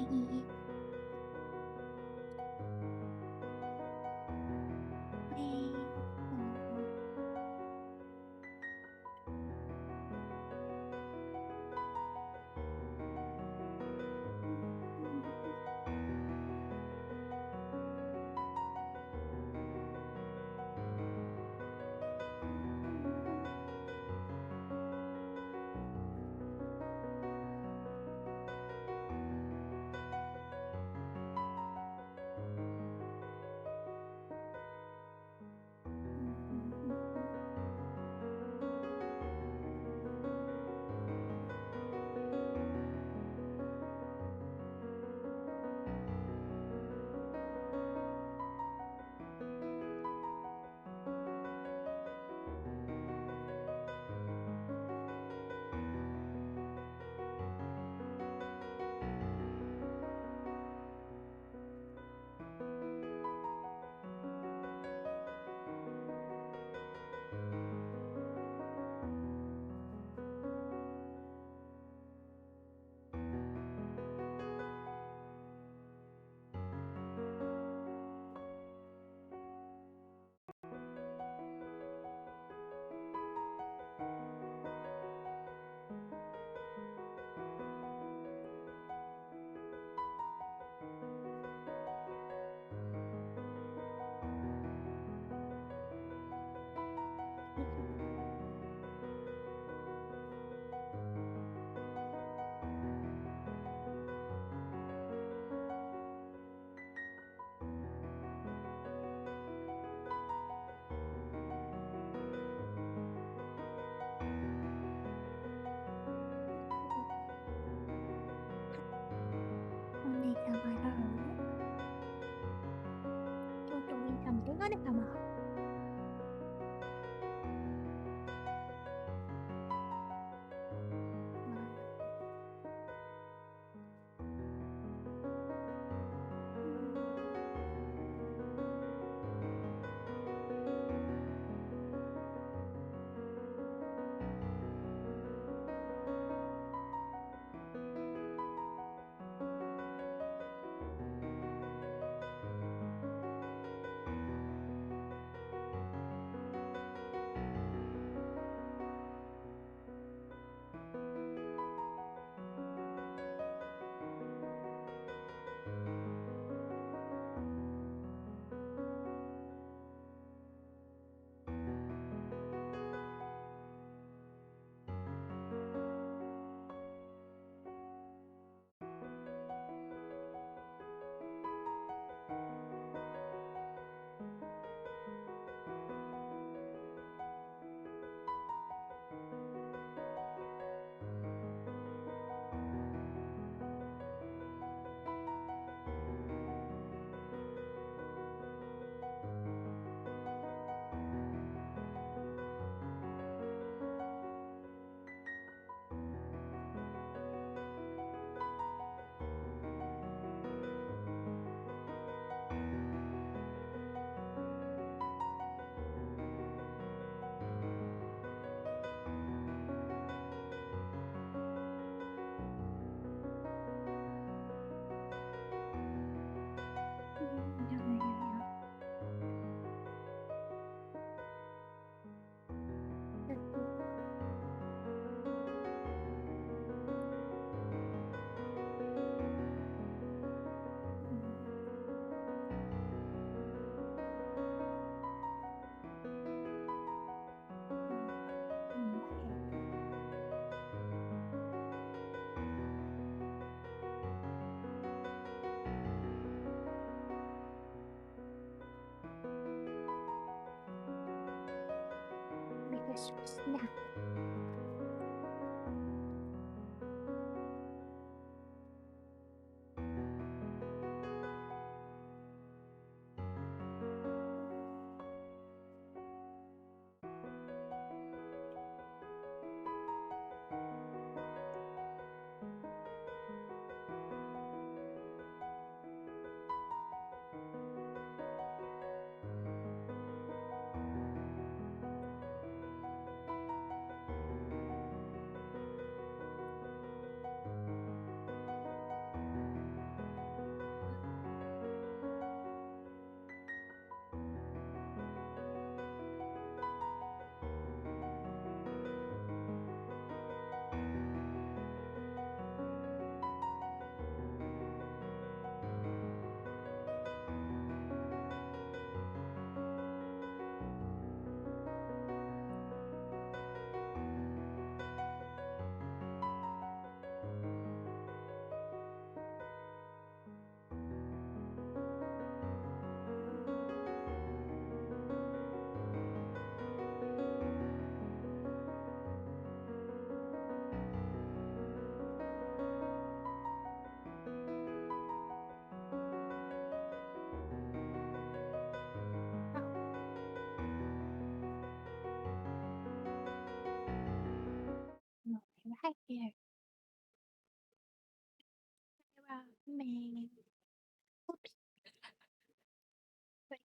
Bye. Bye. 오늘 가봐라. 저쪽인 잠들가네 가마. Nah. here. Man. Oops. Wait.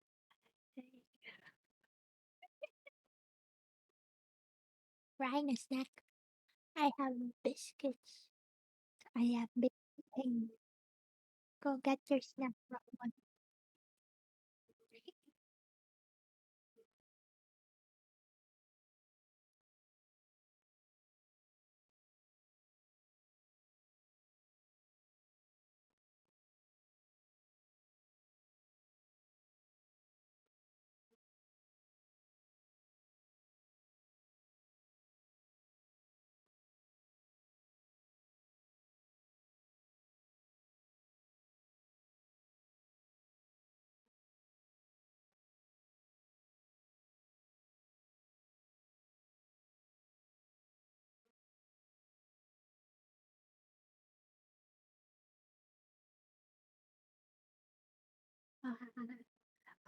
Buying a snack. I have biscuits. I have biscuits. Go get your snack, one.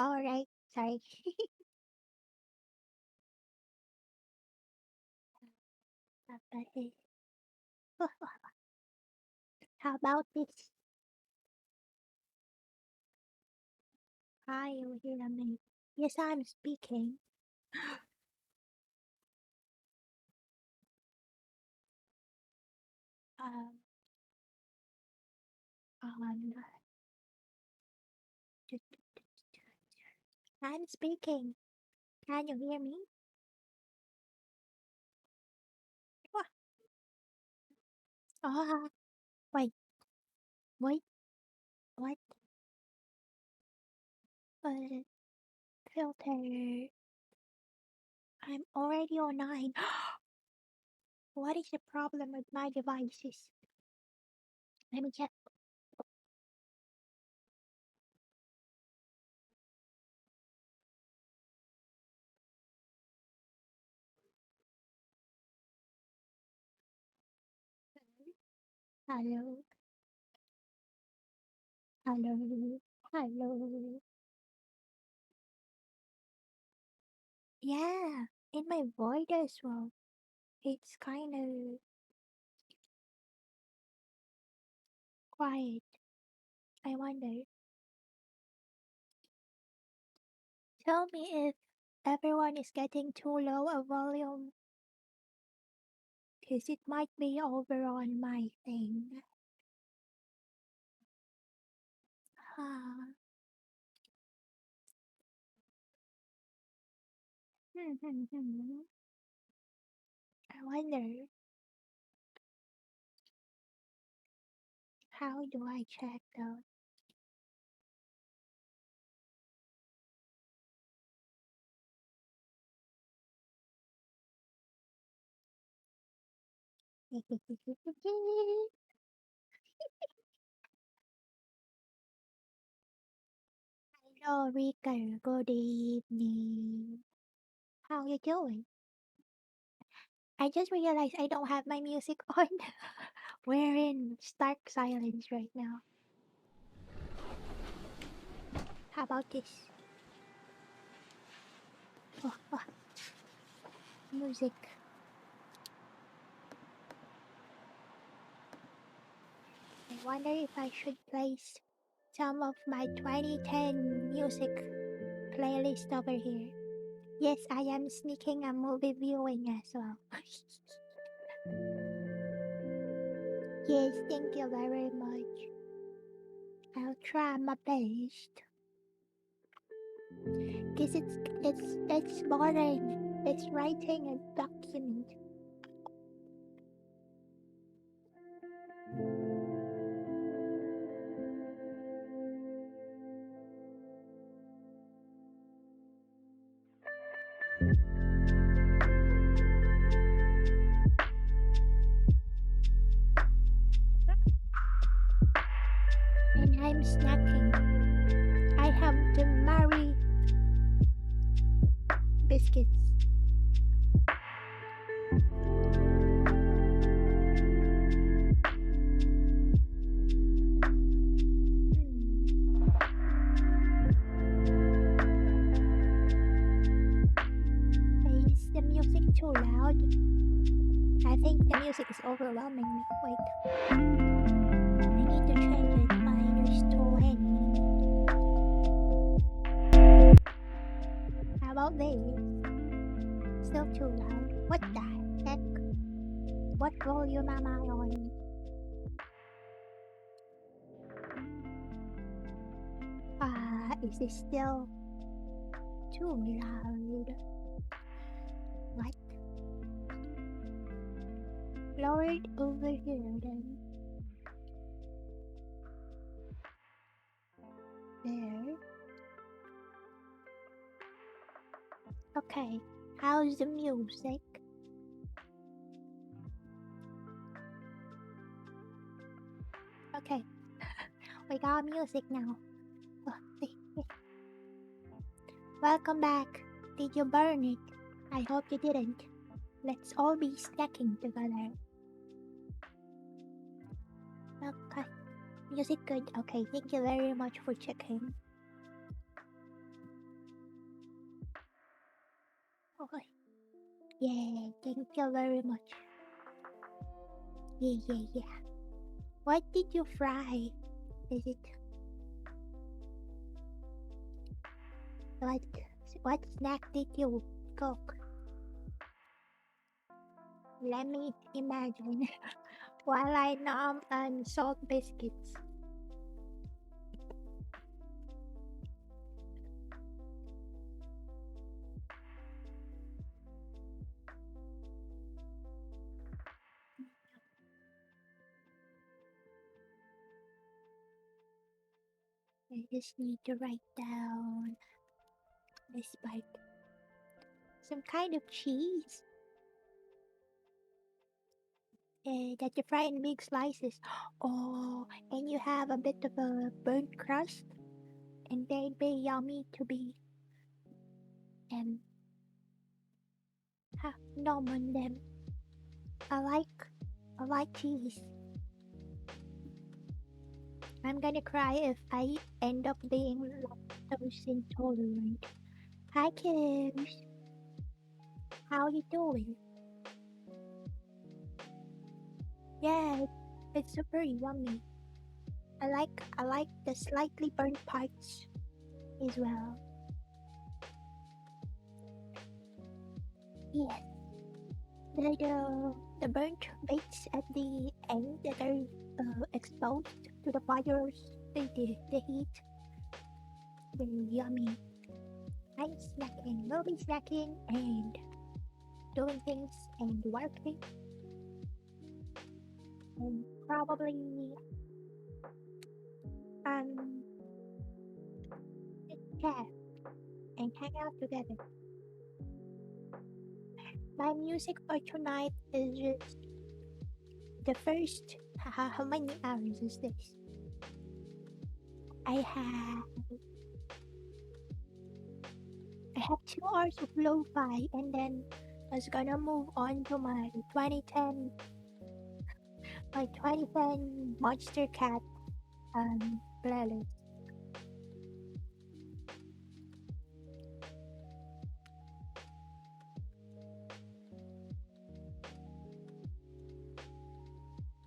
Alright, sorry. How about this? Hi, you hear me? Yes, I'm speaking. Um, um, I'm speaking. Can you hear me? Wha- Ah, wait, wait, what? Uh, filter. I'm already online. What is the problem with my devices? Let me check. Hello, hello, hello. Yeah, in my void as well. It's kind of quiet. I wonder. Tell me if everyone is getting too low a volume, because it might be over on my thing. Ah, I wonder, how do I check though? Hello, Rico. Good evening. How you doing? I just realized I don't have my music on. We're in stark silence right now. How about this? Oh, oh, music. I wonder if I should place some of my 2010 music playlist over here. Yes, I am sneaking a movie viewing as well. Yes, thank you very much. I'll try my best. Cause it's boring. It's writing a document. And I'm snacking. I have the Marie biscuits. Is the music too loud? I think the music is overwhelming me. Wait. I need to change it. Minus 20. How about this? Still too loud. What the heck? What volume am I on? Is it still too loud? What? Lower it over here then. There. Okay. How's the music? Okay. We got music now. Oh, welcome back. Did you burn it? I hope you didn't. Let's all be snacking together. Okay. Music good. Okay, thank you very much for checking. Okay. Yeah, thank you very much. Yeah. What did you fry? Is it what snack did you cook? Let me imagine. While I nom on salt biscuits. I just need to write down this part. Some kind of cheese that you fry in big slices. Oh, and you have a bit of a burnt crust, and they'd be yummy to be and nom on them. I like cheese. I'm gonna cry if I end up being lactose intolerant. Hi kids, how you doing? Yeah, it's super yummy. I like the slightly burnt parts as well. Yes, the burnt bits at the end that are exposed to the fires, the heat, they're yummy. I'm snacking. We'll be snacking and doing things and working and probably um chat and hang out together. My music for tonight is just the first. How many hours is this? I have I have 2 hours of lo-fi, and then I was gonna move on to my 2010 Monster Cat playlist.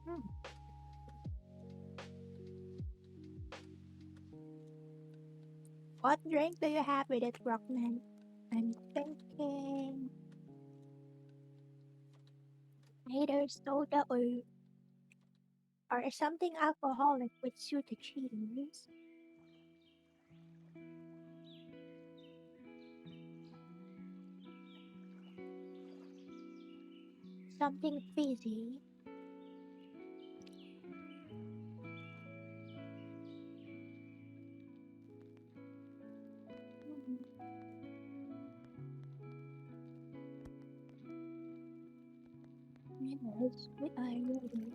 Hmm. What drink do you have with it, Rockman? I'm thinking either soda or something alcoholic with sweet cheese. Something fizzy. Mm, yes, we are ready.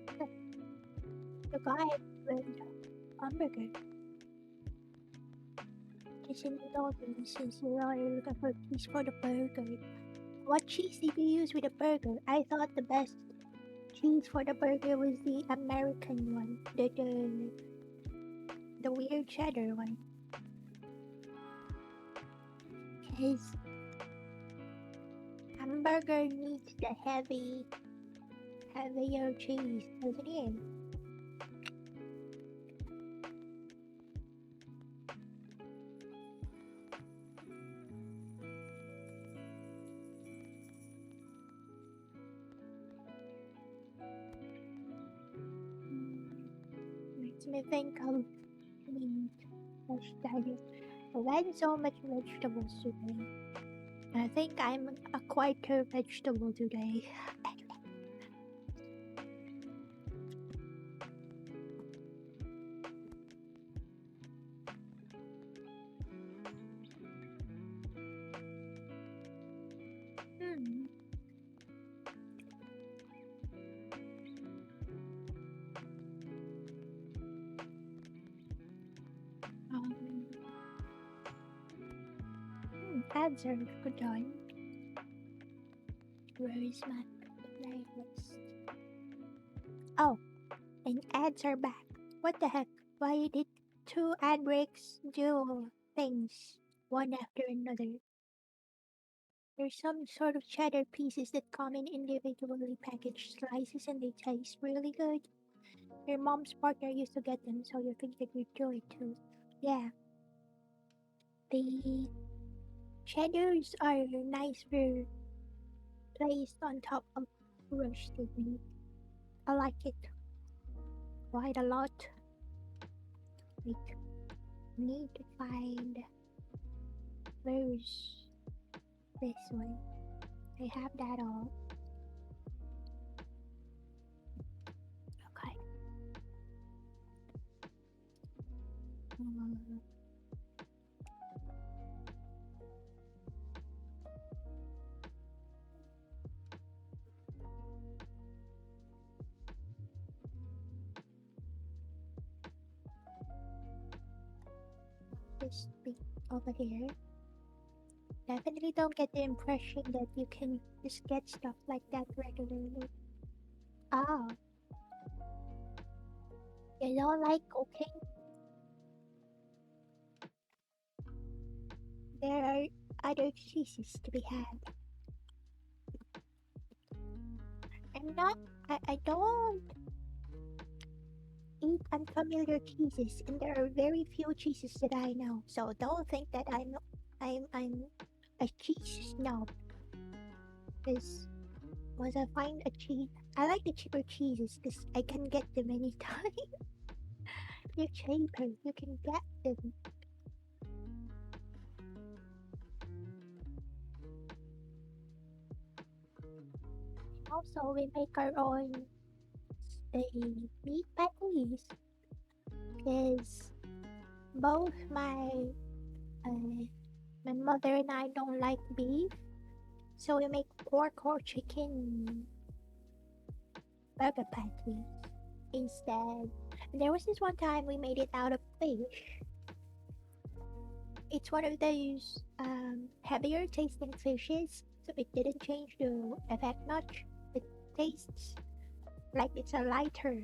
Okay, the guy with hamburger. Just in the audience, since you're already looking for cheese for the burger. What cheese did you use with the burger? I thought the best cheese for the burger was the American one, the weird cheddar one. His hamburger needs the heavier cheese, doesn't it? Makes me think of meat, vegetables. I've had so much vegetables today. I think I'm a quieter vegetable today. Hmm. Um, Ads are good on. Where is my playlist? Oh, and ads are back. What the heck? Why did two ad breaks do things one after another? There's some sort of cheddar pieces that come in individually packaged slices and they taste really good. Your mom's partner used to get them, so you figured you'd do it too. Yeah, the cheddars are nicer placed on top of roasted meat. I like it quite a lot. Wait, need to find where's this one. I have that all. Okay. Um, this bit over here. Definitely don't get the impression that you can just get stuff like that regularly. Oh, you don't like cooking? There are other cheeses to be had. I'm not. I don't eat unfamiliar cheeses, and there are very few cheeses that I know. So don't think that I'm a cheese snob. Because once I find a cheese, I like the cheaper cheeses because I can get them anytime. They're cheaper. You can get them. Also, we make our own meat patties because both uh, my mother and I don't like beef, so we make pork or chicken burger patties instead. And there was this one time we made it out of fish. It's one of those heavier tasting fishes, so it didn't change the effect much. It tastes like it's a lighter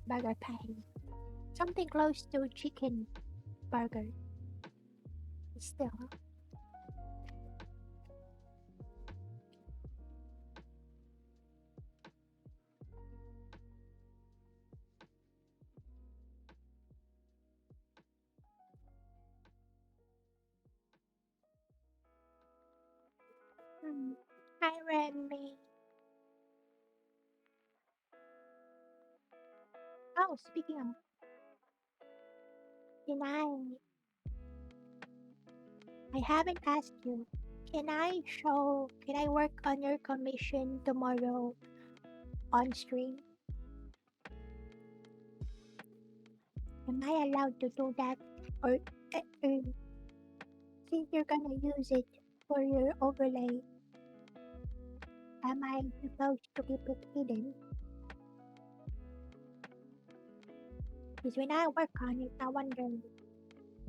burger patty, something close to chicken burger. Still, hmm. Hi, Remy. Oh, speaking of, can I haven't asked you. Can I work on your commission tomorrow on stream? Am I allowed to do that? Or, since you're gonna use it for your overlay, am I supposed to keep it hidden? Because when I work on it, I wonder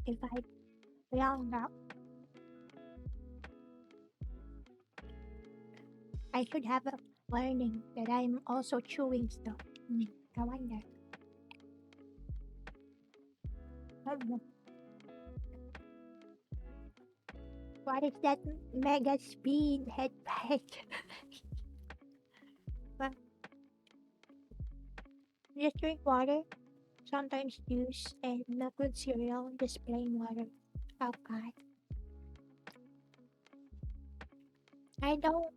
if I belong out. I should have a warning that I'm also chewing stuff. I wonder. I don't know. What is that mega speed headband? Well, just drink water, sometimes juice, and milk with cereal, just plain water. Oh god. I don't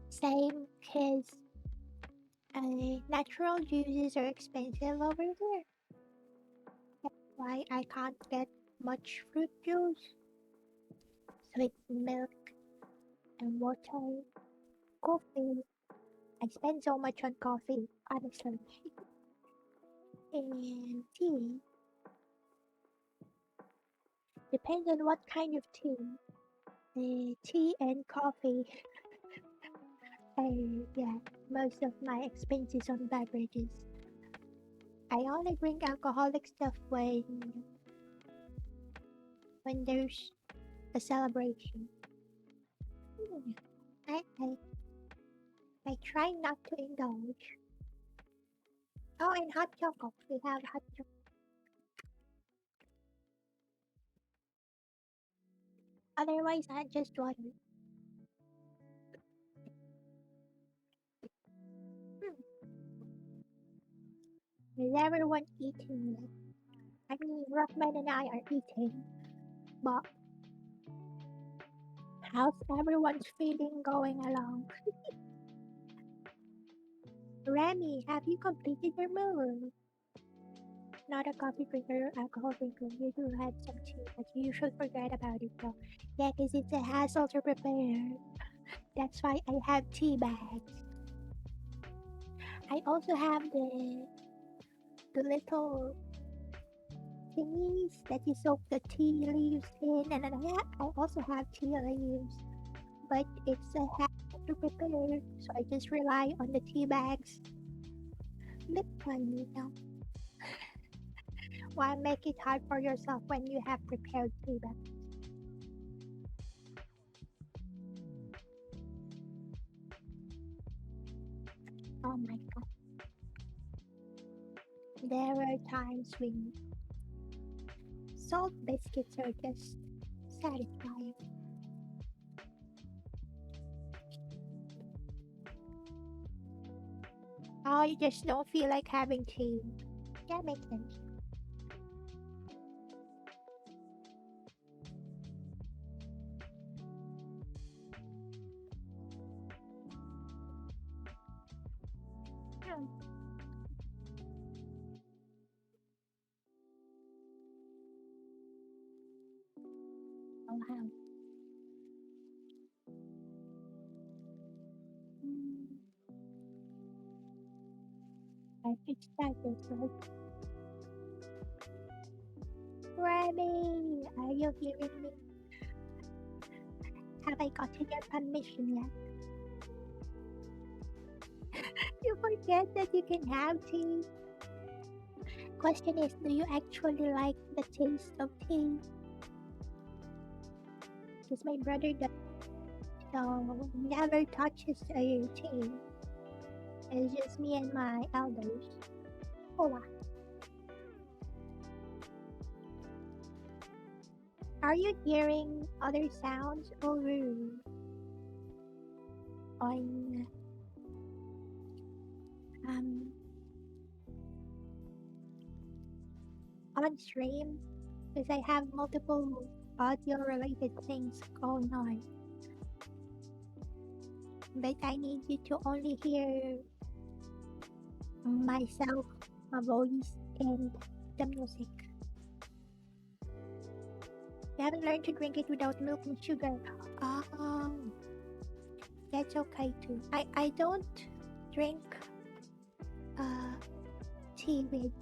same cause natural juices are expensive over here. That's why I can't get much fruit juice. So it's milk and water, coffee. I spend so much on coffee, honestly. And tea. Depends on what kind of tea. Tea and coffee. Yeah, most of my expenses on beverages. I only drink alcoholic stuff when there's a celebration. Hmm, I, I I try not to indulge. Oh, and hot chocolate. We have hot chocolate. Otherwise, I just water. Hmm. Is everyone eating yet? I mean, Rockman and I are eating, but how's everyone's feeling going along? Remy, have you completed your meal? Not a coffee drinker or alcohol drinker. You do have some tea, but you should forget about it though. Yeah, 'cause it's a hassle to prepare. That's why I have tea bags. I also have the little thingies that you soak the tea leaves in, and then I also have tea leaves, but it's a hassle to prepare, so I just rely on the tea bags. Bit funny, now. Why make it hard for yourself when you have prepared tea bags? Oh my god. There were times when salt biscuits are just satisfying. Oh, you just don't feel like having tea. That makes sense. Hmm. Oh, how? Mm, I should start this like, Remy, are you hearing me? Have I gotten your permission yet? You forget that you can have tea. Question is, do you actually like the taste of tea? Because my brother does, so never touches a tea. It's just me and my elders. Hola. Are you hearing other sounds over on um on stream? Because I have multiple audio related things going on. But I need you to only hear myself, my voice, and the music. You haven't learned to drink it without milk and sugar. Um, that's okay too. I don't drink uh tea with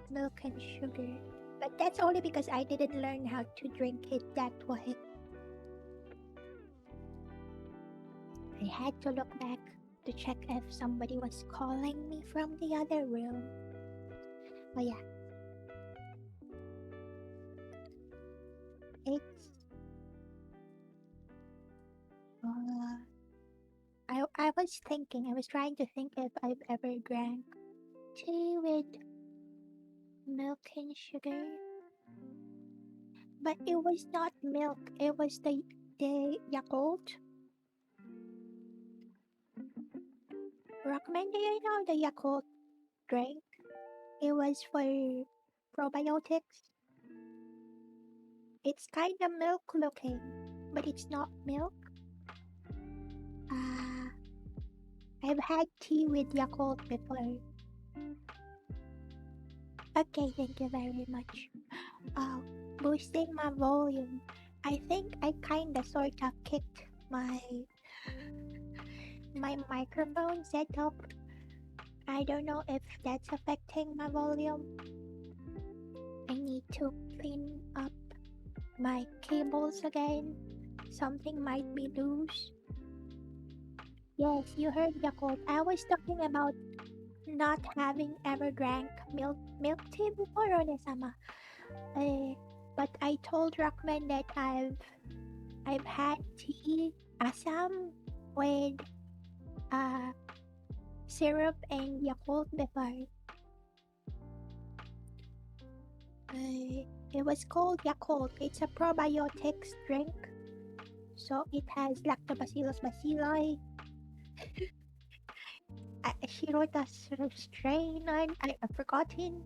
milk and sugar. But that's only because I didn't learn how to drink it that way. I had to look back to check if somebody was calling me from the other room. But yeah, it's uh I was thinking, I was trying to think if I've ever drank tea with milk and sugar. But it was not milk. It was the Yakult. Recommend, do you know the Yakult drink? It was for probiotics. It's kind of milk looking, but it's not milk. Ah, I've had tea with Yakult before. Okay, thank you very much. Oh, boosting my volume. I think I kinda sort of kicked my microphone setup. I don't know if that's affecting my volume. I need to clean up my cables again. Something might be loose. Yes, you heard Yakult. I was talking about not having ever drank milk tea before, Onesama. But I told Rockman that I've had tea asam with syrup and Yakult before. It was called Yakult. It's a probiotics drink. So it has lactobacillus bacilli. She wrote a strain on. I've forgotten.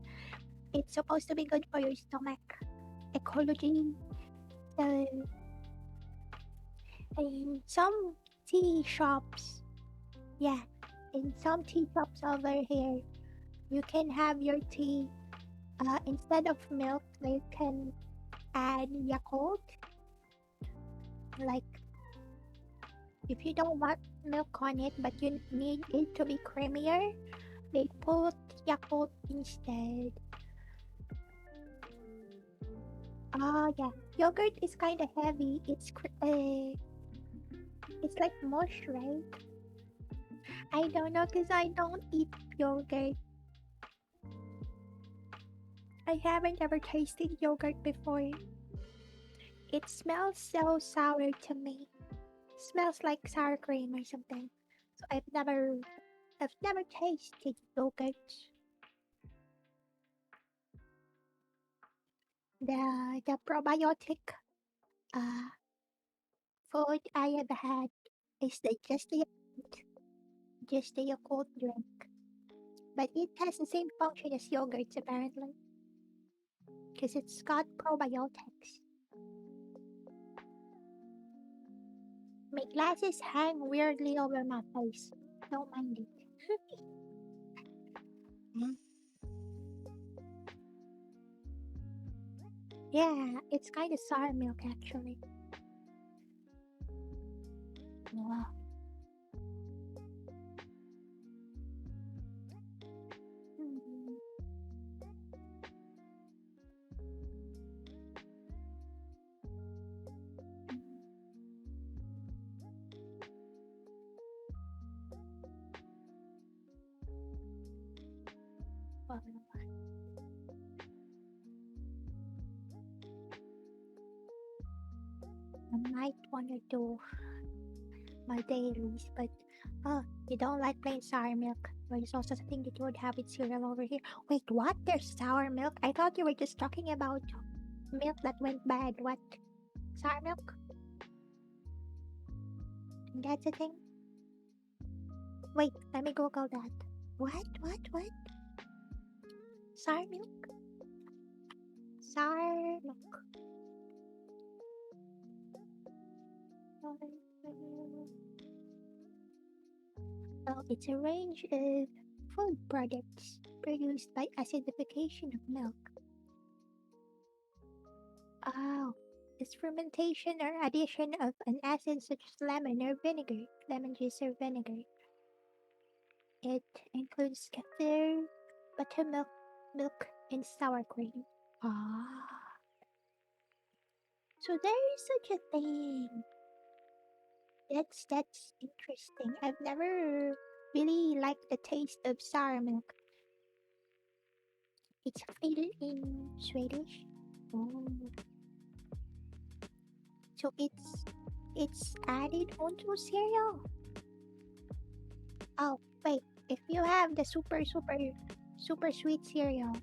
It's supposed to be good for your stomach ecology. So in some tea shops, yeah, in some tea shops over here, you can have your tea. Instead of milk, you can add Yakult. Like, if you don't want milk on it, but you need it to be creamier, they put Yakult instead. Yeah. Yogurt is kind of heavy. It's like mush, right? I don't know because I don't eat yogurt. I haven't ever tasted yogurt before. It smells so sour to me. Smells like sour cream or something. So I've never tasted yogurt. The probiotic uh food I have had is just the Yakult drink. But it has the same function as yogurts apparently. Because it's got probiotics. My glasses hang weirdly over my face. Don't mind it. Mm. Yeah, it's kind of sour milk actually. Wow. Mm. Well, I might want to do my dailies, but you don't like plain sour milk. There's also something that you would have with cereal over here. Wait, what? There's sour milk? I thought you were just talking about milk that went bad. What? Sour milk? That's a thing? Wait, let me Google that. What? What? Sour milk? Sour milk. Well, it's a range of food products produced by acidification of milk. Oh, it's fermentation or addition of an acid such as lemon or vinegar, lemon juice or vinegar. It includes kefir, buttermilk, milk, and sour cream. Ah, so there is such a thing. That's interesting. I've never really liked the taste of sour milk. It's filled in Swedish. Oh, so it's added onto cereal. Oh wait, if you have the super sweet cereal,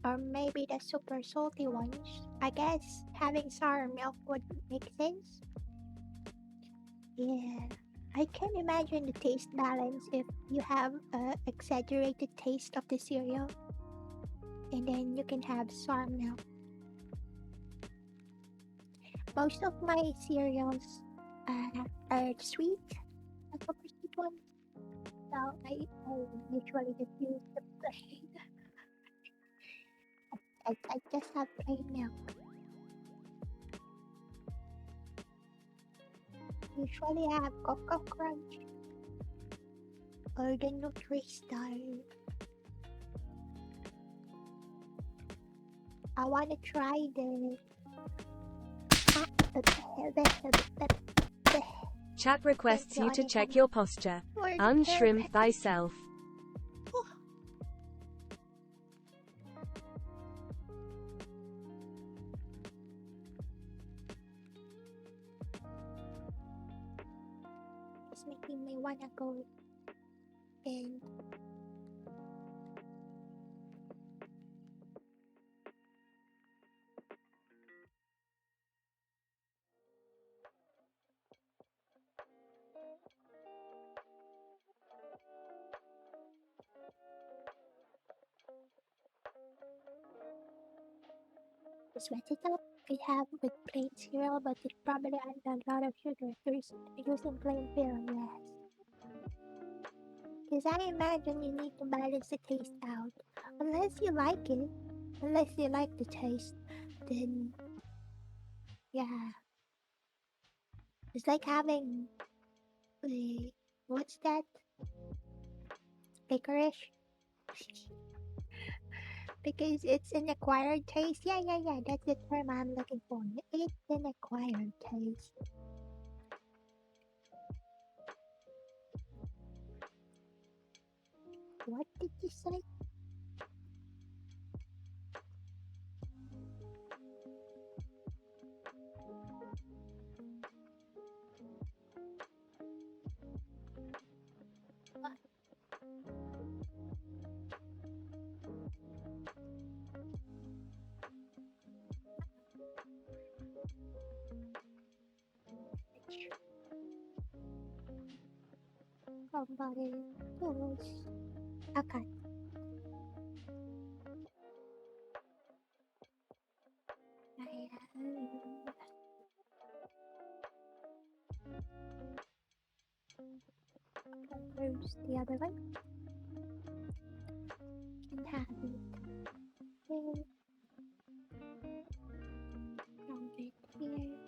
Or maybe the super salty ones. I guess having sour milk would make sense. Yeah. I can imagine the taste balance if you have a exaggerated taste of the cereal and then you can have sour milk. Most of my cereals are sweet, the super sweet ones. So I usually just use the plain. I just have plain milk. Usually I have Cocoa Crunch or the Nutri-Star. I wanna try the, the, Chat requests you to check Johnny your posture. or Unshrimp thyself. It's making me wanna go and sweat it up. Could have with plain cereal, but it probably adds a lot of sugar. There's using plain cereal, yes. Because I imagine you need to balance the taste out. Unless you like it, unless you like the taste, then yeah. It's like having the what's that? Licorice? Because it's an acquired taste. Yeah, yeah, yeah. That's the term I'm looking for. It's an acquired taste. What did you say? Somebody tools. Okay. I where's the other one? Can have it. Here, have it here.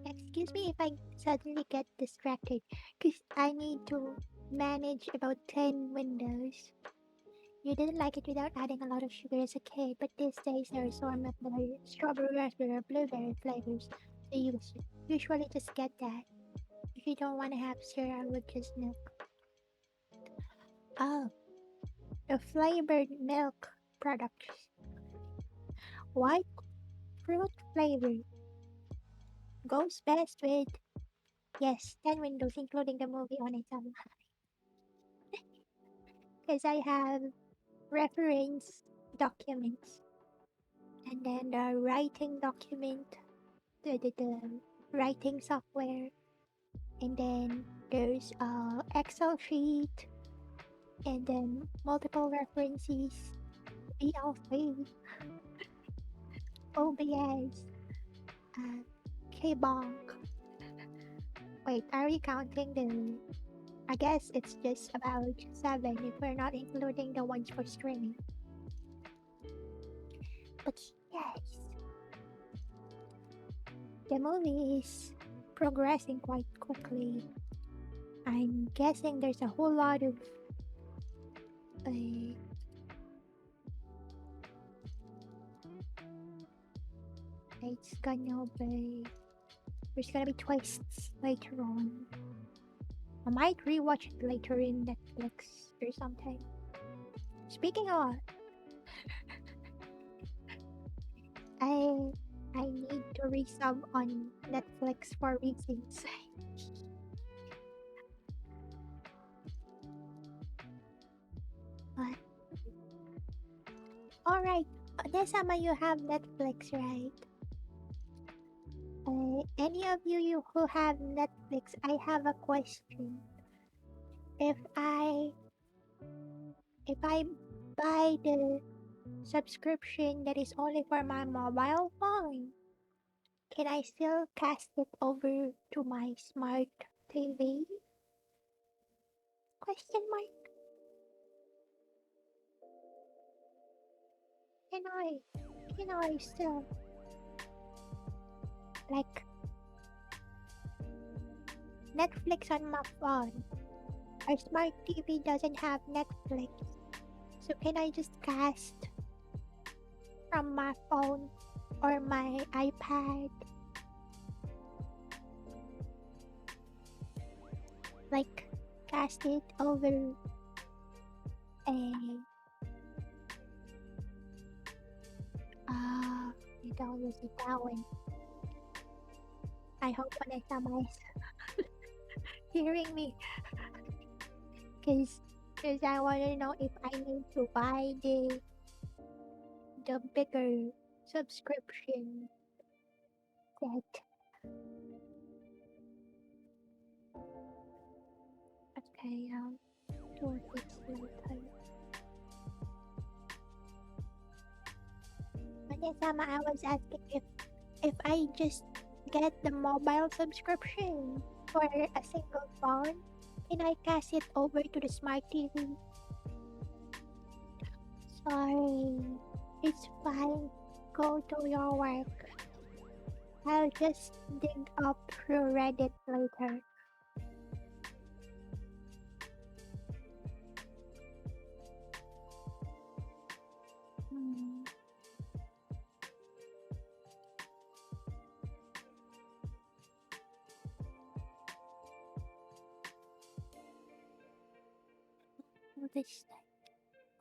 And excuse me if I suddenly get distracted, because I need to manage about 10 windows. You didn't like it without adding a lot of sugar as a kid, but these days there are so much strawberry, raspberry, or blueberry flavors. So you usually just get that. If you don't want to have cereal with just milk. Oh, the flavored milk products. White fruit flavor goes best with, yes, 10 windows, including the movie on its own. Because I have reference documents and then the writing document, the writing software, and then there's a Excel sheet, and then multiple references, VL3, OBS, uh, KBonk. Wait, are we counting the? I guess it's just about 7 if we're not including the ones for streaming. But yes, the movie is progressing quite quickly. I'm guessing there's a whole lot of uh, it's gonna be there's gonna be twists later on. I might rewatch it later in Netflix or something. Speaking of, I I need to resub on Netflix for reasons. Alright, Desama, you have Netflix, right? Any of you who have Netflix, I have a question. If I buy the subscription that is only for my mobile phone, can I still cast it over to my smart TV? Question mark. Can I still like Netflix on my phone? Our smart TV doesn't have Netflix. So can I just cast from my phone or my iPad? Like cast it over a you don't use it that way. I hope Vanessa is hearing me cause I wanna know if I need to buy the bigger subscription set. Okay, 2 6 later. Vanessa, I was asking if I just get the mobile subscription for a single phone, can I cast it over to the smart TV? Sorry, it's fine. Go to your work. I'll just dig up through Reddit later. Hmm. This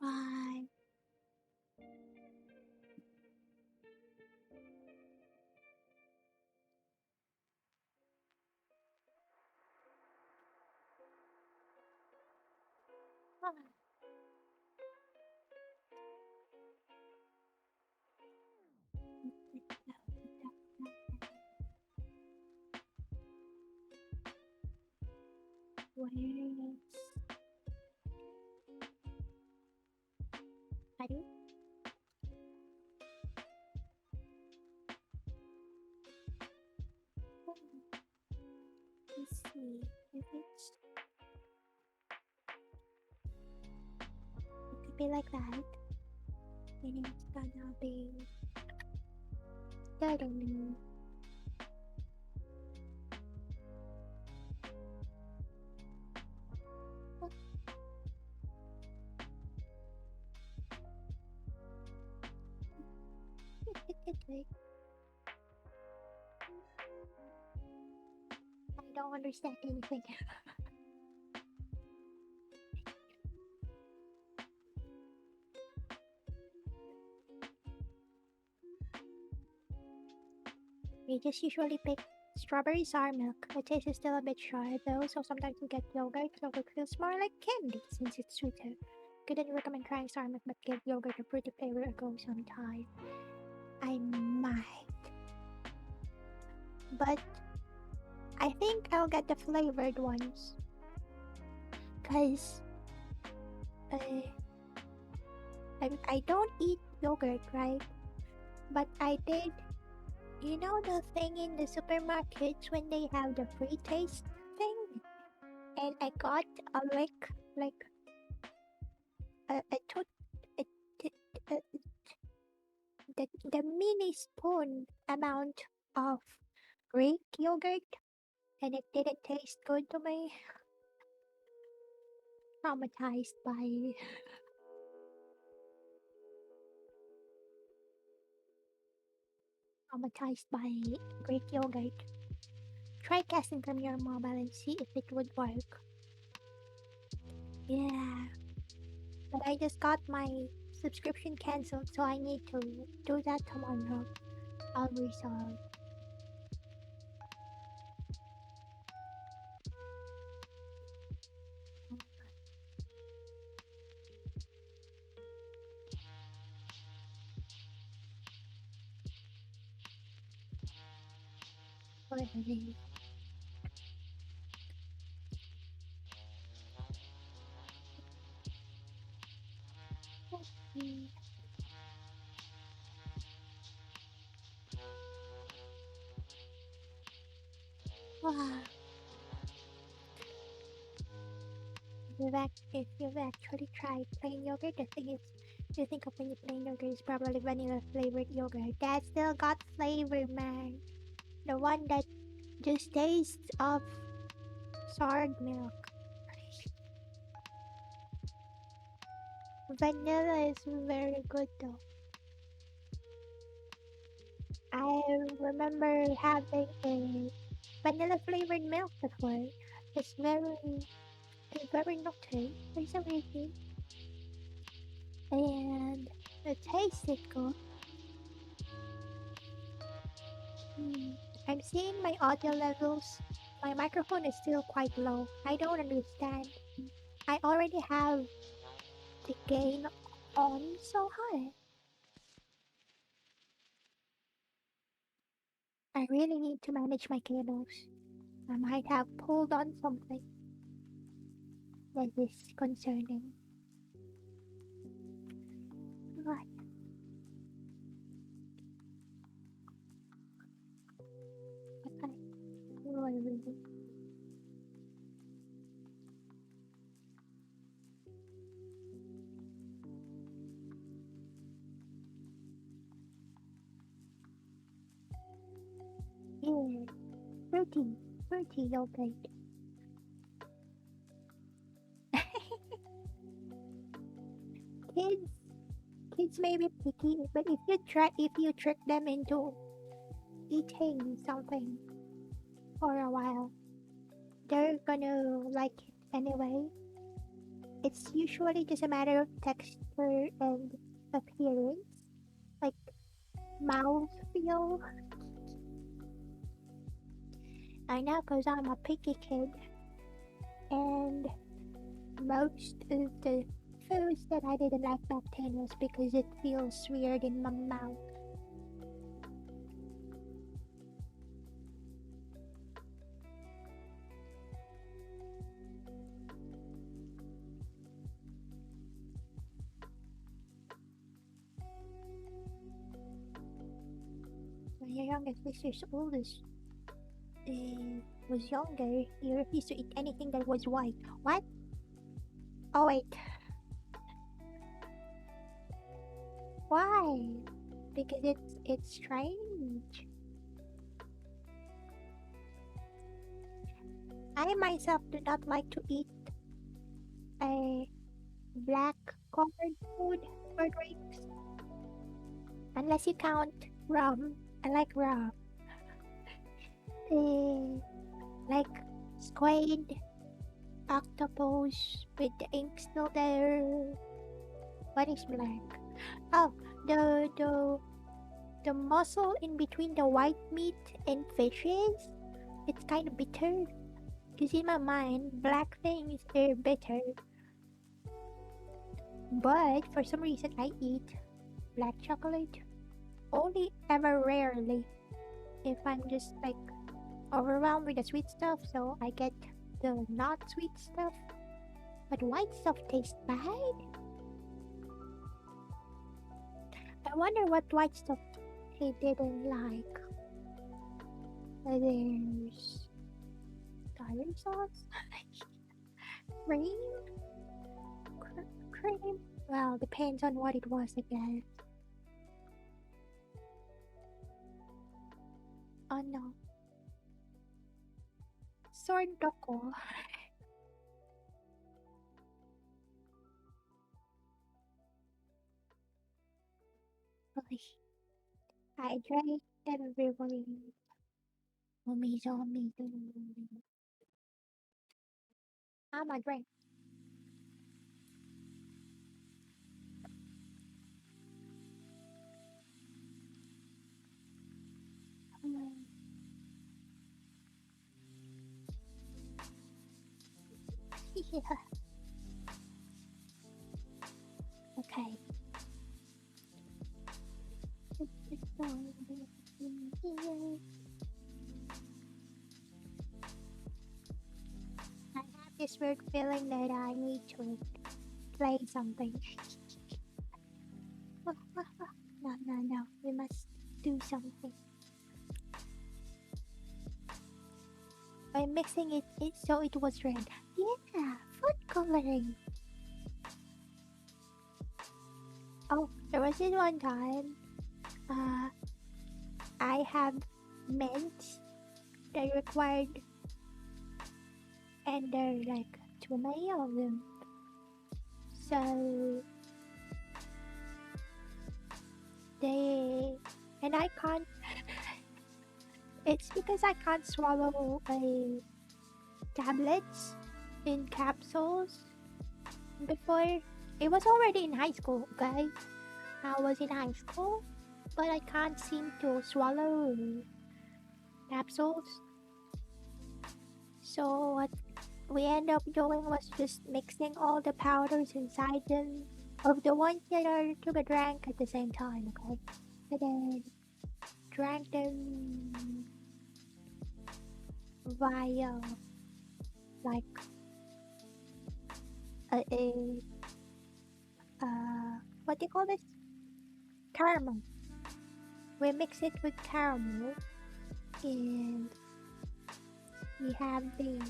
time. Bye. Bye. Where is... Aduh. Let's see if it's... It could be like that. And it's gonna be... I don't know. I don't understand anything. We just usually pick strawberry sour milk. The taste is still a bit sharp though, so sometimes we get yogurt. Yogurt feels more like candy since it's sweeter. Couldn't recommend trying sour milk, but give yogurt a pretty flavor a go sometime. I might. But I think I'll get the flavored ones. Cause I don't eat yogurt, right? But I did. You know the thing in the supermarkets when they have the free taste thing? And I got a like a toot a, a, the mini spoon amount of Greek yogurt, and it didn't taste good to me. Traumatized by traumatized by Greek yogurt. Try casting from your mobile and see if it would work. Yeah, but I just got my subscription cancelled, so I need to do that tomorrow. I'll resolve. Finally. Wow. If you've actually tried plain yogurt, the thing is, you think of when you plain yogurt is probably vanilla flavored yogurt. That still got flavor, man. The one that just tastes of soured milk. Vanilla is very good though. I remember having a vanilla flavored milk before. It's very nutty for some reason. And it tasted good. Hmm. I'm seeing my audio levels. My microphone is still quite low. I don't understand. I already have the gain on so high. I really need to manage my cables. I might have pulled on something that is concerning. Right. Okay. Yeah. Fruity yogurt. Kids, kids may be picky, but if you trick them into eating something for a while, they're gonna like it anyway. It's usually just a matter of texture and appearance, like mouth feel. I know, cause I'm a picky kid, and most of the foods that I didn't like back then was because it feels weird in my mouth. My youngest sister's oldest was younger. He refused to eat anything that was white. What? Oh wait, why? Because it's strange. I myself do not like to eat a black colored food or drinks unless you count rum. I like rum. Like squid, octopus with the ink still there. What is black? Oh, the muscle in between the white meat and fishes. It's kind of bitter. Cause in my mind, black things are bitter. But for some reason, I eat black chocolate only ever rarely if I'm just like overwhelmed with the sweet stuff, so I get the not sweet stuff. But white stuff tastes bad. I wonder what white stuff he didn't like. There's tartar sauce, cream, cream. Well, depends on what it was again. Oh no, sordoko. I drank everyone. Zombie. I'm a drink. Yeah. Okay. this weird feeling that I need to play something. No, no, no. We must do something. By mixing it so it was red. Yeah, food coloring. Oh, there was this one time. I have mints that required, and there are like too many of them. So and I can't. It's because I can't swallow tablets in capsules before. It was already in high school, guys. I was in high school, but I can't seem to swallow capsules. So what we end up doing was just mixing all the powders inside them of the ones that are to be drank at the same time, okay? And then drank them via like a what do you call this? Caramel. We mix it with caramel, and we have the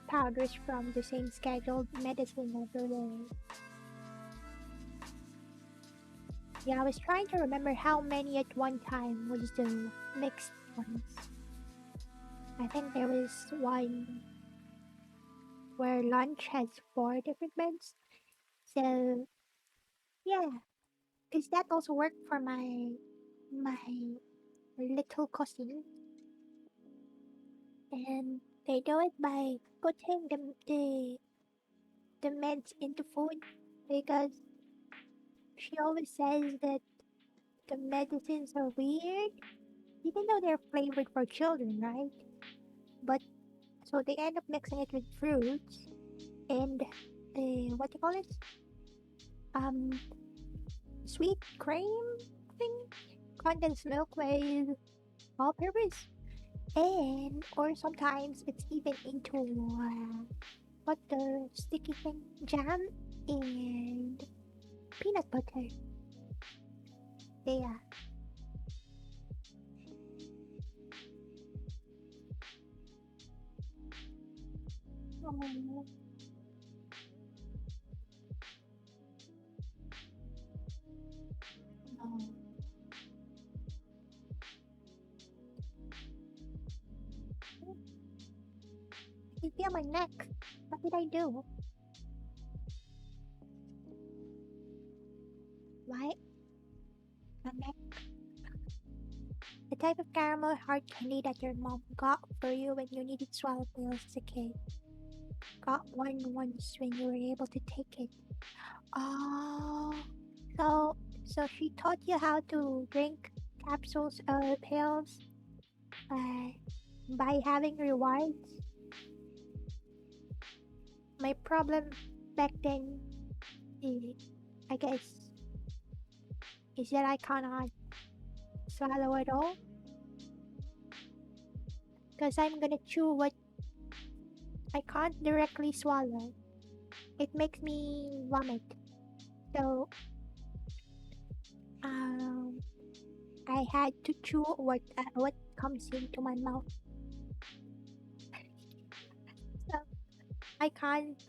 powders from the same scheduled medicine over there. Yeah, I was trying to remember how many at one time was the mixed ones. I think there was one where lunch has 4 different beds. So yeah, because that also worked for my little cousin, and they do it by putting the meds into food because she always says that the medicines are weird, even though they're flavored for children, right? But so they end up mixing it with fruits and what do you call it? Um, sweet cream thing, condensed milk with all-purpose, and or sometimes it's even into what the sticky thing, jam and peanut butter. Yeah. Oh, no. I feel my neck. What did I do? Why? My neck. The type of caramel hard candy that your mom got for you when you needed swallow pills as a kid. Got one once when you were able to take it. Oh, so she taught you how to drink capsules or pills uh, by having rewards. My problem back then, is, I guess, is that I cannot swallow at all because I'm gonna chew what I can't directly swallow. It makes me vomit. So um, I had to chew what comes into my mouth. So I can't.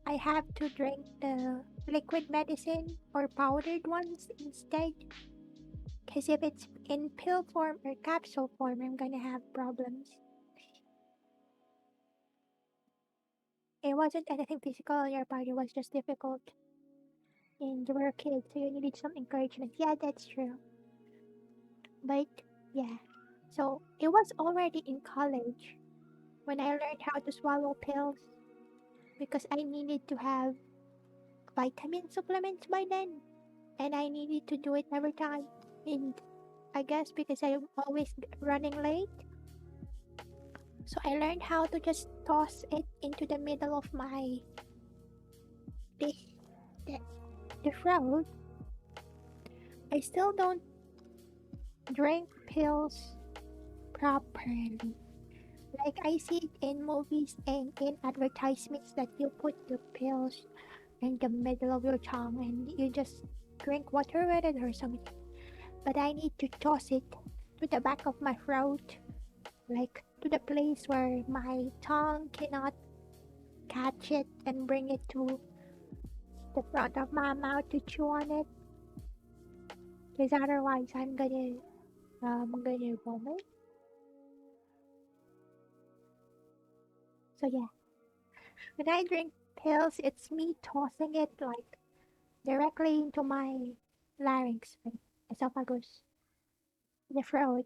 I have to drink the liquid medicine or powdered ones instead. Because if it's in pill form or capsule form, I'm gonna have problems. It wasn't anything physical on your part, it was just difficult. And you were a kid, so you needed some encouragement. Yeah, that's true. But yeah. So it was already in college when I learned how to swallow pills because I needed to have vitamin supplements by then. And I needed to do it every time. And I guess because I'm always running late, so I learned how to just toss it into the middle of my the, the, the throat. I still don't drink pills properly. Like I see it in movies and in advertisements that you put the pills in the middle of your tongue and you just drink water with it or something. But I need to toss it to the back of my throat, like to the place where my tongue cannot catch it and bring it to the front of my mouth to chew on it. Because otherwise I'm gonna vomit. So yeah, when I drink pills, it's me tossing it like directly into my larynx, my esophagus, the throat.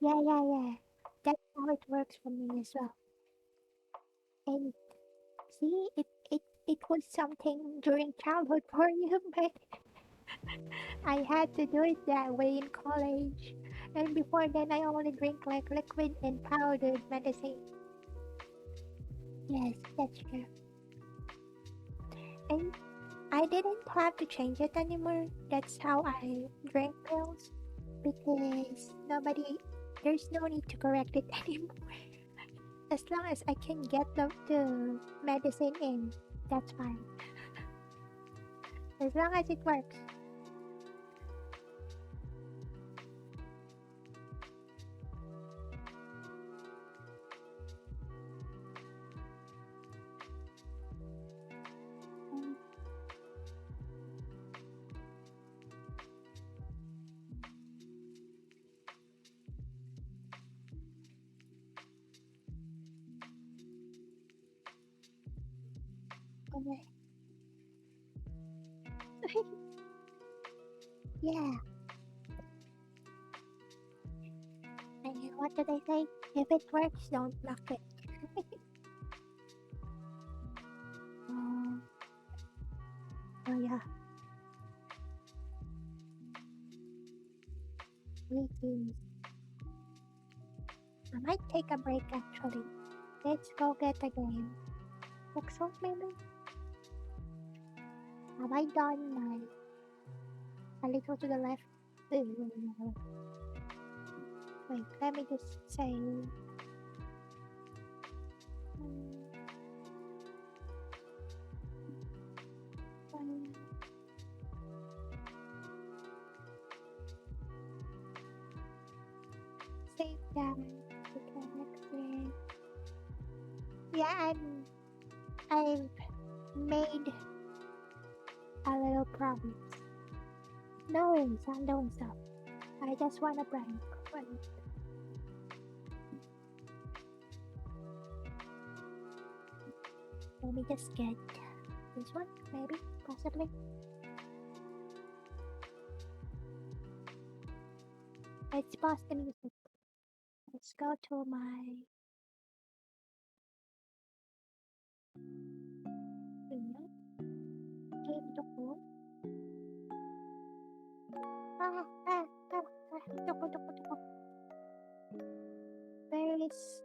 Yeah, yeah, yeah. That's how it works for me as well. And see, it was something during childhood for you, but I had to do it that way in college. And before then, I only drink like liquid and powdered medicine. Yes, that's true. And I didn't have to change it anymore. That's how I drink pills because there's no need to correct it anymore. As long as I can get the medicine in, that's fine. As long as it works. Mm, okay. Yeah. And what did I say? If it works, don't knock it. Um, oh yeah, meetings. I might take a break actually. Let's go get a game. Pixels maybe? Have I done my a little to the left? Wait, let me just say. Um, save that. Okay, next thing. Yeah, I've made a little progress. No worries, I'm doing stuff. I just want a break. But let me just get this one, maybe, possibly. Let's pause the music. Let's go to my game to phone. Ah, ah, ah, ah. Tuko. Where is?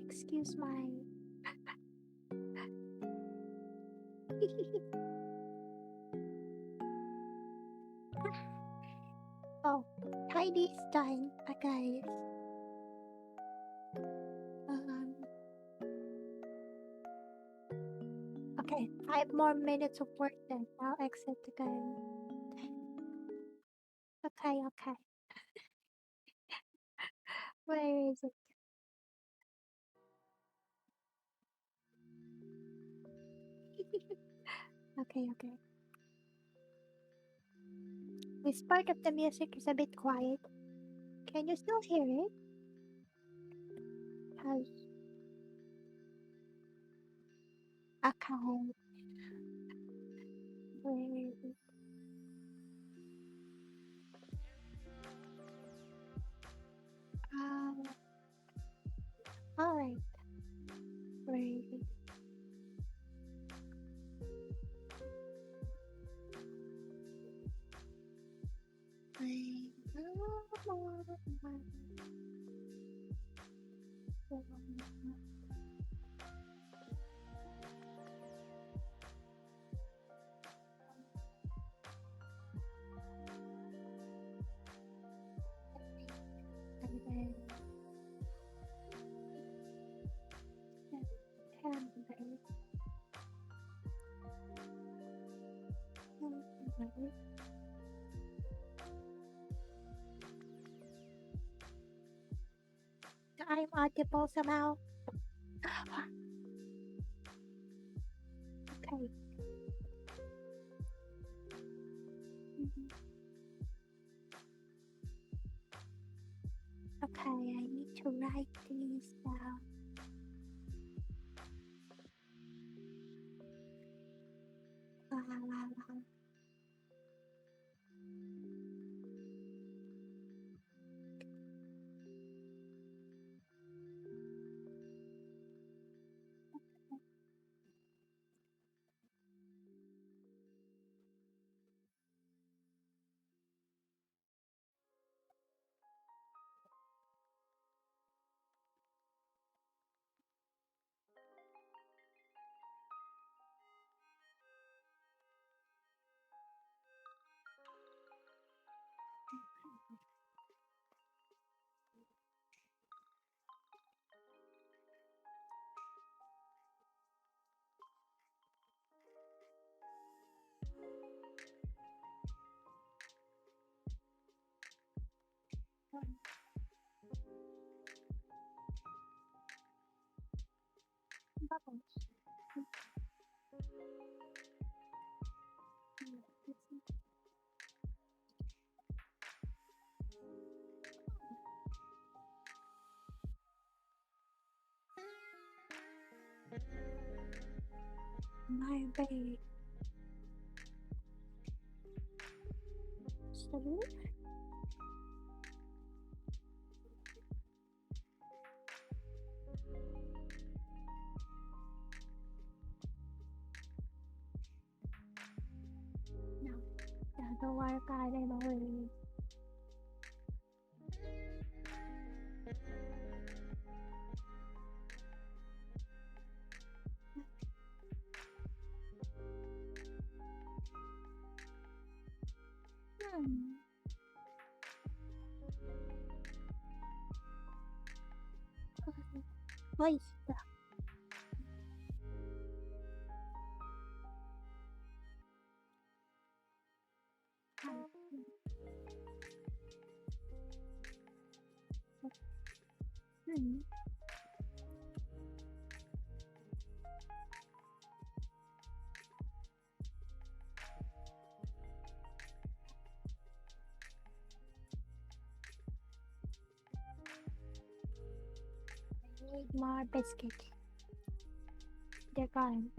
Excuse my. Oh, tidy is done, guys. Um, okay, 5 more minutes of work then. I'll exit the game. Okay. Where is it? Okay. This part of the music is a bit quiet. Can you still hear it? Cause okay, where is it? Um, alright, where is it? Right? I'm audible somehow. Okay. Mhm. Okay, I need to write these down. Wow. Bubbles. My baby. Salute. No, doesn't work out anymore. Hmm. Voice. Hmm. I need more biscuits. They're gone.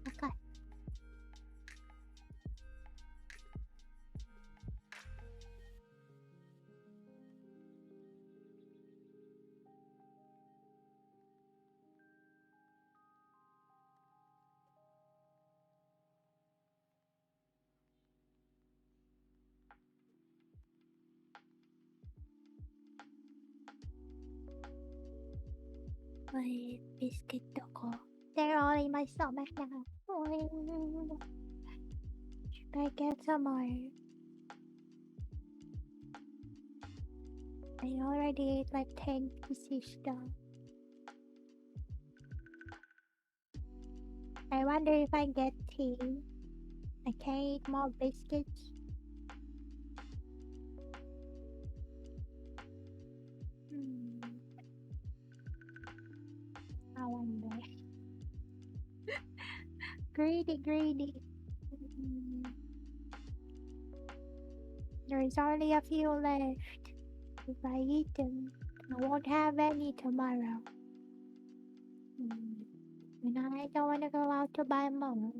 Okay. Wait, biscuit ako. They're all in my stomach now. Should I get some more? I already ate like 10 pieces though. I wonder if I get tea. I can eat more biscuits. Hmm. I wonder. Greedy, greedy. Hmm. There's only a few left. If I eat them, I won't have any tomorrow. Hmm. And I don't want to go out to buy more.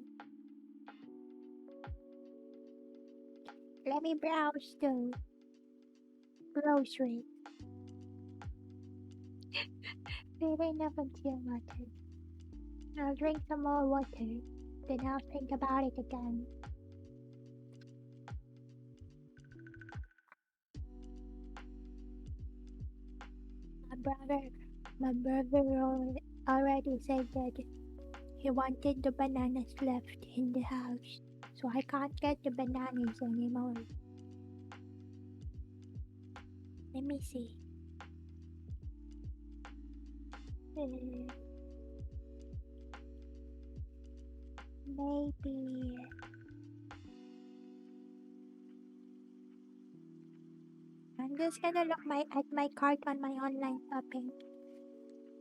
Let me browse the grocery. Really never feel water. I'll drink some more water. Then I'll think about it again. My brother, my brother, already said that he wanted the bananas left in the house, so I can't get the bananas anymore. Let me see. Maybe I'm just gonna look at my cart on my online shopping,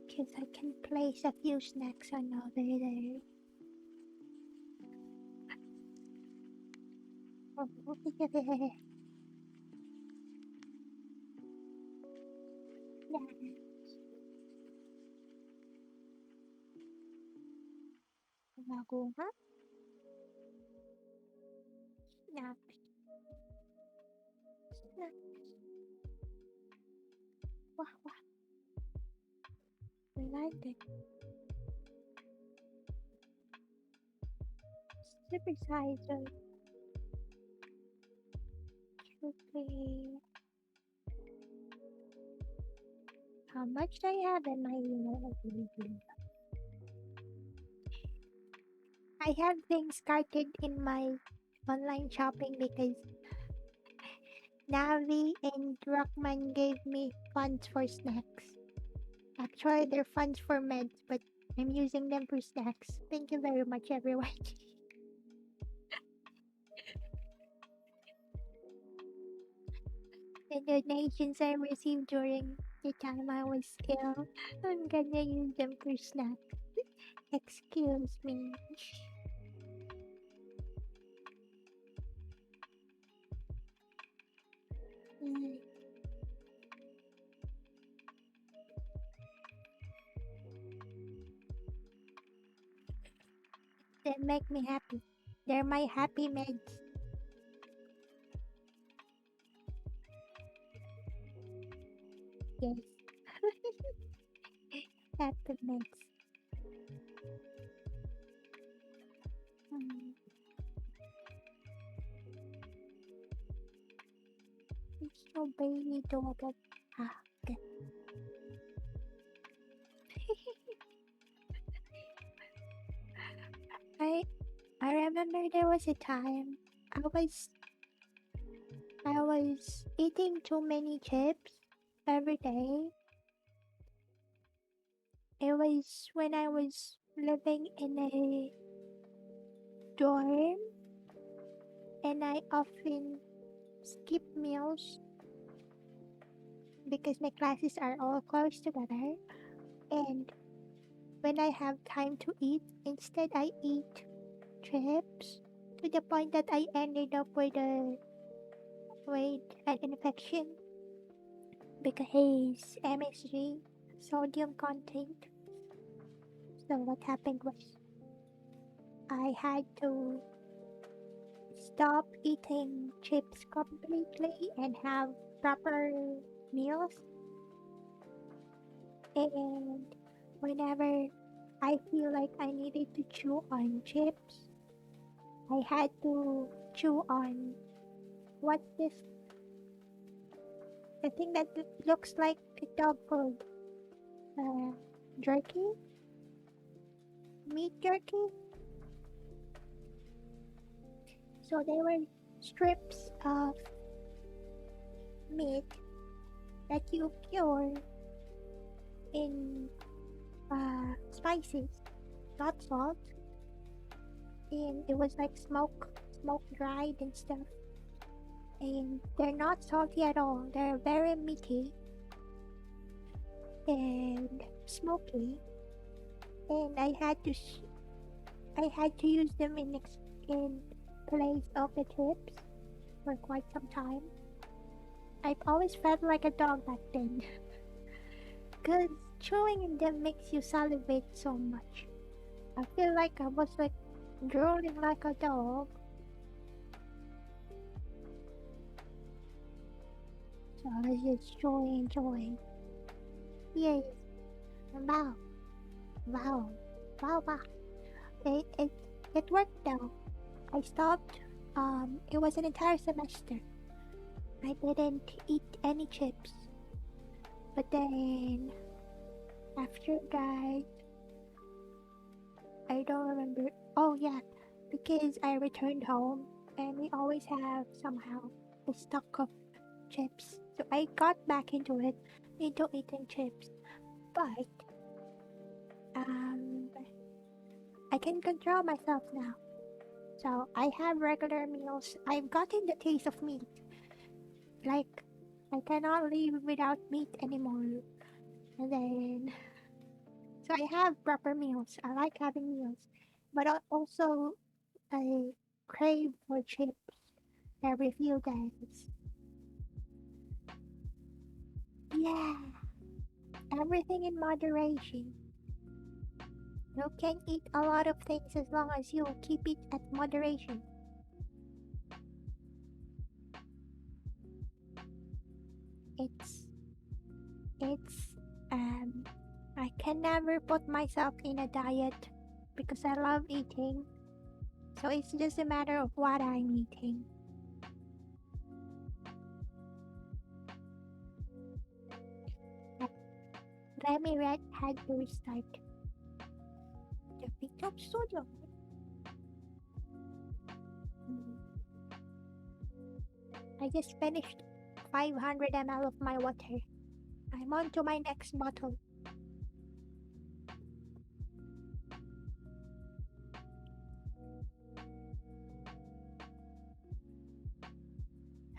because I can place a few snacks on over there. Nakuha? Snacks. Snacks. Wah, wah. Related. Supersizer. Okay. How much do I have in my email? I have things carted in my online shopping because Navi and Rockman gave me funds for snacks. Actually, they're funds for meds, but I'm using them for snacks. Thank you very much, everyone. The donations I received during the time I was ill, I'm gonna use them for snacks. Excuse me. Mm, they make me happy. They're my happy meds. Yes, happy meds. Mm, it's so baby daughter. Ah, okay. I I remember there was a time I was eating too many chips every day. It was when I was living in a dorm and I often skip meals because my classes are all close together. And when I have time to eat, instead I eat chips to the point that I ended up with an infection because MSG, sodium content. So what happened was I had to stop eating chips completely and have proper meals. And whenever I feel like I needed to chew on chips, I had to chew on what's this? The thing that looks like a dog food. Uh, Jerky? Meat jerky? So they were strips of meat that you cure in spices, not salt. And it was like smoke dried and stuff. And they're not salty at all. They're very meaty and smoky. And I had to use them in place of the chips for quite some time. I've always felt like a dog back then, cause chewing in them makes you salivate so much. I feel like I was like drooling like a dog. So I was just enjoying. Yes, wow, wow, wow. It, it, it worked though. I stopped. It was an entire semester. I didn't eat any chips. But then, after that, I don't remember. Oh yeah, because I returned home and we always have somehow a stock of chips. So I got back into it, into eating chips. But um, I can control myself now. So I have regular meals. I've gotten the taste of meat. Like I cannot live without meat anymore. And then so I have proper meals. I like having meals, but also I crave for chips every few days. Yeah, everything in moderation. You can eat a lot of things as long as you keep it at moderation. It's it's um I can never put myself in a diet because I love eating. So it's just a matter of what I'm eating. Uh, Let me had to restart the VTube studio. Mm, I just finished 500 ml of my water. I'm on to my next bottle.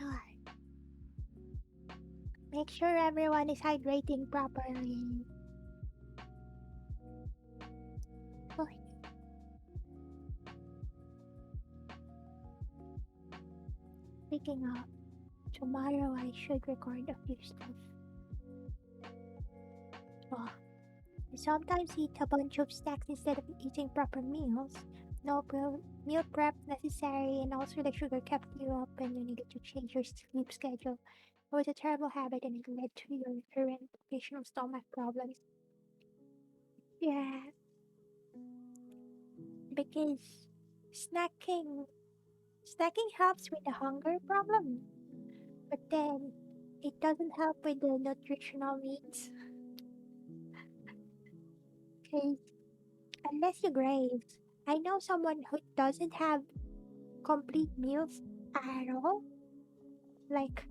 Ah, make sure everyone is hydrating properly. Oh, speaking of, tomorrow I should record a few stuff. Oh, I sometimes eat a bunch of snacks instead of eating proper meals. No meal prep necessary, and also the sugar kept you up and you needed to change your sleep schedule. It was a terrible habit and it led to your current occasional stomach problems. Yeah, because snacking snacking helps with the hunger problem, but then it doesn't help with the nutritional needs. Because unless you graze, I know someone who doesn't have complete meals at all. Like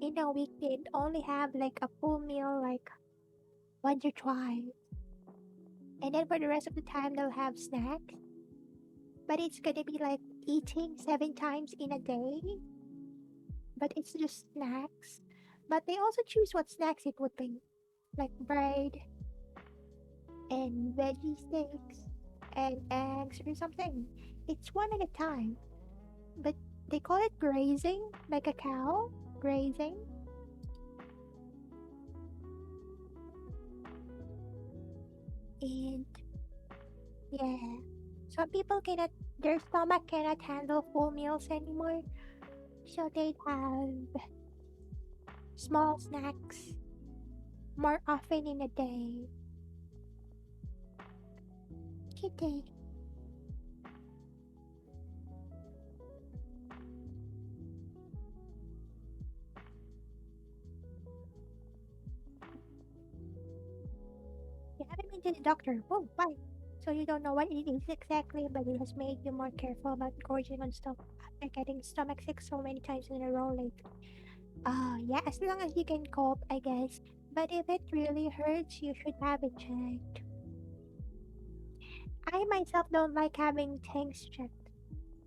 in a week, they only have like a full meal, like once or twice, and then for the rest of the time they'll have snacks. But it's gonna be like eating 7 times in a day, but it's just snacks. But they also choose what snacks it would be, like bread and veggie sticks and eggs or something. It's one at a time, but they call it grazing, like a cow grazing. And yeah, some people cannot, their stomach cannot handle full meals anymore, so they have small snacks more often in a day. Kitty, you haven't been to the doctor. Oh, why? So you don't know what it is exactly, but it has made you more careful about gorging on stuff after getting stomach sick so many times in a row lately. Yeah, as long as you can cope, I guess. But if it really hurts, you should have it checked. I myself don't like having things checked.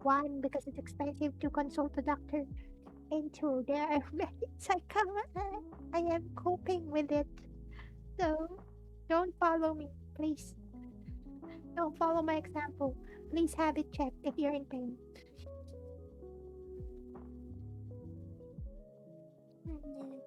One, because it's expensive to consult a doctor, and two, there are meds I am coping with it. So, don't follow me, please. Don't follow my example. Please have it checked if you're in pain. Mm,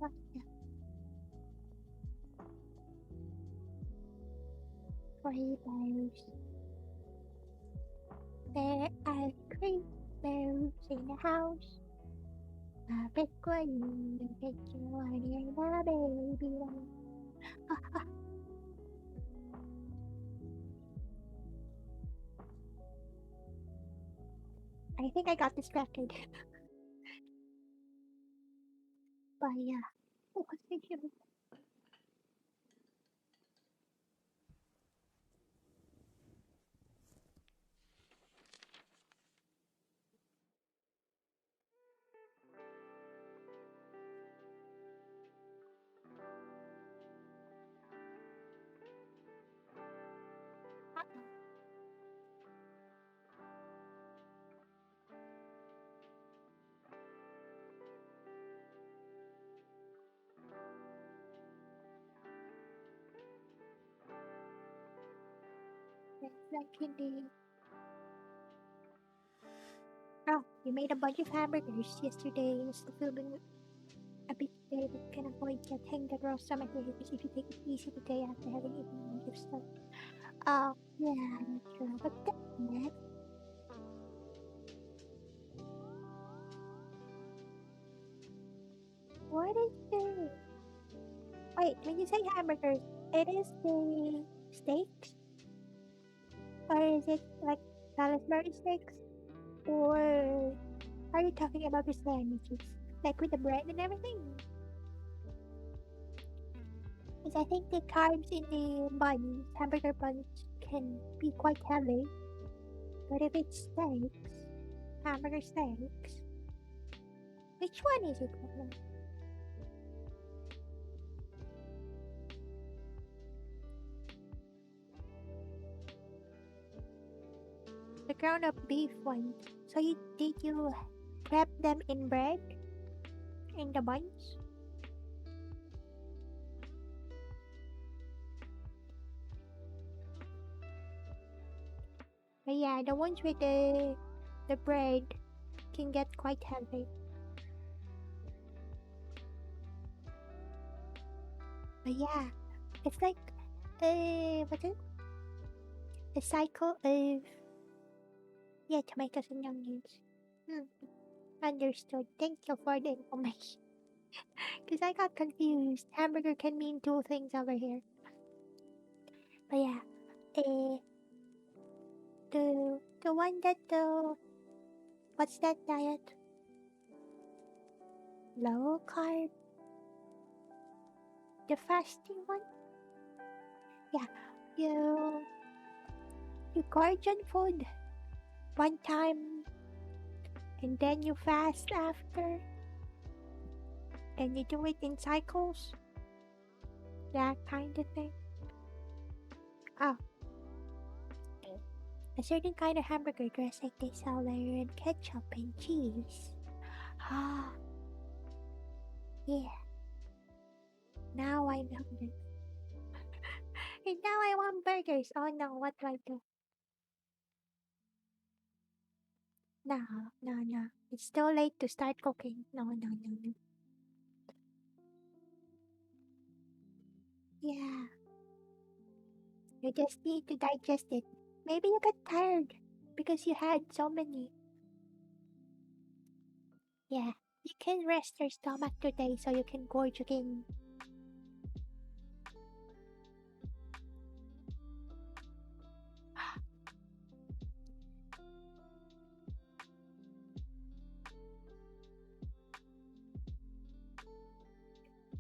yeah, creepers. There are creepers in the house. Big one, big one, you're the baby one. I think I got distracted. But yeah. Oh, what's the issue? Like in the... Oh, you made a bunch of hamburgers yesterday. I'm still feeling a bit today, but can avoid getting the raw stomach because if you take it easy today after having eaten a bunch of stuff. Oh, yeah, that's true. But then next, what is this? Wait, when you say hamburgers, it is the steaks? Or is it like Salisbury steaks? Or are you talking about the sandwiches? Like with the bread and everything? Because I think the carbs in the buns, hamburger buns, can be quite heavy. But if it's steaks, hamburger steaks, which one is it? The ground up beef one. So did you prep them in bread? In the buns? But yeah, the ones with the bread can get quite heavy. But yeah, it's like what's it? A cycle of tomatoes and onions. Hmm. Understood. Thank you for the information. Because I got confused. Hamburger can mean two things over here. But yeah, uh, the one that what's that diet? Low carb. The fasting one. Yeah, you gorge on food one time, and then you fast after, and you do it in cycles. That kind of thing. Oh, a certain kind of hamburger dressed like they sell there in ketchup and cheese. Ah, yeah. Now I'm hungry. And now I want burgers. Oh no, what do I do? No, no, no. It's too late to start cooking. No, no, no, no. Yeah, you just need to digest it. Maybe you got tired because you had so many. Yeah, you can rest your stomach today so you can gorge again.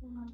Wow.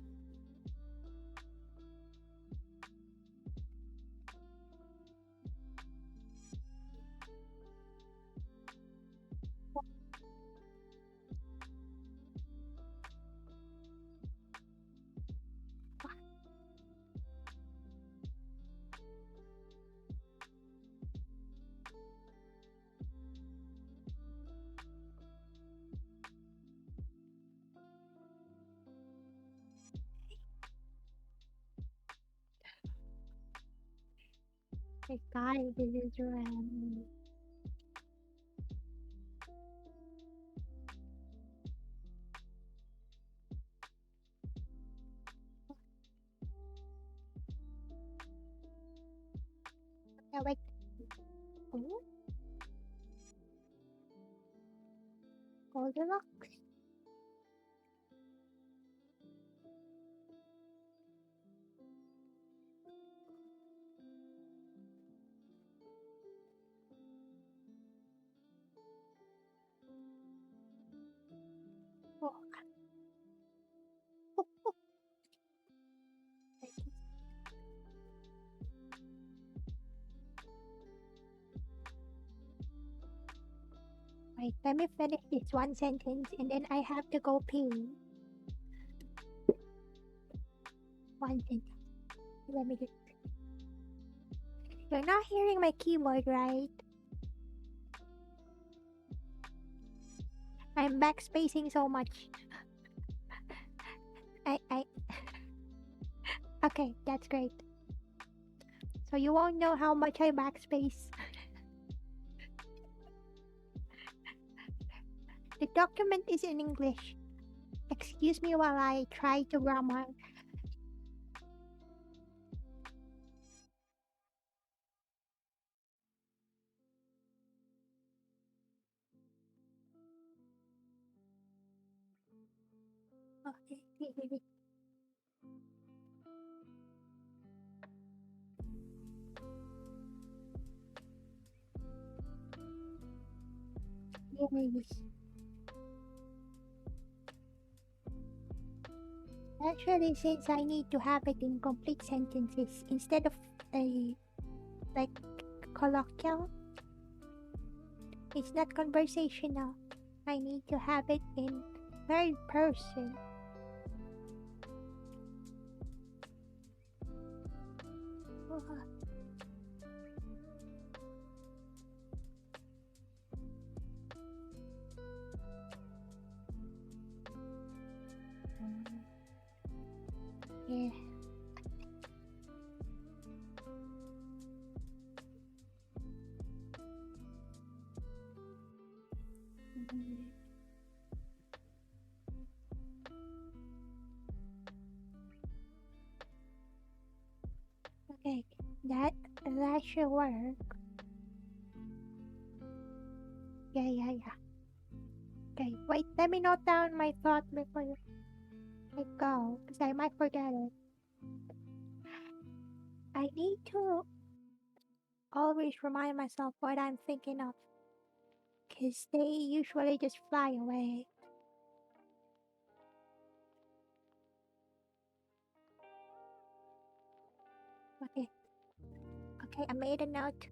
My God, this is like, oh, Goldilocks. Wait, let me finish this one sentence and then I have to go pee. One sentence. Let me just. You're not hearing my keyboard, right? I'm backspacing so much. I. Okay, that's great. So you won't know how much I backspace. The document is in English. Excuse me while I try to grammar. Okay. Yes. Actually, since I need to have it in complete sentences instead of a like colloquial, it's not conversational. I need to have it in third person. Yeah. Okay, that should work. Yeah. Okay, wait, let me note down my thought before I go, because I might forget it. I need to always remind myself what I'm thinking of, because they usually just fly away. Okay, I made a note.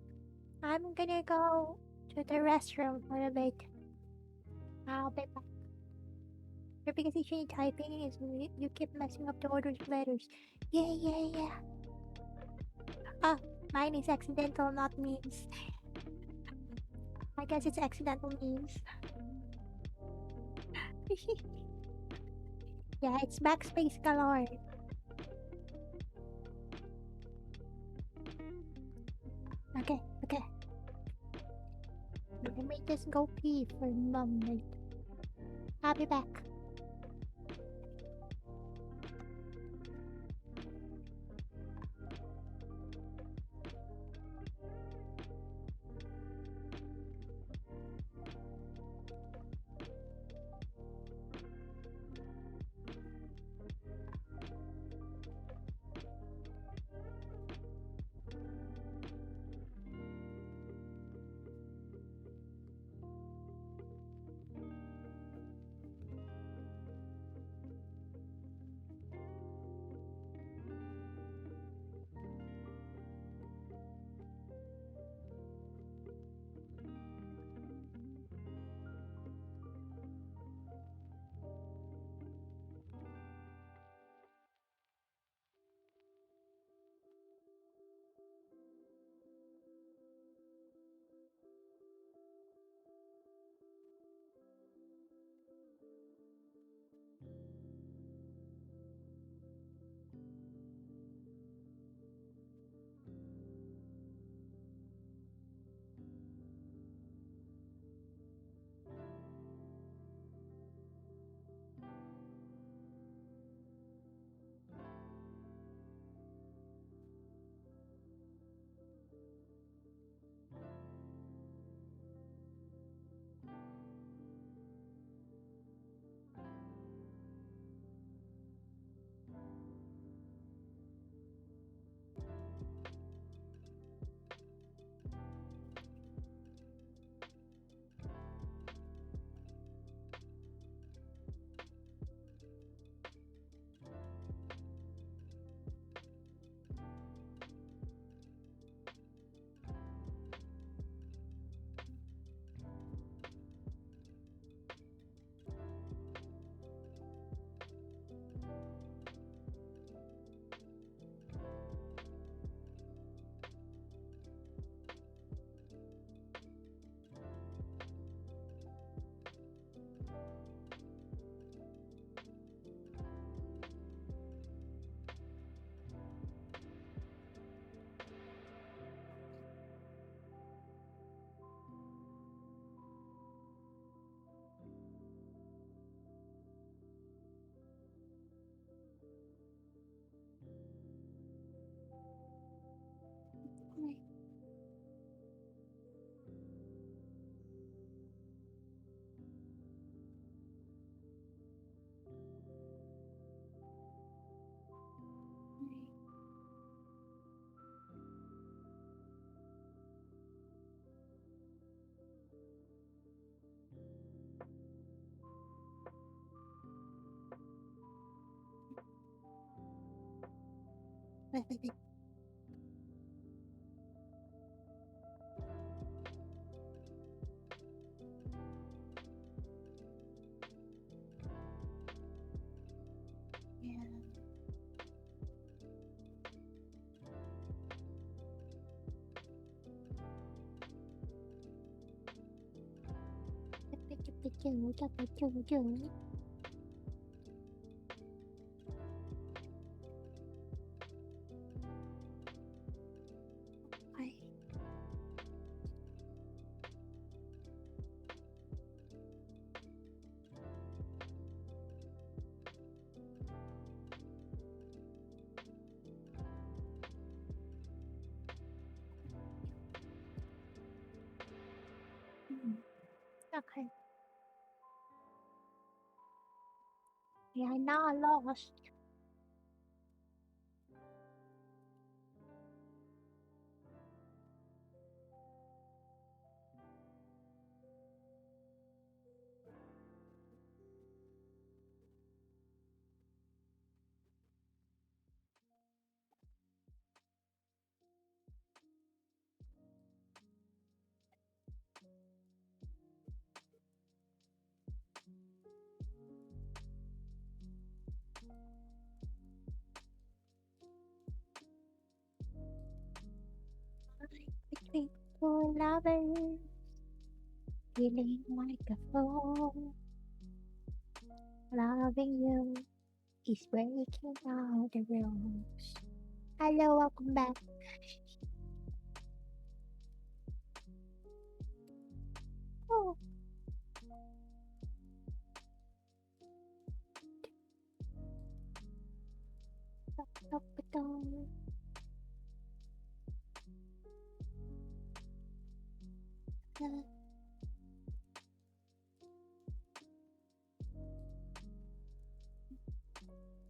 I'm gonna go to the restroom for a bit. I'll be back. Verification typing is you keep messing up the order's letters. Yeah. Ah, mine is accidental, not means. I guess it's accidental means. Yeah, it's backspace galore. Okay. Let me just go pee for a moment. I'll be back. Yeah. I okay. We are not lost. Between two lovers, feeling like a fool. Loving you is breaking all the rules. Hello, welcome back. Oh, stop, stop, stop.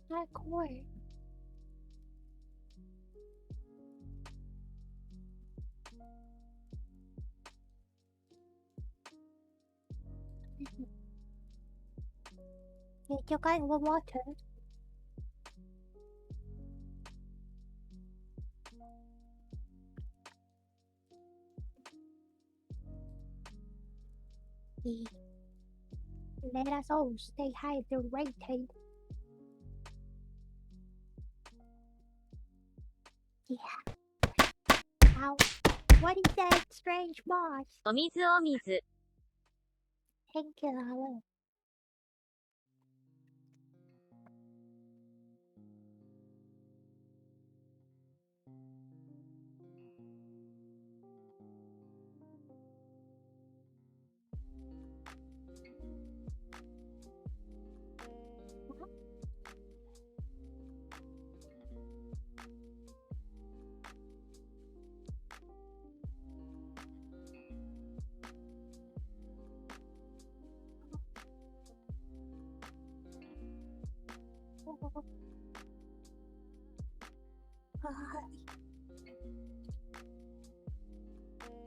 Hardcore. Get your guy with water. Yeah. Let us all stay hydrated. Yeah. Ow. What is that strange boss? お水お水。 Thank you, hello.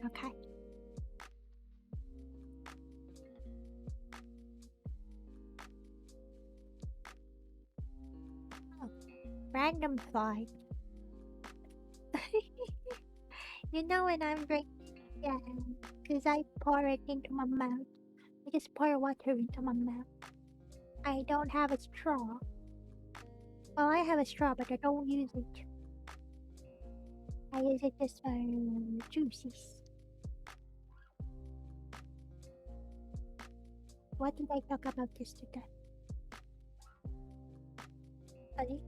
Okay. Oh, random thought. You know when I'm drinking, yeah, because I pour it into my mouth. I just pour water into my mouth. I don't have a straw. Well, I have a straw, but I don't use it. I use it just for juices. What did I talk about yesterday? Sorry?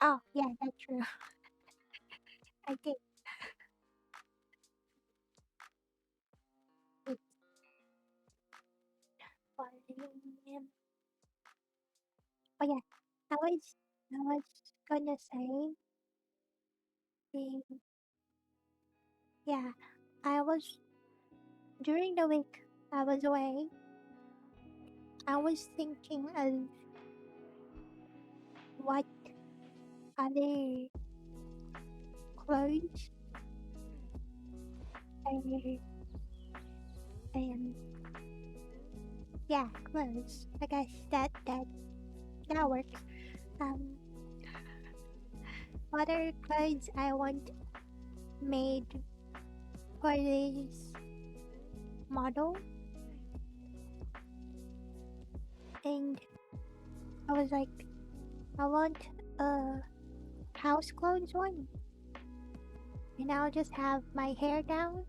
Oh, yeah, that's true. I did. It's volume. Oh yeah, I was gonna say, um, yeah, I was during the week I was away. I was thinking of what other clothes I and yeah, clothes. I guess that works. Um, other clothes I want made for this model, and I was like, I want a house clothes one, and I'll just have my hair down.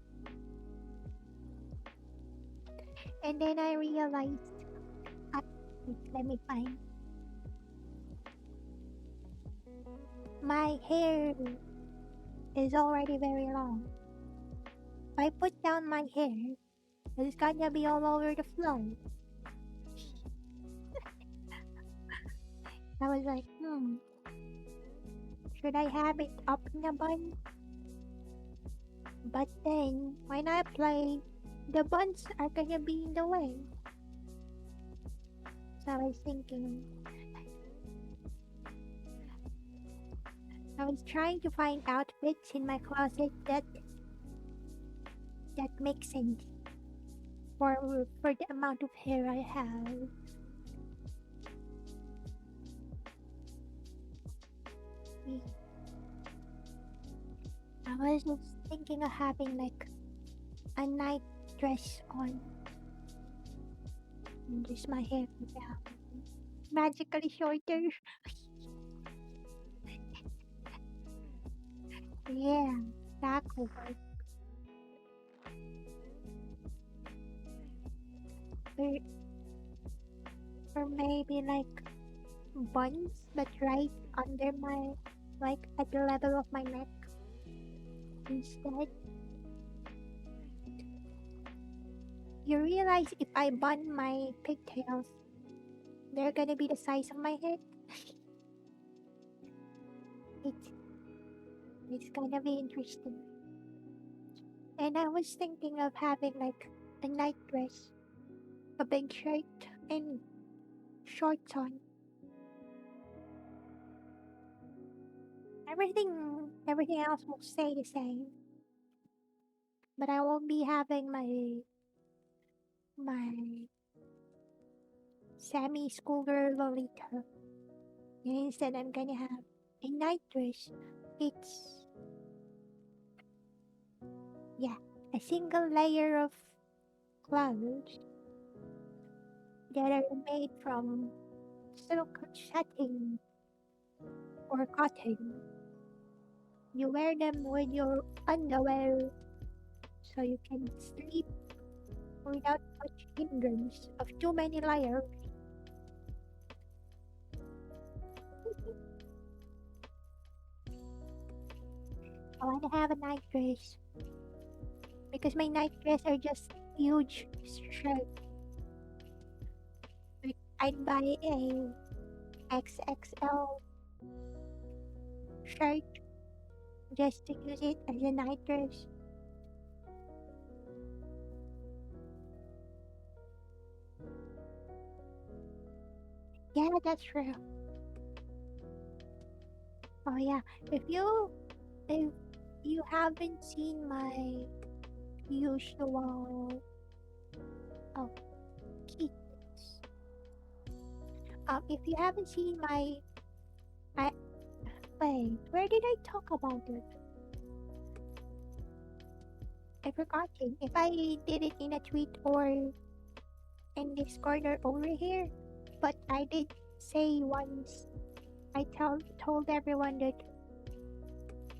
And then I realized, I, wait, let me find my hair is already very long. If I put down my hair, it's gonna be all over the floor. I was like, should I have it up in a bun? But then, when I play, the buns are gonna be in the way. So I was trying to find outfits in my closet that make sense for the amount of hair I have. I was just thinking of having like a night dress on and just my hair down. Magically shorter. Yeah, that could work. Or, or maybe like buns, but right under my, like at the level of my neck instead. You realize if I bun my pigtails, they're gonna be the size of my head. It's it's gonna be interesting. And I was thinking of having like a night dress, a big shirt, and shorts on. Everything else will stay the same, but I won't be having my semi schoolgirl Lolita. And instead, I'm gonna have a night dress. It's yeah, a single layer of clothes that are made from silk satin or cotton. You wear them with your underwear so you can sleep without much hindrance of too many layers. I want to have a night dress because my night dress are just huge shirt. Like I'd buy a XXL shirt just to use it as a night dress. Yeah, that's true. Oh yeah, if you haven't seen my usual oh kids, if you haven't seen my I wait, where did I talk about it? I forgot it. If I did it in a tweet or in Discord or over here, but I did say once. I told everyone that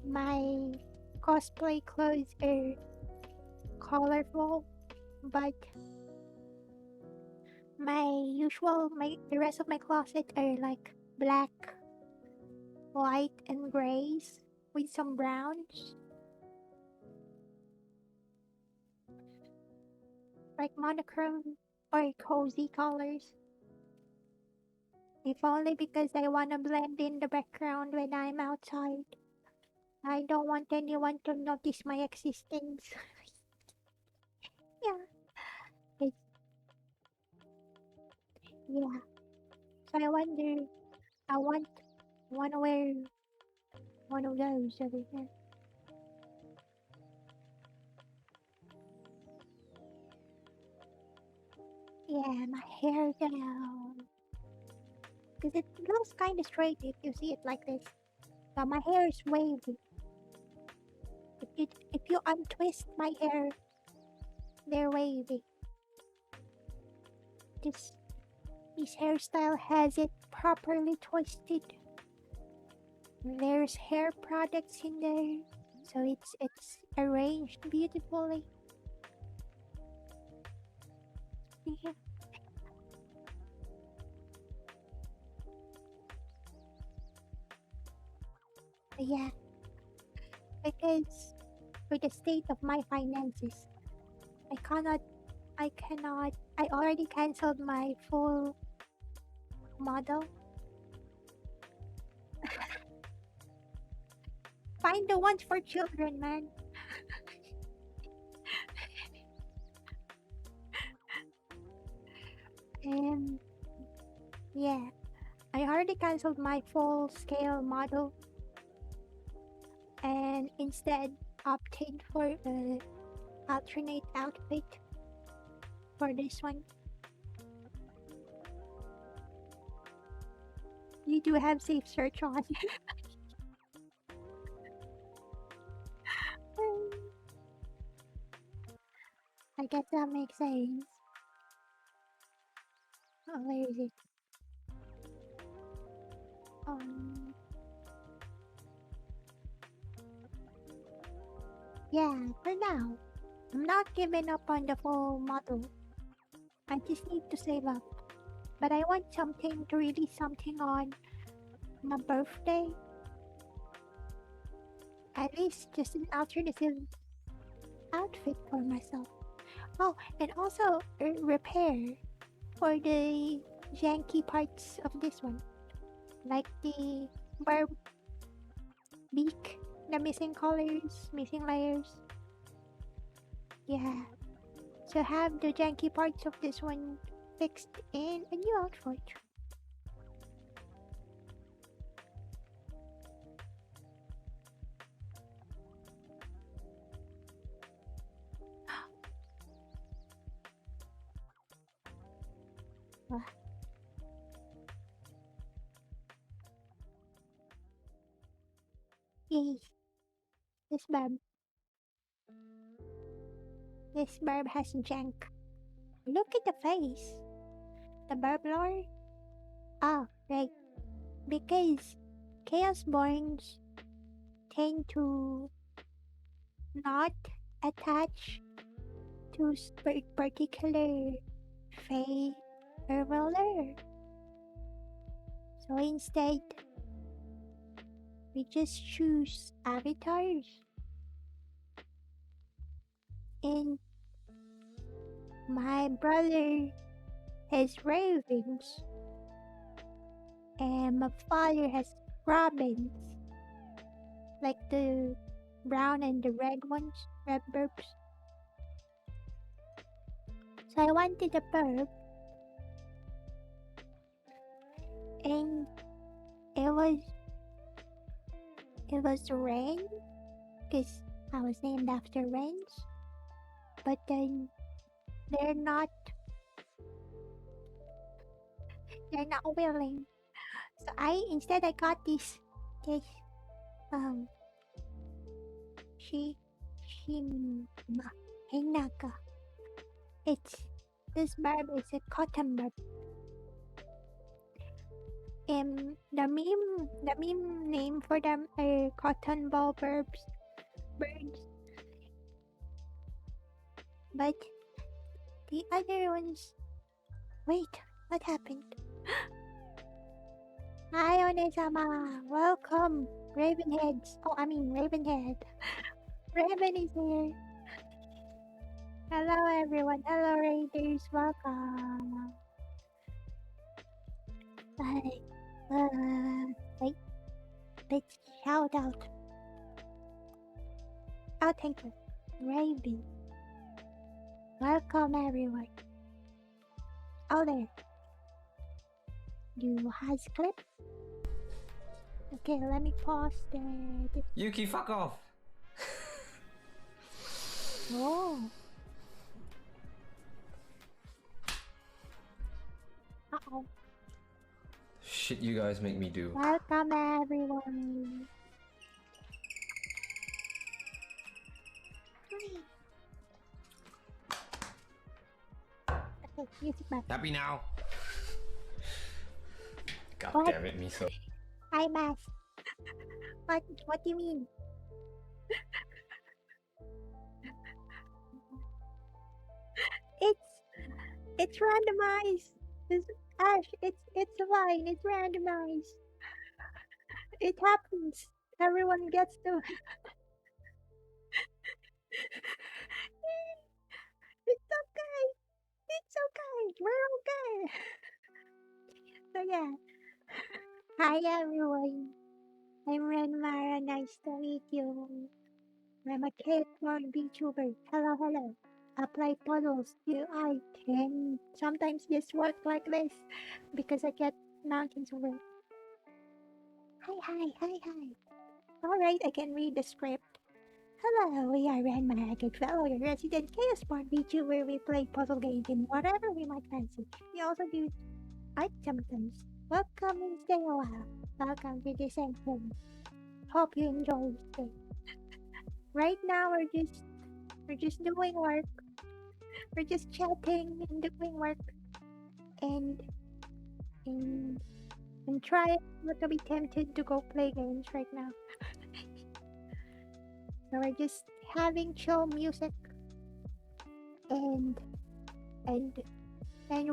my cosplay clothes are colorful, but my the rest of my closet are like black, white, and grays with some browns, like monochrome or cozy colors. If only because I wanna blend in the background when I'm outside. I don't want anyone to notice my existence. Yeah, it's yeah. So I wonder, I want wanna wear one of those over here. Yeah, my hair down. Because it looks kind of straight if you see it like this. But my hair is wavy. If you untwist my hair, they're wavy. This hairstyle has it properly twisted. There's hair products in there, so it's arranged beautifully. Yeah. Yeah, because with the state of my finances, I cannot, I already cancelled my full model. Find the ones for children, man. And yeah, I already cancelled my full scale model and instead opted for a alternate outfit for this one. You do have safe search on. I guess that makes sense. Oh, where is it? Um, yeah, for now, I'm not giving up on the full model. I just need to save up. But I want something to release something on my birthday. At least just an alternative outfit for myself. Oh, and also repair for the janky parts of this one. Like the barb beak, the missing colors, missing layers. Yeah. So have the janky parts of this one fixed in a new outfit. Ah, yay. This barb. This barb has jank. Look at the face. The barb lore. Ah, right. Because Chaosborns tend to not attach to particular fey or roller. So instead, we just choose avatars. And my brother has ravens, and my father has robins, like the brown and the red ones, red burbs. So I wanted a burb, and it was Ren, because I was named after Wrens. But then they're not willing. So I got this um she Hinaka. It's this barb is a cotton barb. The meme name for them are cotton ball birds. But the other ones, wait, what happened? Hi, Onesama. Welcome, Ravenheads. Oh, I mean Ravenhead. Raven is here. Hello, everyone. Hello, Raiders. Welcome. Hi. Wait. Let's shout out. Oh, thank you. Raven. Welcome, everyone. Oh, there. You has clip? Okay, let me pause the... Yuki, fuck off! Oh. Shit you guys make me do. Welcome everyone. Okay, music back. Happy now! God What? damn it, Miso. Hi, Mass. What do you mean? It's randomized. Ash, it's fine. It's randomized. It happens. Everyone gets to. It's okay. It's okay. We're okay. So yeah. Hi everyone. I'm WRENMARA. Nice to meet you. I'm a K-1 VTuber. Hello. Apply puddles. I can sometimes just work like this because I get mountains over. Hi. Alright, I can read the script. Hello, we are WRENMARA, good fellow, your resident Chaos Board VTuber where we play puzzle games and whatever we might fancy. We also do art sometimes. Welcome and stay a while. Welcome to this session. Hope you enjoy it. Right now we're just doing work. We're just chatting and doing work and and and trying not to be tempted to go play games right now. So we're just having chill music and and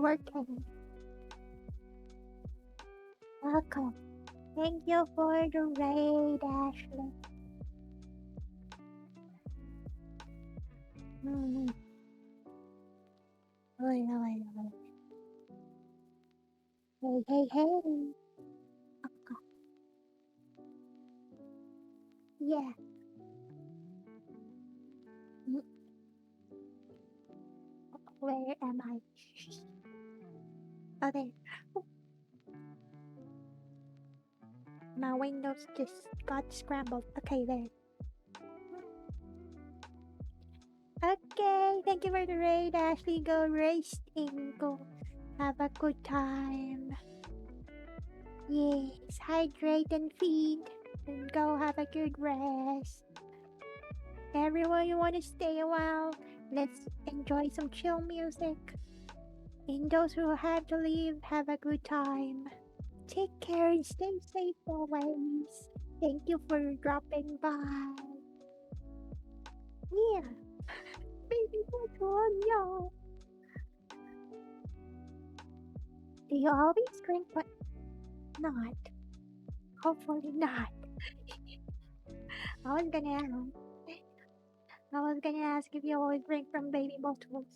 working. Welcome. Thank you for the raid, Ashley. Mm-hmm. Oi. Hey. Okay. Yeah. Mm, Where am I? Oh, there. My windows just got scrambled. Okay, there. Okay, thank you for the raid, Ashley. Go racing. Go have a good time. Yes, hydrate and feed. And go have a good rest. Everyone, you want to stay a while? Let's enjoy some chill music. And those who have to leave, have a good time. Take care and stay safe always. Thank you for dropping by. Yeah. Baby, what's on y'all? Do you always drink but not? Hopefully not. I was gonna ask if you always drink from baby bottles.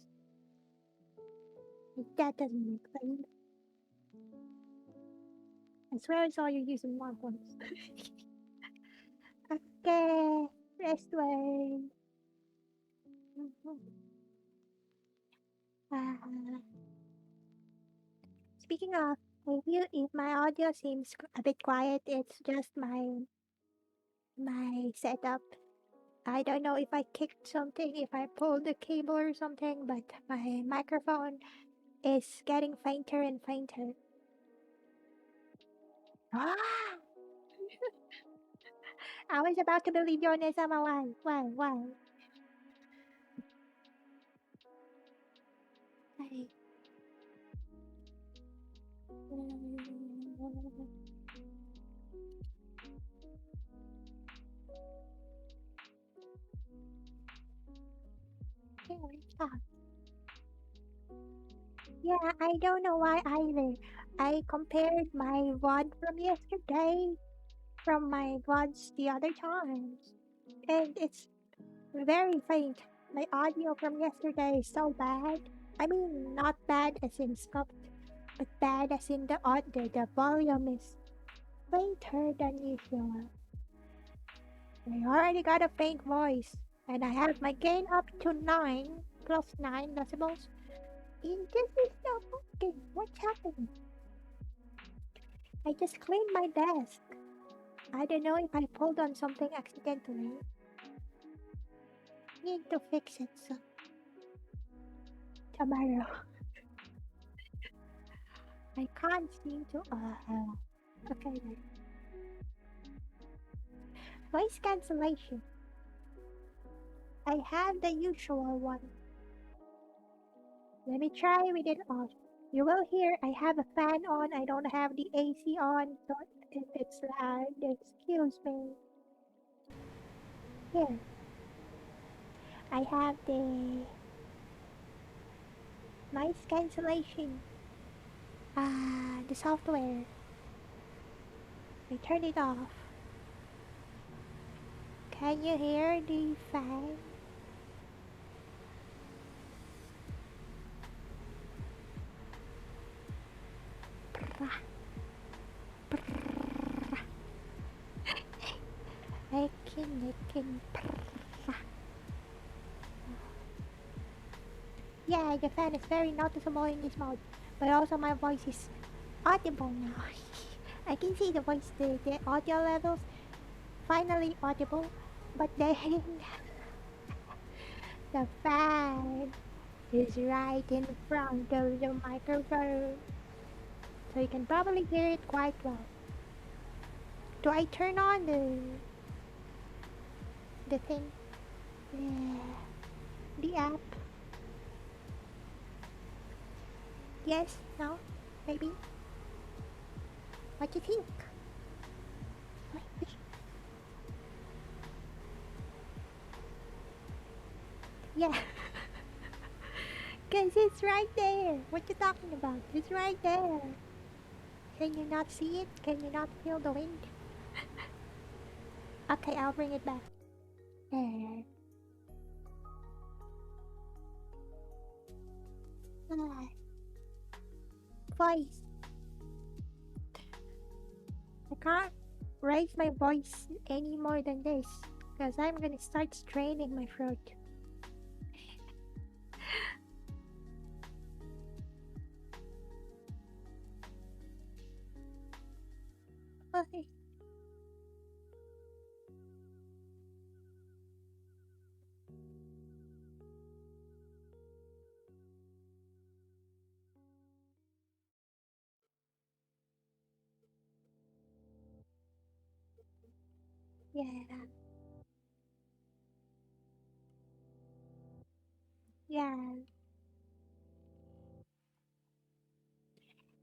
But that doesn't make sense. I swear I saw you using more ones. Okay, rest well. Uh, Speaking of, if my audio seems a bit quiet, it's just my setup. I don't know if I kicked something, if I pulled the cable or something, but my microphone is getting fainter and fainter. Ah! I was about to believe you, Nesama. Why? I... Yeah, I don't know why either. I compared my VOD from yesterday from my VODs the other times, and it's very faint. My audio from yesterday is so bad. I mean, not bad as in scuffed, but bad as in the volume is fainter than usual. I already got a faint voice, and I have my gain up to 9 plus 9 decibels. And this is not working. What's happening? I just cleaned my desk. I don't know if I pulled on something accidentally. Need to fix it tomorrow. I can't seem to. Okay. Then. Voice cancellation. I have the usual one. Let me try with it off. You will hear I have a fan on. I don't have the AC on, so if it's loud, excuse me. Here. I have the noise cancellation. The software. I turn it off. Can you hear the fan? I can. Yeah, the fan is very noticeable in this mode, but also my voice is audible now. I can see the voice, the audio levels finally audible, but then the fan is right in front of the microphone, so you can probably hear it quite well. Do I turn on the thing? Yeah, the app? Yes? No? Maybe? What do you think? Wait. Yeah. Cause it's right there. What you talking about? It's right there. Can you not see it? Can you not feel the wind? Okay, I'll bring it back. There. Ah, voice. I can't raise my voice any more than this. Because I'm gonna start straining my throat. Okay. Yeah. Yeah.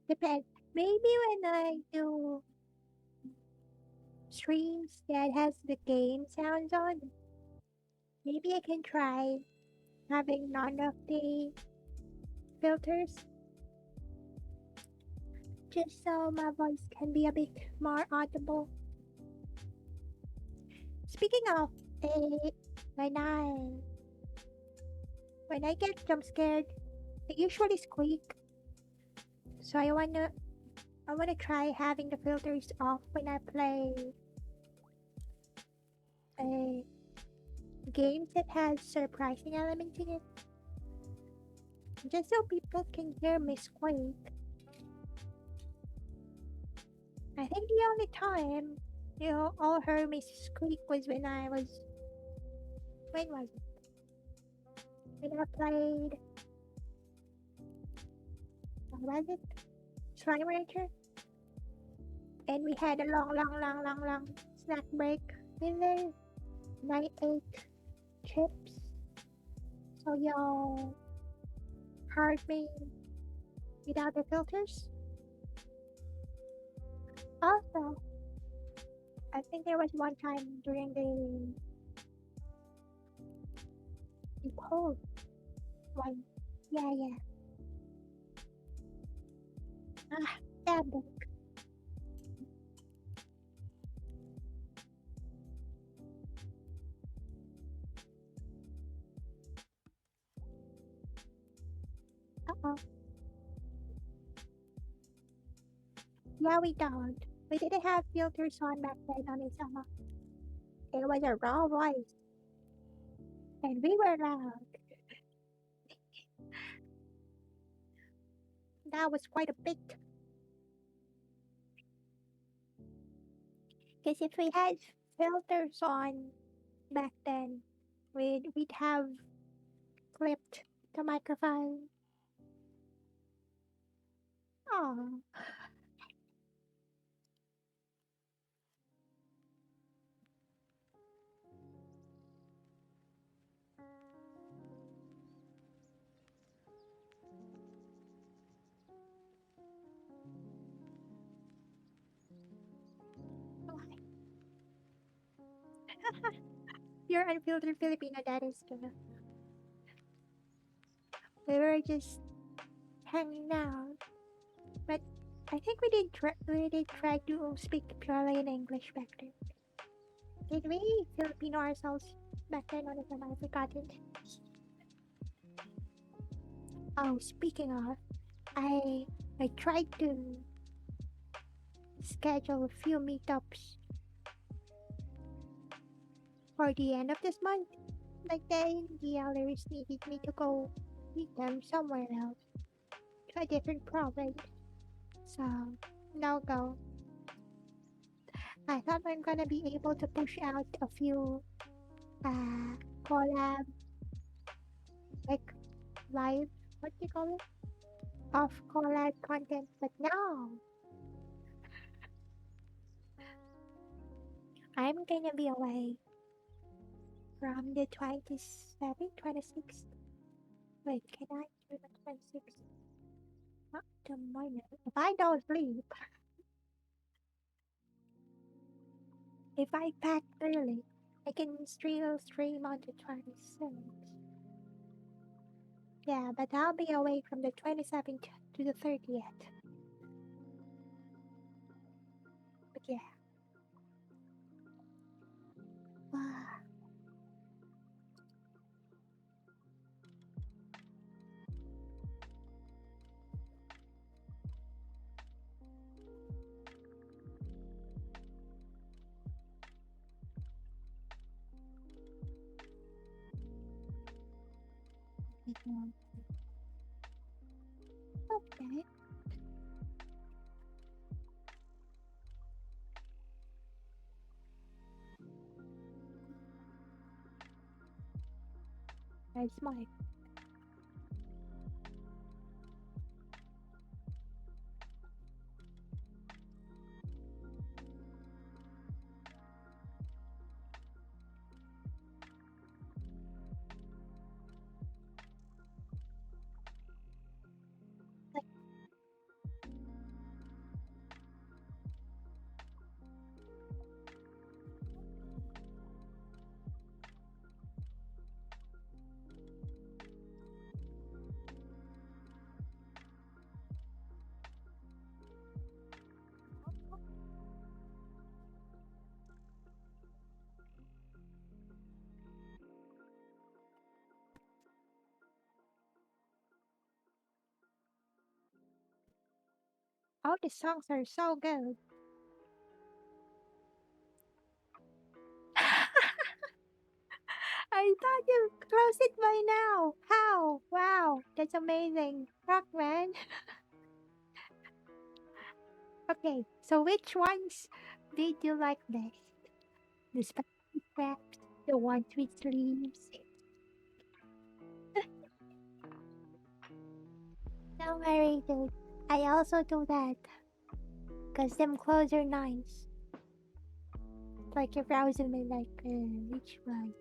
Depends. Maybe when I do streams that has the game sounds on, maybe I can try having none of the filters just so my voice can be a bit more audible. Speaking of, eh, when I when I get jump scared, I usually squeak. So I wanna try having the filters off when I play a games that has surprising elements in it. Just so people can hear me squeak. I think the only time you all heard me squeak was when when was it? When I played, what was it? Rancher, and we had a long snack break in there. And I ate chips, so y'all heard me without the filters. Also, I think there was one time during the cold one. Yeah, yeah. Ah, that book. Uh-oh. Yeah, we don't. We didn't have filters on back then on the summer. It was a raw voice, and we were loud. That was quite a bit. Because if we had filters on back then, we'd have clipped the microphone. Oh, you're unfiltered Filipino. That is true. We were just hanging out, but I think we did try to speak purely in English back then. Did we Filipino ourselves back then? What is it? I've forgotten. Oh, speaking of, I tried to schedule a few meetups for the end of this month. Like the elders needed me to go meet them somewhere else to a different province. So no go. I thought I'm gonna be able to push out a few collab like live what do you call it? Off collab content, but no. I'm gonna be away from the 27th, 26th. Wait, can I do the 26th? Not tomorrow. If I don't sleep, if I pack early, I can still stream on the 27th. Yeah, but I'll be away from the 27th to the 30th. But yeah. Okay. That's my all the songs are so good. I thought you closed it by now. How? Wow, that's amazing. Rock man. Okay, so which ones did you like best? The spicy crabs, the ones with sleeves. No worry, dude. I also do that. Cause them clothes are nice. Like you're browsing me like, which ones?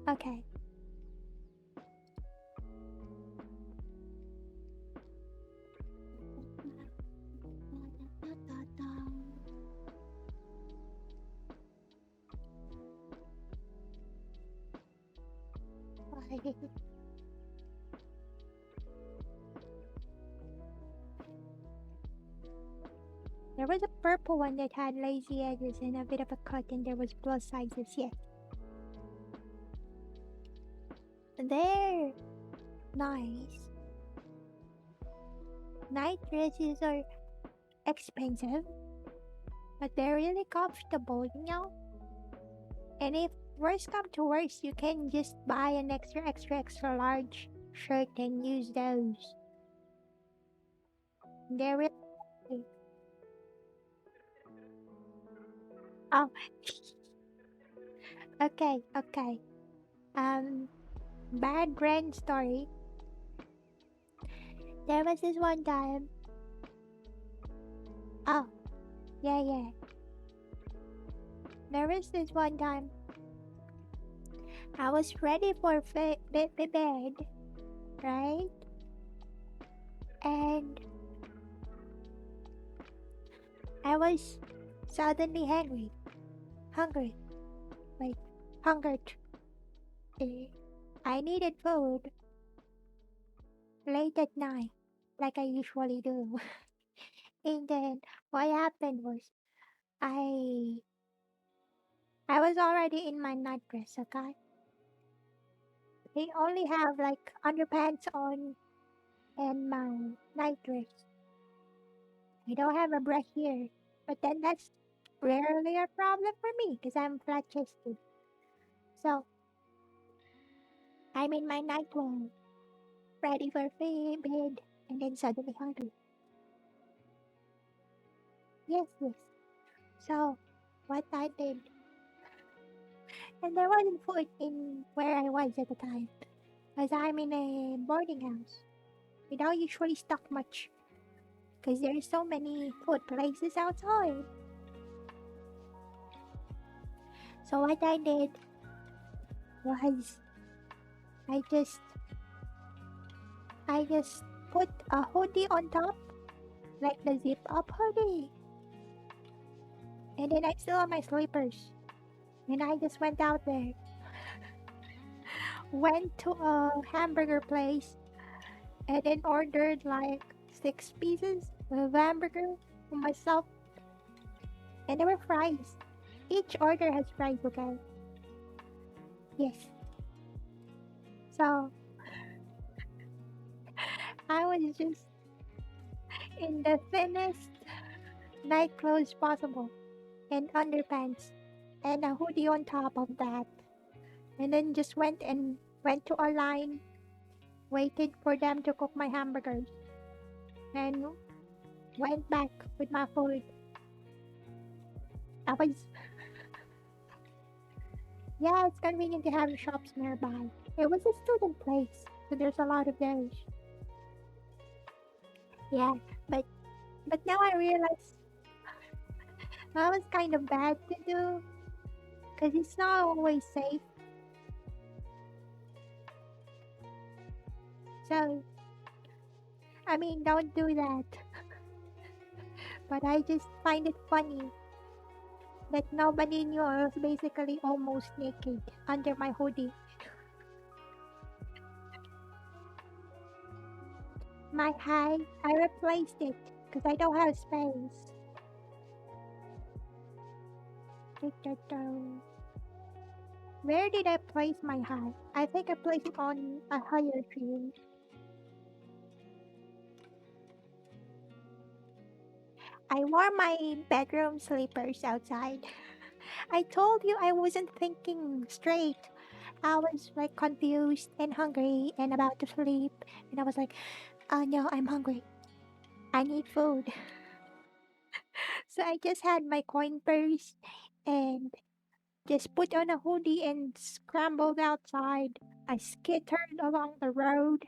Okay. There was a purple one that had lazy edges and a bit of a cut, and there was plus sizes. Yeah, they're nice. Night dresses are expensive, but they're really comfortable, you know? And if worst come to worst, you can just buy an extra large shirt and use those. They're really oh, okay, okay. Bad Ren story. There was this one time. Oh, yeah. There was this one time. I was ready for bed, right? And I was suddenly hungry, like hungered. I needed food late at night, like I usually do. And then what happened was I I was already in my nightdress, okay? I only have like underpants on and my nightdress. I don't have a brush here, but then that's rarely a problem for me because I'm flat chested. So I'm in my nightgown, ready for bed, and then suddenly hungry. Yes. So what I did, and there wasn't food in where I was at the time, as I'm in a boarding house. We don't usually stock much because there's so many food places outside. So what I did was I just I just put a hoodie on top, like the zip up hoodie. And then I still have my slippers. And I just went out there. Went to a hamburger place and then ordered like 6 pieces of hamburger for myself. And there were fries. Each order has fries, okay? Yes. So I was just in the thinnest night clothes possible and underpants and a hoodie on top of that. And then just went to a line, waited for them to cook my hamburgers, and went back with my food. I was Yeah, it's convenient to have shops nearby. It was a student place, so there's a lot of those. Yeah, but but now I realize that was kind of bad to do, cause it's not always safe. So I mean, don't do that. But I just find it funny that nobody knew I was basically almost naked under my hoodie. My high, I replaced it because I don't have space. Where did I place my high? I think I placed it on a higher tree. I wore my bedroom slippers outside. I told you I wasn't thinking straight. I was like confused and hungry and about to sleep. And I was like, oh no, I'm hungry. I need food. So I just had my coin purse and just put on a hoodie and scrambled outside. I skittered along the road,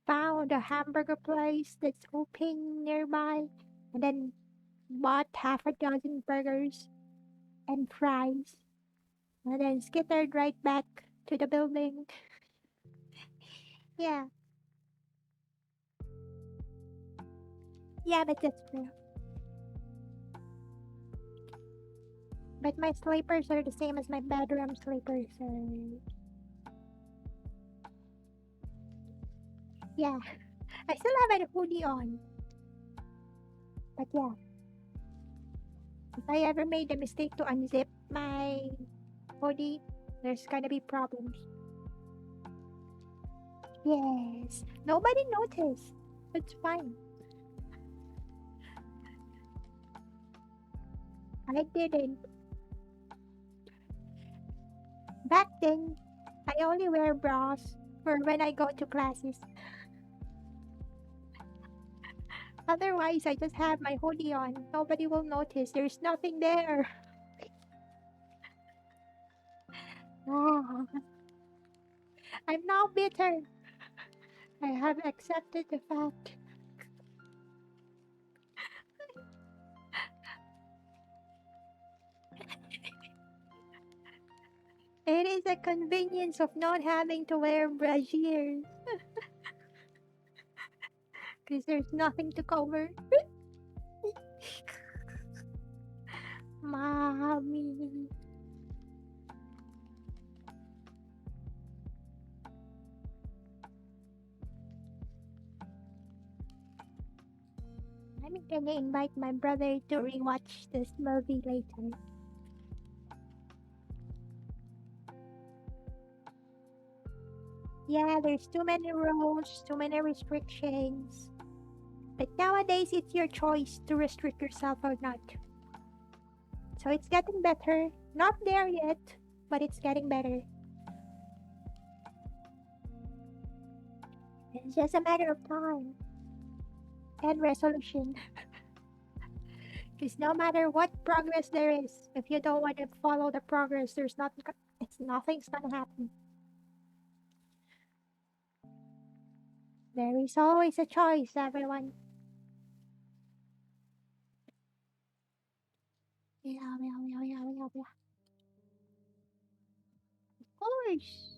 found a hamburger place that's open nearby, and then bought half a dozen burgers and fries, and then skittered right back to the building. Yeah, yeah, but that's true. But my sleepers are the same as my bedroom sleepers. So yeah, I still have a hoodie on. But yeah, if I ever made the mistake to unzip my hoodie, there's gonna be problems. Yes, nobody noticed. It's fine. I didn't. Back then, I only wear bras for when I go to classes. Otherwise, I just have my hoodie on. Nobody will notice. There's nothing there. Ah, I'm not bitter. I have accepted the fact. It is a convenience of not having to wear brassiere. Because there's nothing to cover. Mommy. I'm gonna invite my brother to rewatch this movie later. Yeah, there's too many rules, too many restrictions. But nowadays, it's your choice to restrict yourself or not. So it's getting better. Not there yet, but it's getting better. It's just a matter of time and resolution. Because no matter what progress there is, if you don't want to follow the progress, there's nothing. Nothing's gonna happen. There is always a choice, everyone. Yeah, yeah, yeah, yeah, yeah, yeah. Of course.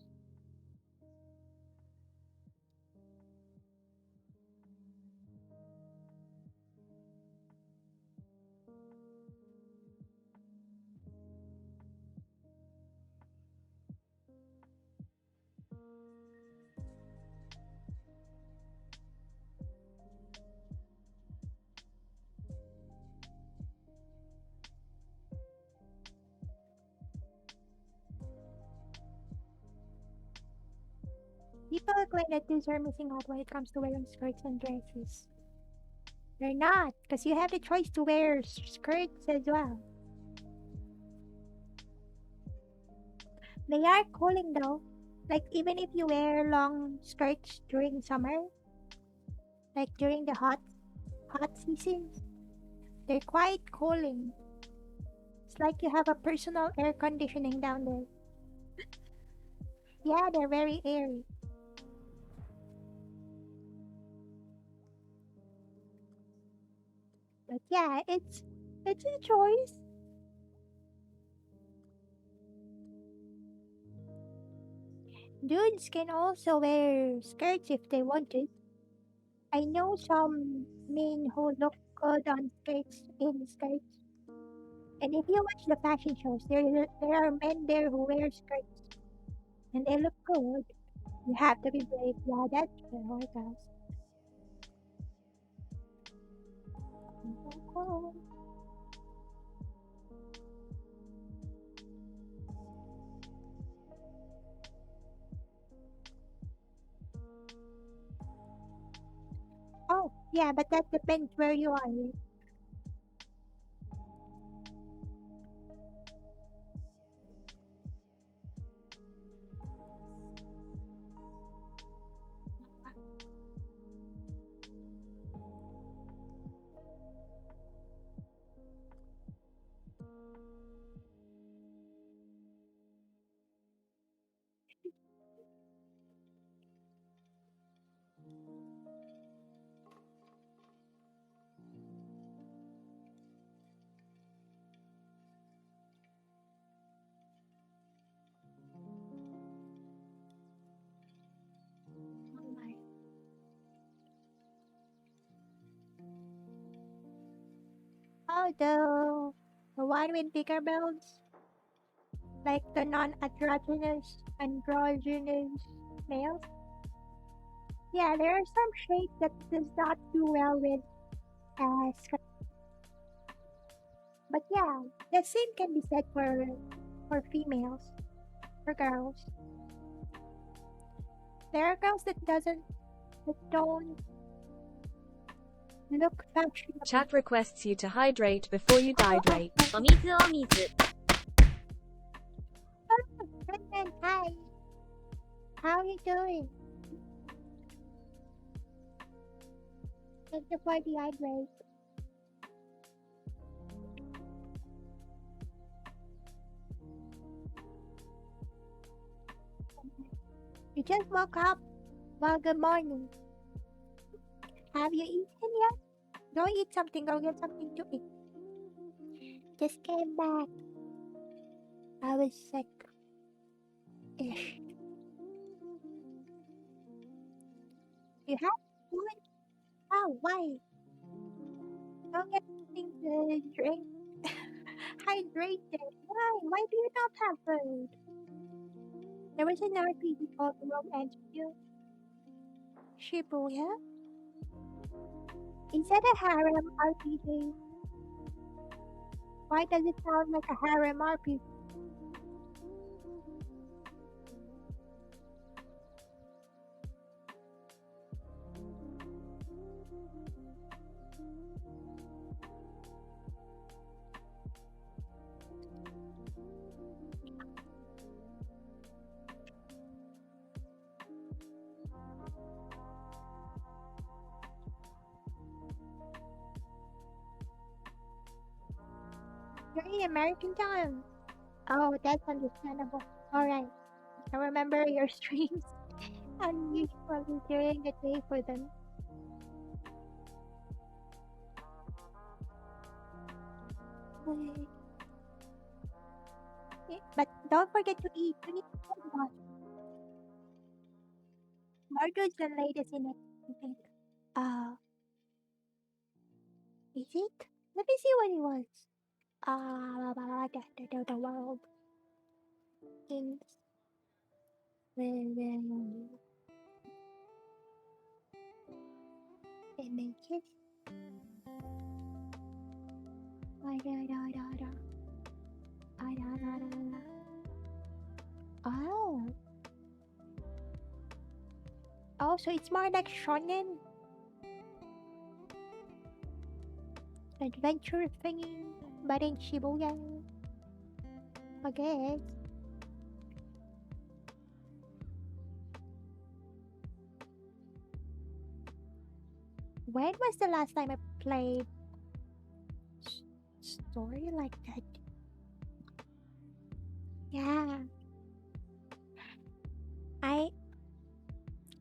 People claim that these are missing out when it comes to wearing skirts and dresses. They're not, because you have the choice to wear skirts as well. They are cooling though. Like even if you wear long skirts during summer, like during the hot seasons, they're quite cooling. It's like you have a personal air conditioning down there. Yeah, they're very airy. But yeah, it's a choice. Dudes can also wear skirts if they wanted. I know some men who look good on skirts. And if you watch the fashion shows, there are men there who wear skirts and they look good. You have to be brave. Yeah, that's true, I guess. Oh, yeah, but that depends where you are. Oh my. Oh, the one with bigger belts, like the androgynous males. Yeah, there are some shapes that does not do well with skirts. But yeah, the same can be said for females, for girls. There are girls that don't look fashionable. Chat requests you to hydrate before you dehydrate. お水お水 Brendan, hi. How you doing? Thank you for the hydrate. You just woke up? Well, good morning. Have you eaten yet? Go eat something. Go get something to eat. Just came back. I was sick-ish. You have food? Oh, why? Go get something to drink. Hydrated. Why? Why do you not have food? There was an RPG called WorkAlong. Shibuya? Is that a harem RPG? Why does it sound like a harem RPG? You're in American time. Oh, that's understandable. Alright. I remember your streams unusually during the day for them. But don't forget to eat. You need to watch. More goods than latest in it, I think. Is it? Let me see what it was. The world in images. Oh. Oh, so it's more like shonen adventure thingy, but in Shibuya. I guess. When was the last time I played story like that? Yeah, I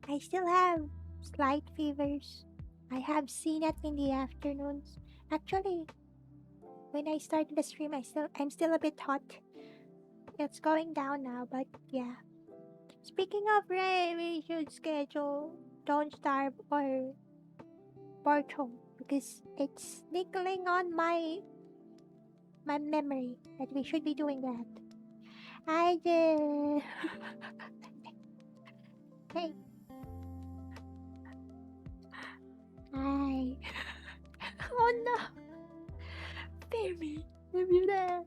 I still have slight fevers. I have seen it in the afternoons. Actually, when I started the stream, I'm still a bit hot. It's going down now, but yeah. Speaking of rain, we should schedule Don't Starve or Portal because it's niggling on my memory that we should be doing that. I did. Hey, hi. Oh no, baby, if you there.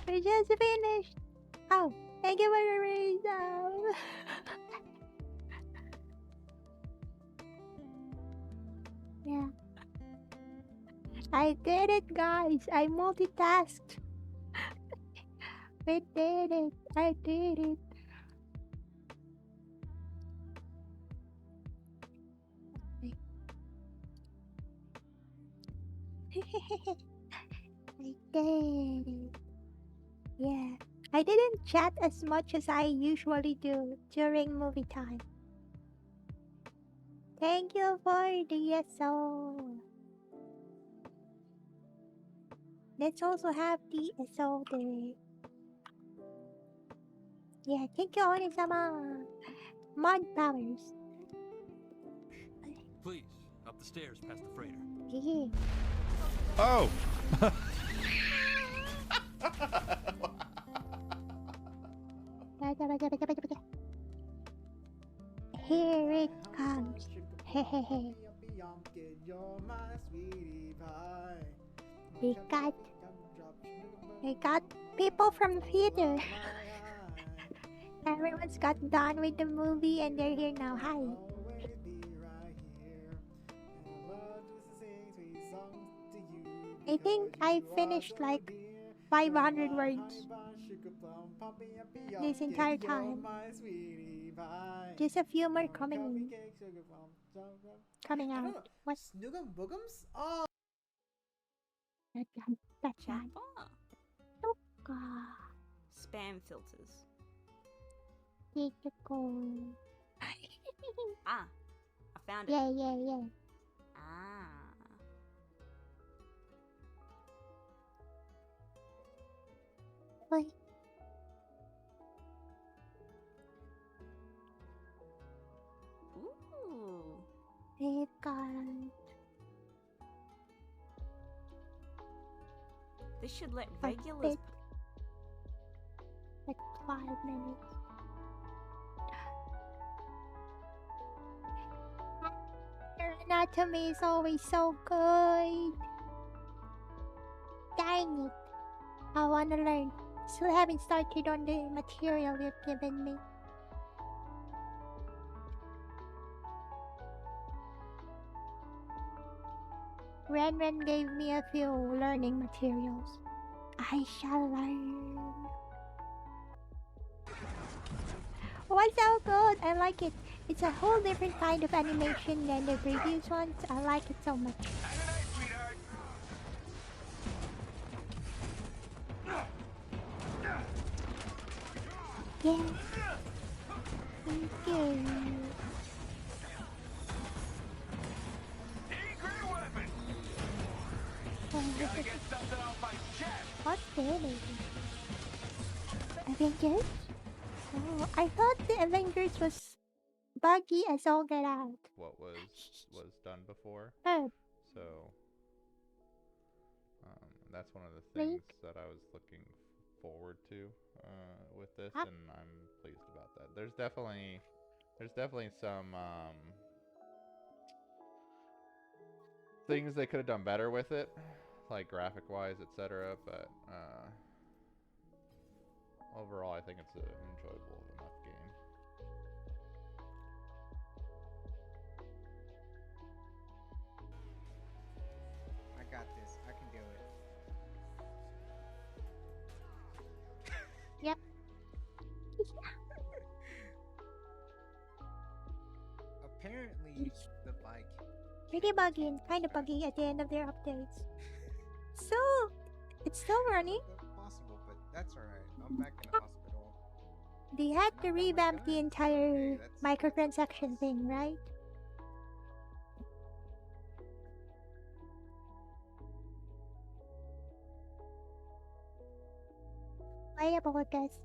We just finished. Oh, thank you for the reason. Yeah, I did it, guys. I multitasked. We did it. I did it. I did it. Yeah. I didn't chat as much as I usually do during movie time. Thank you for the SO. Let's also have the SO there. Yeah, thank you, Oni-sama. Mod powers. Please, up the stairs past the freighter. Yeah. Oh! Here it comes. Hehehe. We got we got people from the theater. Everyone's got done with the movie and they're here now. Hi. I think I finished like 500 words this entire time. Just a few more coming out. What? Snoogum boogums? Oh, That's right. Spam filters. Critical. Ah, I found it. Yeah. Ah. Wait. Ooh. We've got This should let a regulars. bit, like 5 minutes. Your anatomy is always so good. Dang it. I wanna learn. Still haven't started on the material you've given me. Ren gave me a few learning materials. I shall learn. What's so good? I like it. It's a whole different kind of animation than the previous ones. I like it so much. Yeah. Thank you. What's this? Avengers? Oh, I thought the Avengers was buggy as all get out. What was done before. Oh, So that's one of the Link? things that I was looking forward to with this, Ah. and I'm pleased about that. There's definitely some things they could have done better with it, like graphic wise, etc. But overall, I think it's an enjoyable enough game. I got this. I can do it. Yep. Apparently, the bike. Pretty buggy and kind of buggy at the end of their updates. So, it's still running. That's possible, but that's alright. I'm back in the hospital. They had to Oh my revamp the God. entire Okay, that's microtransaction thing, right? Why about this?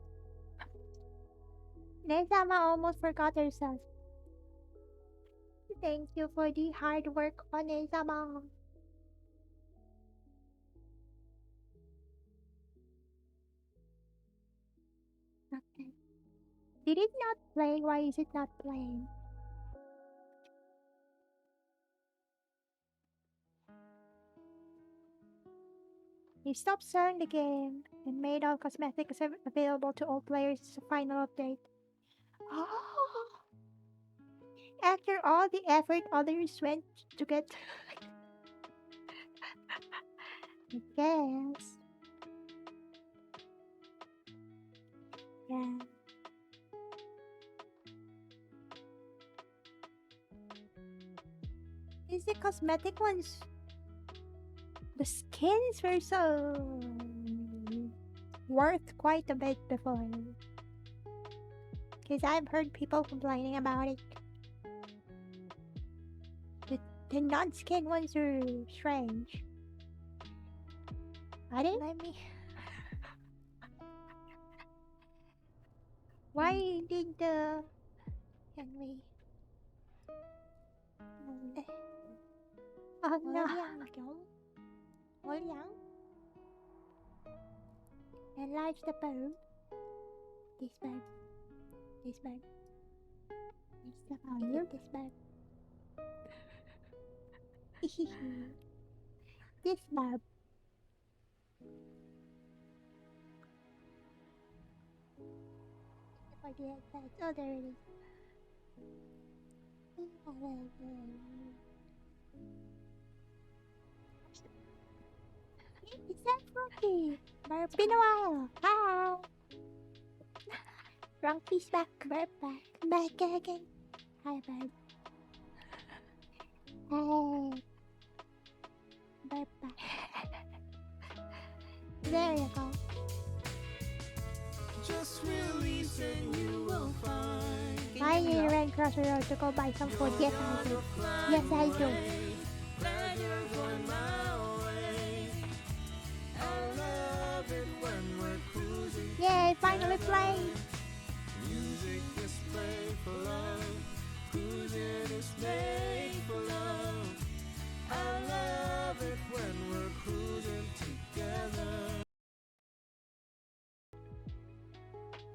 Nezama almost forgot herself. Thank you for the hard work on Nezama. Okay. Did it not play? Why is it not playing? They stopped selling the game and made all cosmetics available to all players as a final update. Oh! After all the effort others went to get... I guess. Yeah. Is the cosmetic ones... The skins were so... worth quite a bit before. Because I've heard people complaining about it. The non-skin ones are strange. Are they? Let me... Why did the... Can we... Oh no. Enlarge the bird. This bird. This bird. This bird. This bird. This bird. For the outside. Oh, there it is. Is that Rocky? It's been a while. Hi. Rocky's back. Burp back. Back again. Hi, bird. Hey. Burp back. There you go. I need to run across the road to go buy some food. Yes, I do. Yes, I do. Yay, finally played!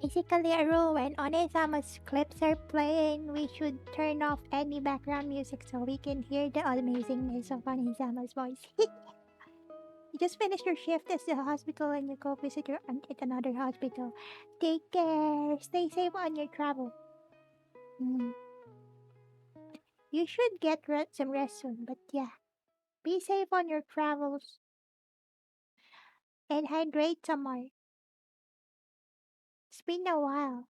Basically a rule when Onesama's clips are playing, we should turn off any background music so we can hear the amazingness of Onesama's voice. You just finished your shift at the hospital and you go visit your aunt at another hospital. Take care. Stay safe on your travel. You should get some rest soon, but yeah. Be safe on your travels. And hydrate some more. It's been a while.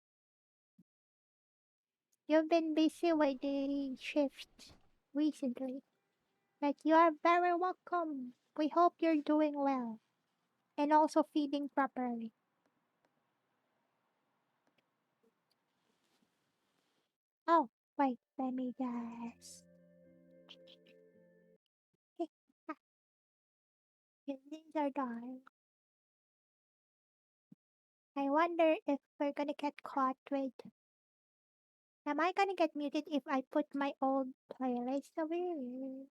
You've been busy with the shift recently. But you are very welcome. We hope you're doing well. And also feeding properly. Oh, wait, let me guess. These are done. I wonder if we're gonna get caught with... Am I gonna get muted if I put my old playlist over here?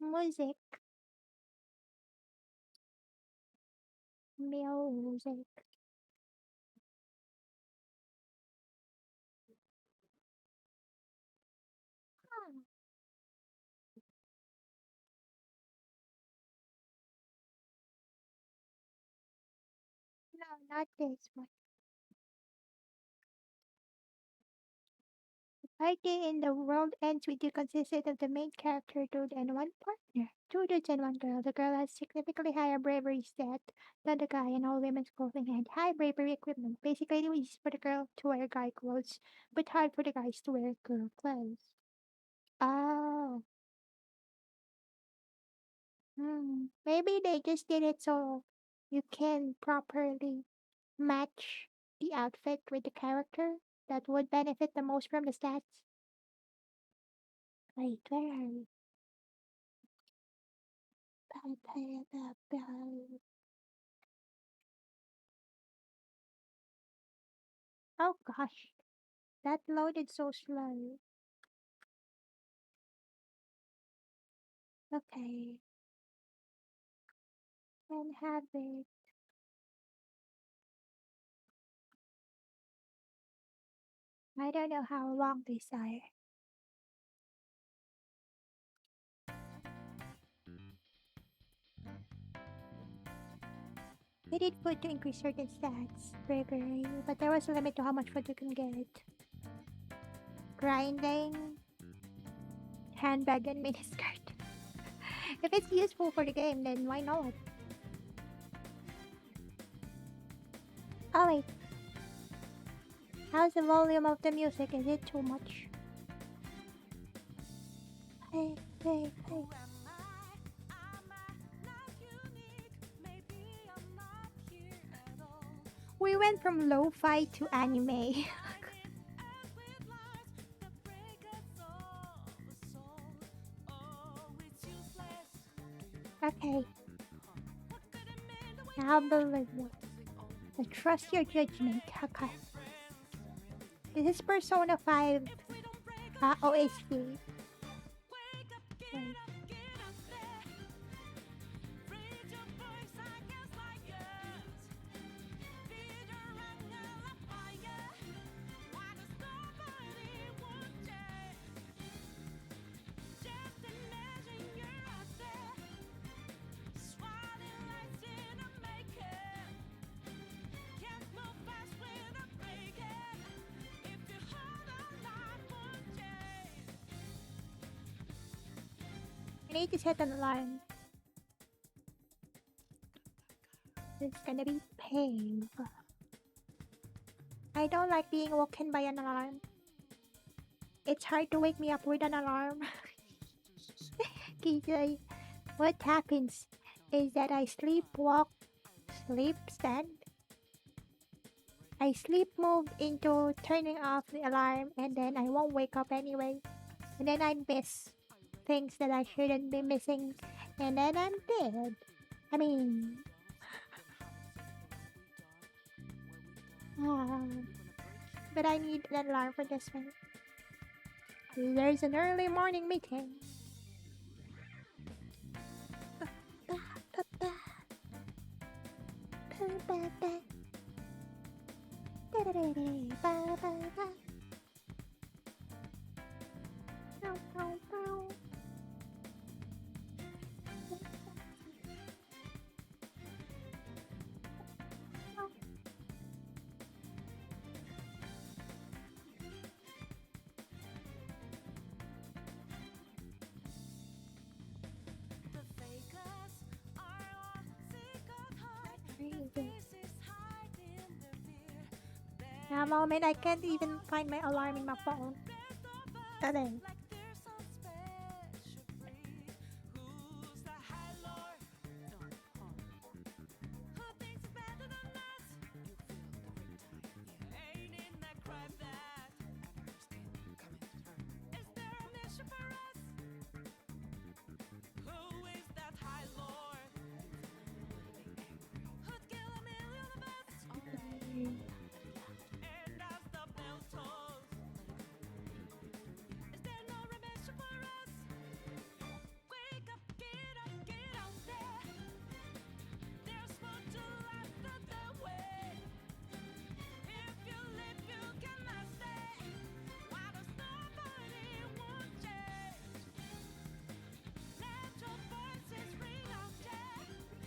Music. Music. Huh. No, not this one. The party in the world ends with you consisted of the main character dude and one partner. Two dudes and one girl. The girl has significantly higher bravery stat than the guy and all women's clothing and high bravery equipment. Basically it was easy for the girl to wear guy clothes, but hard for the guys to wear girl clothes. Oh. Maybe they just did it so you can properly match the outfit with the character that would benefit the most from the stats. Wait, where are we? Oh gosh, that loaded so slow. Okay, and have it. I don't know how long these are. They did food to increase certain stats, bravery, but there was a limit to how much food you can get. Grinding, handbag, and miniskirt. If it's useful for the game, then why not? Oh wait. How's the volume of the music? Is it too much? Hey, hey, hey. We went from lo-fi to anime. Okay. Now believe it. I trust your judgment, okay. This is Persona 5 OST. Wait. I need to set an alarm. It's gonna be painful. I don't like being woken by an alarm. It's hard to wake me up with an alarm. What happens is that I sleepwalk, sleep stand, I sleep move into turning off the alarm and then I won't wake up anyway. And then I miss things that I shouldn't be missing. And then I'm dead. I mean... but I need an alarm for this one. There's an early morning meeting. Now, moment, I can't even find my alarm in my phone. Today.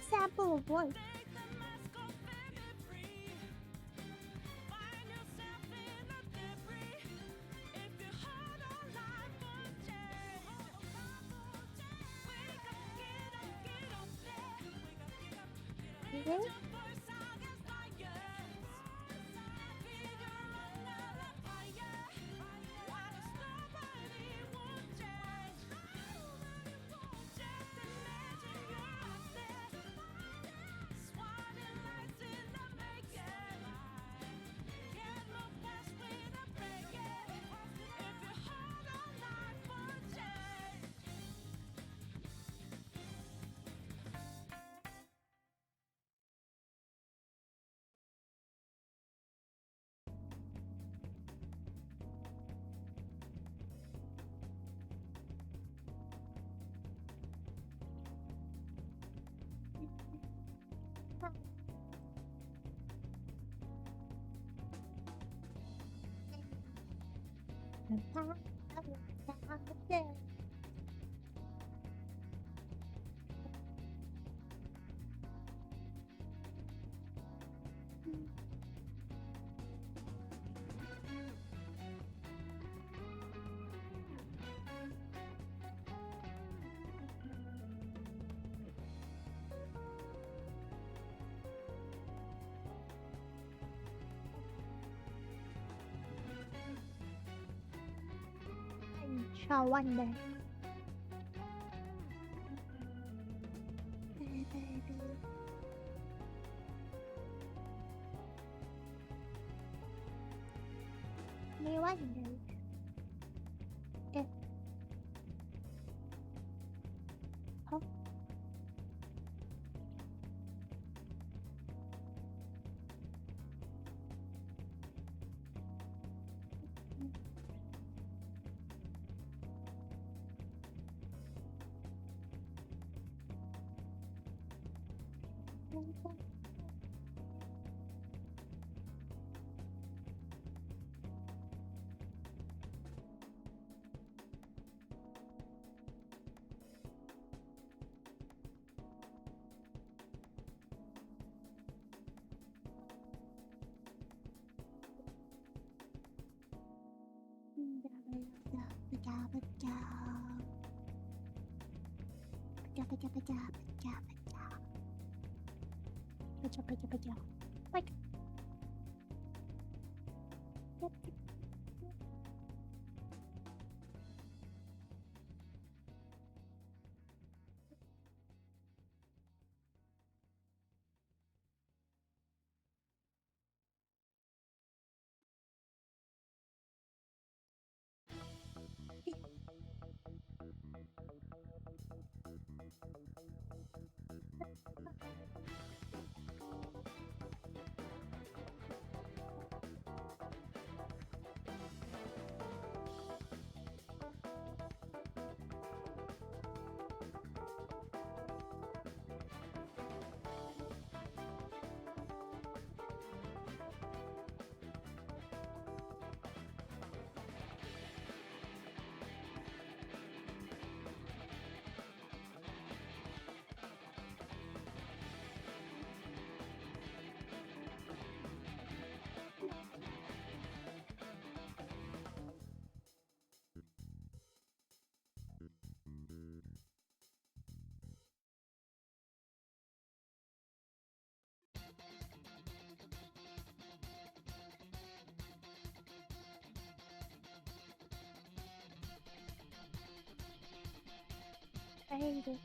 Sample of what? Okay. Shall one day. May wonder if oh. Like I hate it.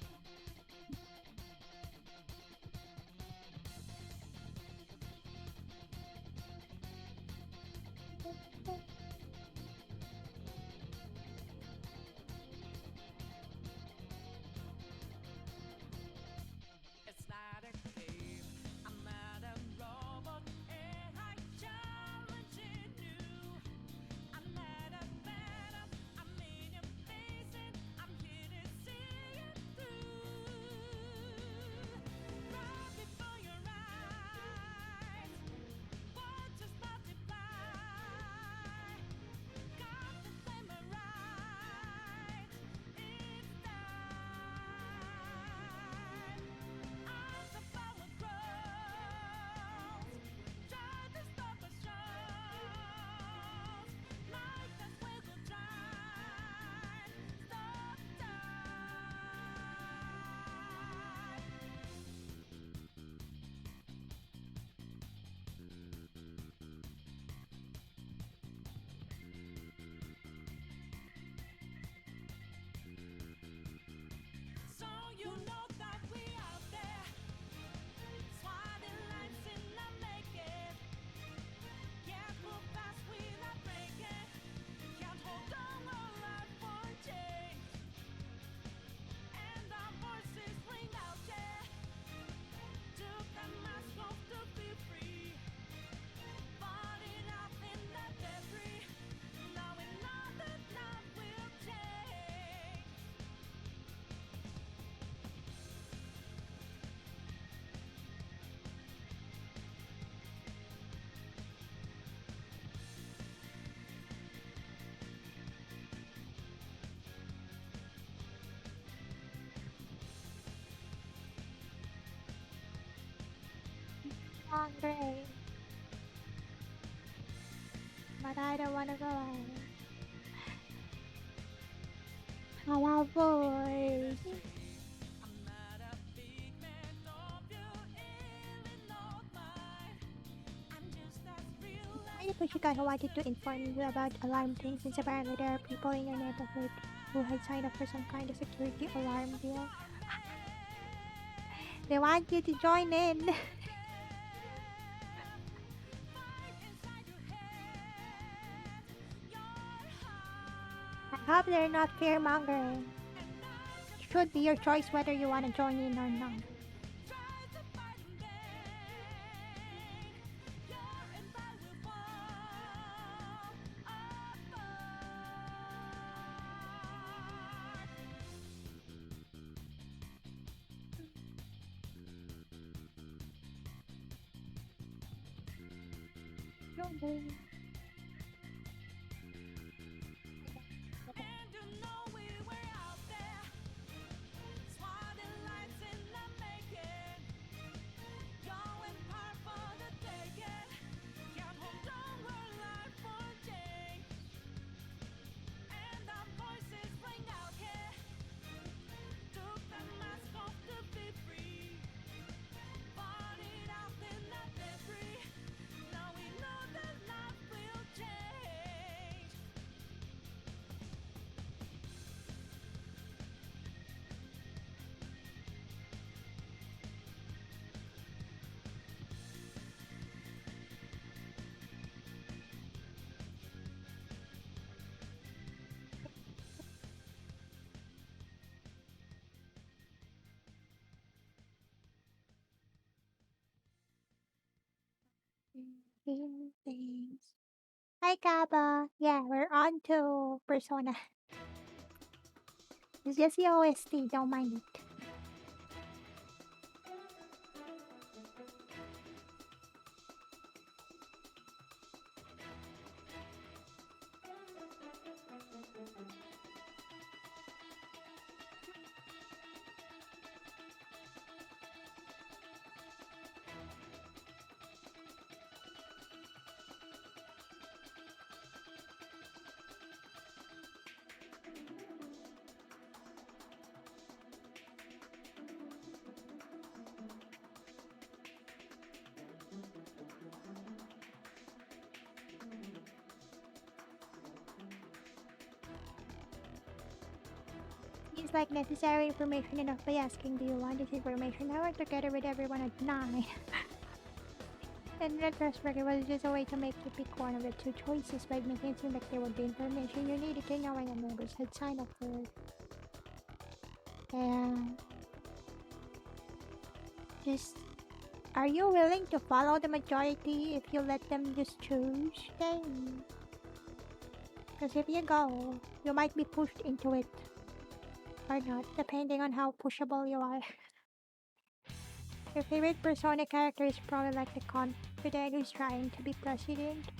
It's not a game. I'm not a robot. AI challenging you. I'm not a phantom. I'm in your face and I'm here to see it through. Right before your eyes, what just multiply? Got the flame right. It's time. As the power grows, try to stop us shows. Like us we will try. Stop time. So you know that we out there, swatting lights in the making. Can't move fast without breaking. Can't hold on our life for change. And our voices ring out, yeah. Took the mask off to be free. Fought it out in the debris. Now we know that love will change. Hungry. But I don't wanna go out. How about boys? I'm not a big man of your Illinois mind. I'm just as real I as appreciate I wanted to inform you about alarm things since apparently there are people in your neighborhood who had signed up for some kind of security alarm deal. They want you to join in. fight inside your head, your I heart. hope they're not fear mongering. It should be your choice whether you want to join in or not. Try to fight in vain. Your and I will fall Join in. And you know we were out there, swatting lights in the making. Going hard for the taking. Can't hold on our life for change. And our voices ring out, yeah. Took the mask off to be free. Fought it out in the debris. Now we know that love Asking things. Hi, Kaba. Yeah, we're on to Persona. It's just the OST, don't mind it. Seems like necessary information enough by asking, do you want this information? I work together with everyone at 9. In retrospect, it was just a way to make you pick one of the two choices by making it seem like there would be information you needed to know and members had signed up for it. And just, are you willing to follow the majority if you let them just choose? Then, because if you go, you might be pushed into it. Or not, depending on how pushable you are. Your favorite Persona character is probably like the confidant who's trying to be president.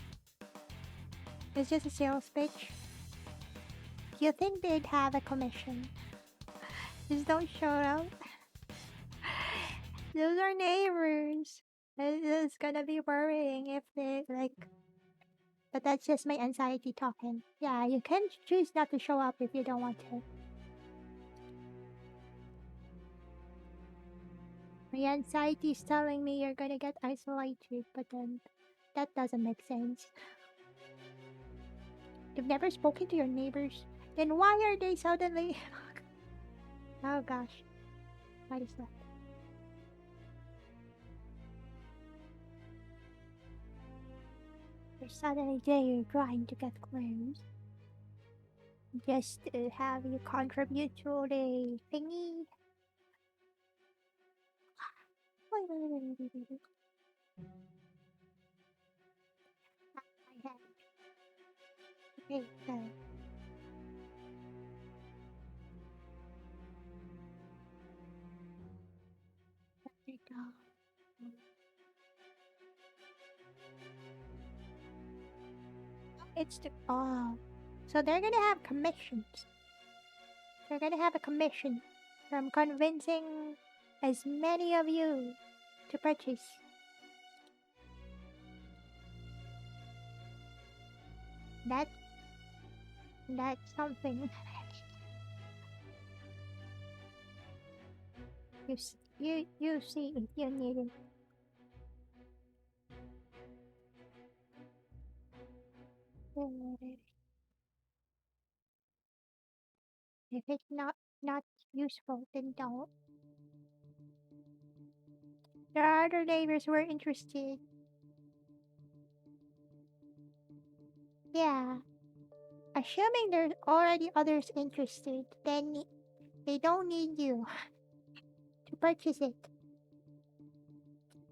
It's just a sales pitch. You think they'd have a commission? Just don't show up. Those are neighbors. It's gonna be worrying if they like. But that's just my anxiety talking. Yeah, you can choose not to show up if you don't want to. My anxiety is telling me you're gonna get isolated, but then that doesn't make sense. You've never spoken to your neighbors? Then why are they suddenly... Oh gosh. What is that? They're suddenly they're trying to get close. Just to have you contribute to the thingy. Wait. I have... Okay, there we go. It's the... Oh. So they're gonna have commissions. They're gonna have a commission from convincing as many of you to purchase. That's something. You see if you need it. If it's not useful, then don't. There are other neighbors who are interested. Yeah. Assuming there's already others interested, then they don't need you to purchase it.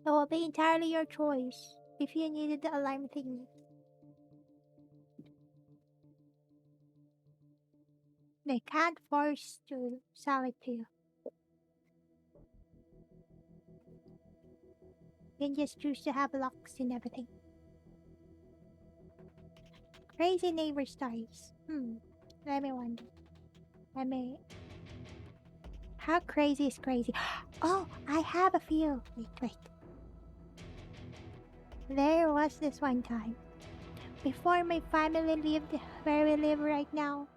It will be entirely your choice if you needed the alarm thingy. They can't force to sell it to you. You can just choose to have locks and everything. Crazy neighbor stories. Let me wonder. How crazy is crazy? Oh, I have a few. Wait. There was this one time. Before my family lived where we live right now.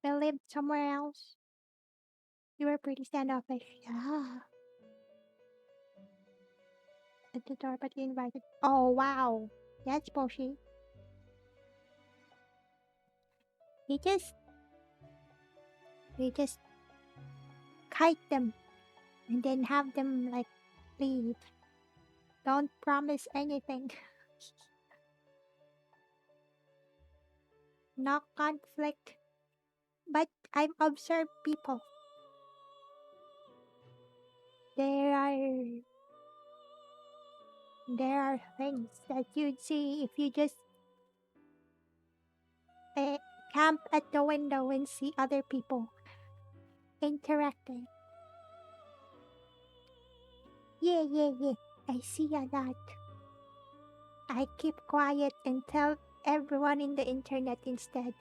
We lived somewhere else. We were pretty standoffish. Yeah. At the door, but you invited. Oh, wow. That's pushy. We just kite them and then have them like leave. Don't promise anything. No conflict. But I've observed people. there are things that you'd see if you just camp at the window and see other people interacting. Yeah, I see a lot. I keep quiet and tell everyone in the internet instead.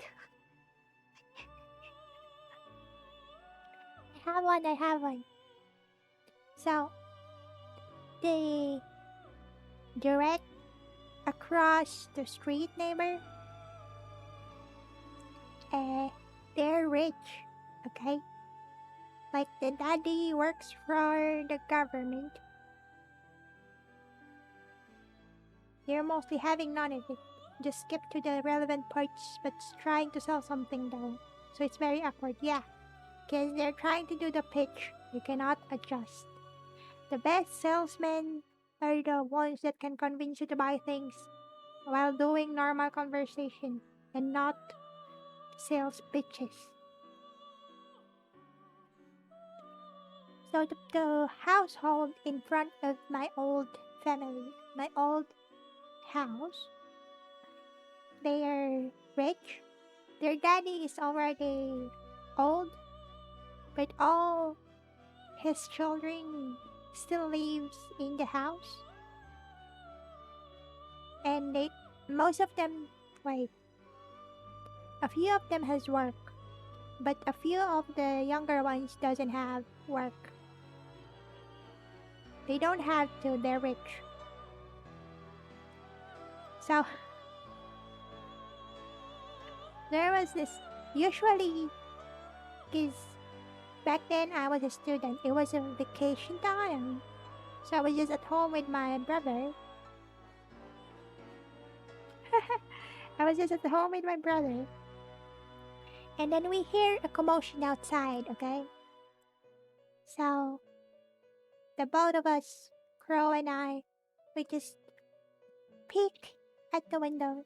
I have one. So, the direct across the street neighbor, they're rich, okay? Like the daddy works for the government. They're mostly having none of it. Just skip to the relevant parts, but trying to sell something though. So it's very awkward, yeah. Because they're trying to do the pitch. You cannot adjust. The best salesmen are the ones that can convince you to buy things while doing normal conversation and not sales pitches. So the household in front of my old family, my old house, they are rich. Their daddy is already old, but all his children still lives in the house. And most of them, wait, a few of them has work, but a few of the younger ones doesn't have work. They don't have to, they're rich. So, there was this, usually, because back then I was a student, it was a vacation time. So I was just at home with my brother. I was just at home with my brother. And then we hear a commotion outside, okay? So, the both of us, Crow and I, we just peek at the window.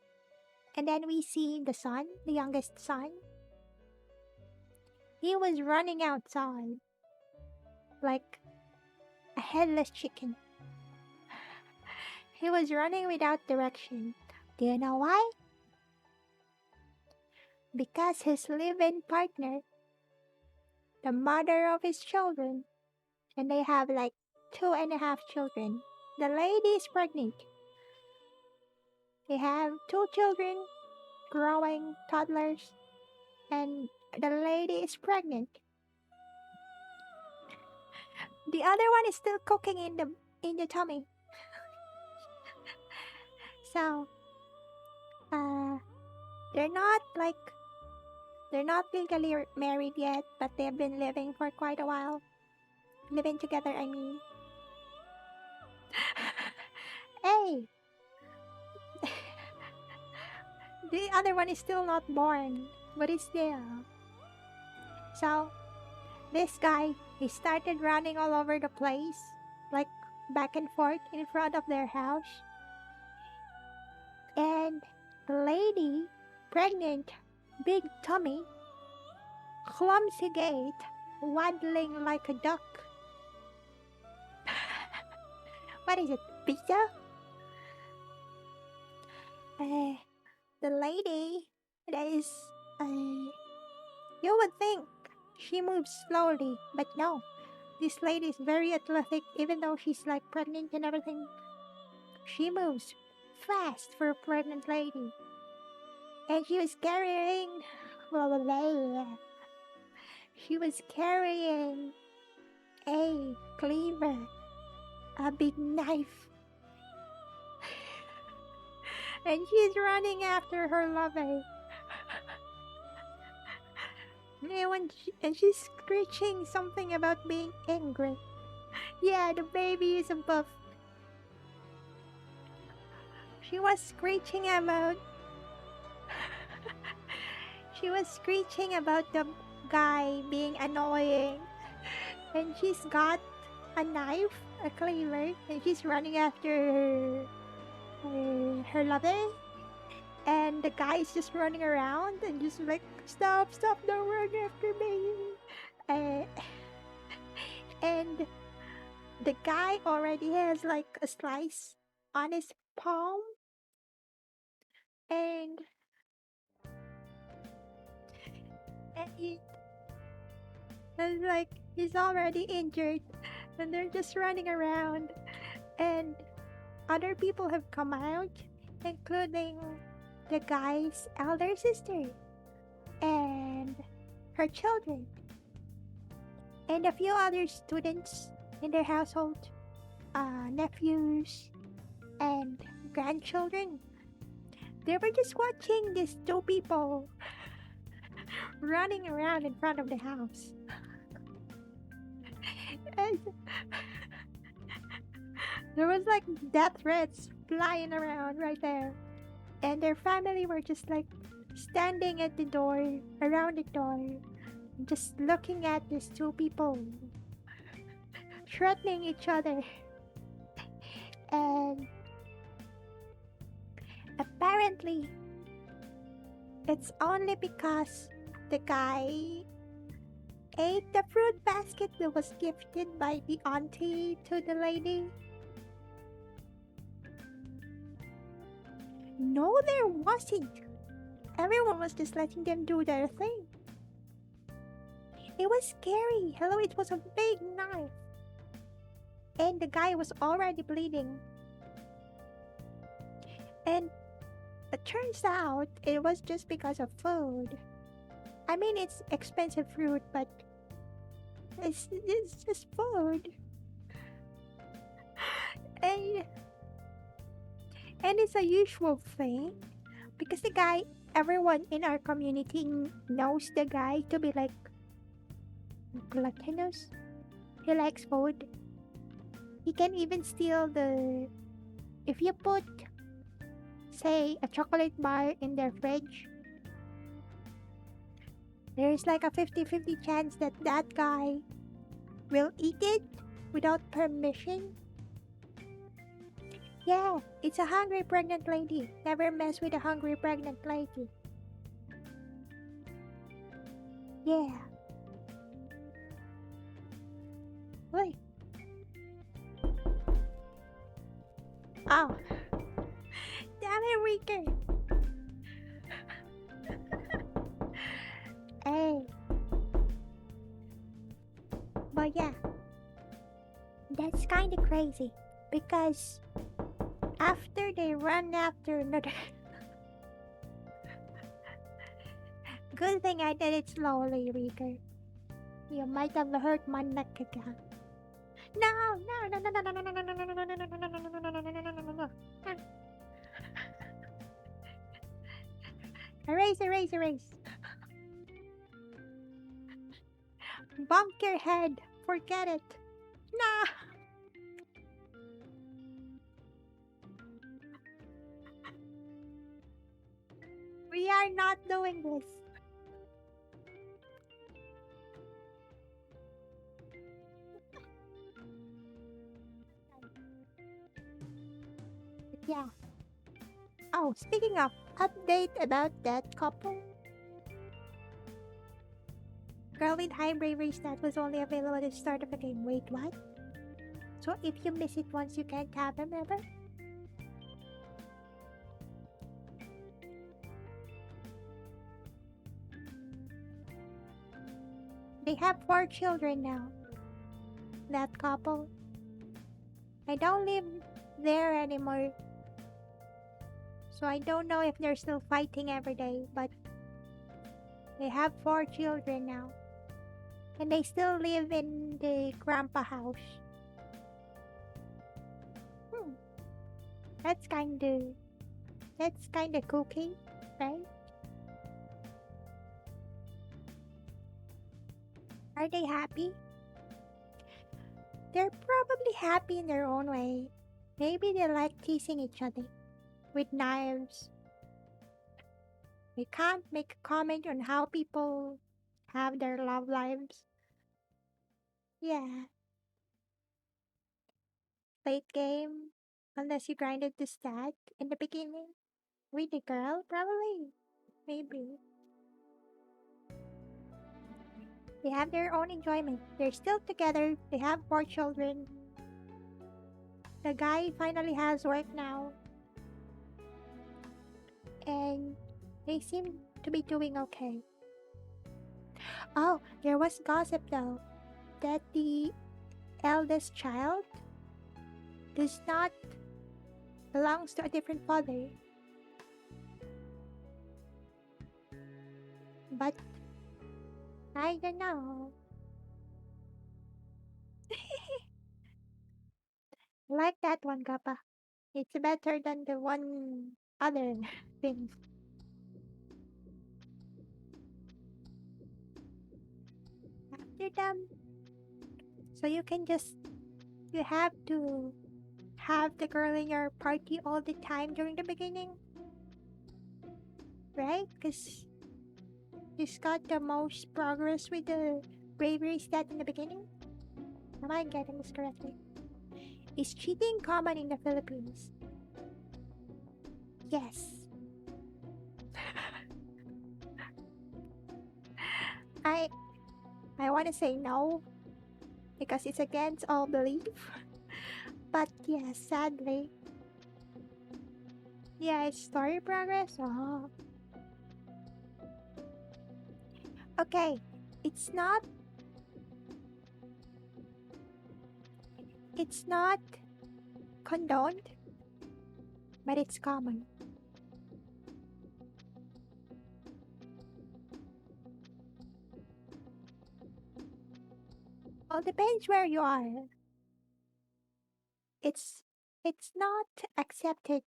And then we see the son, the youngest son. He was running outside like a headless chicken. He was running without direction. Do you know why? Because his live-in partner, the mother of his children, and they have like 2.5 children. The lady is pregnant. They have 2 children, growing toddlers, and the lady is pregnant. The other one is still cooking in the tummy. So, they're not legally married yet, but they've been living for quite a while. Living together, I mean. Hey! The other one is still not born, but it's there. So, this guy, he started running all over the place, like back and forth in front of their house. And the lady, pregnant, big tummy, clumsy gait, waddling like a duck. What is it, pizza? The lady, that is, you would think she moves slowly, but no. This lady is very athletic, even though she's like pregnant and everything. She moves fast for a pregnant lady. And she was carrying... She was carrying a cleaver, a big knife. And she's running after her lover. And she's screeching something about being angry. Yeah, the baby is a buff. She was screeching about... She was screeching about the guy being annoying. And she's got a knife, a cleaver, and she's running after her lover. And the guy is just running around and just like, stop, don't run after me. And the guy already has like a slice on his palm, and he is like he's already injured, and they're just running around, and other people have come out, including the guy's elder sister and her children, and a few other students in their household, nephews and grandchildren. They were just watching these two people running around in front of the house. And there was like death threats flying around right there. And their family were just like standing at the door, around the door, just looking at these two people threatening each other. And apparently, it's only because the guy ate the fruit basket that was gifted by the auntie to the lady. No, there wasn't. Everyone was just letting them do their thing. It was scary. Hello, it was a big knife. And the guy was already bleeding. And it turns out it was just because of food. I mean, it's expensive fruit, but it's just food. And it's a usual thing because the guy, everyone in our community knows the guy to be like gluttonous. He likes food. He can even steal the. If you put, say, a chocolate bar in their fridge, there's like a 50-50 chance that that guy will eat it without permission. Yeah, it's a hungry pregnant lady. Never mess with a hungry pregnant lady. Yeah. Wait. Oh. Damn it, Rico. Hey. But yeah. That's kinda crazy. Because after they run after another. Good thing I did it slowly, Rico. You might have hurt my neck again. No, no, no, no, no, no, no, no, no, no, no, no, no, no, no, no, no, no, no, no. Erase, erase, erase. Bump your head. Forget it. Nah. We are not doing this. Yeah. Oh, speaking of update about that couple. Girl with high bravery stat was only available at the start of the game. Wait, what? So if you miss it once, you can't have him ever? They have 4 children now. That couple. I don't live there anymore. So I don't know if they're still fighting every day, but they have 4 children now. And they still live in the grandpa house. That's kinda kooky, right? Are they happy? They're probably happy in their own way. Maybe they like teasing each other with knives. We can't make a comment on how people have their love lives. Yeah. Late game, unless you grinded the stat in the beginning. With the girl, probably. Maybe. They have their own enjoyment. They're still together. They have 4 children. The guy finally has work now. And they seem to be doing okay. Oh, there was gossip though that the eldest child does not belongs to a different father. But I don't know. Like that one, Kappa. It's better than the one other thing. After them, so you can just you have to have the girl in your party all the time during the beginning, right? Because she's got the most progress with the bravery stat in the beginning. Am I getting this correctly? Is cheating common in the Philippines? Yes. I I want to say no because it's against all belief. But yes, sadly. Yeah, it's story progress. Oh. Okay, it's not condoned, but it's common. Well, depends where you are. It's it's not accepted.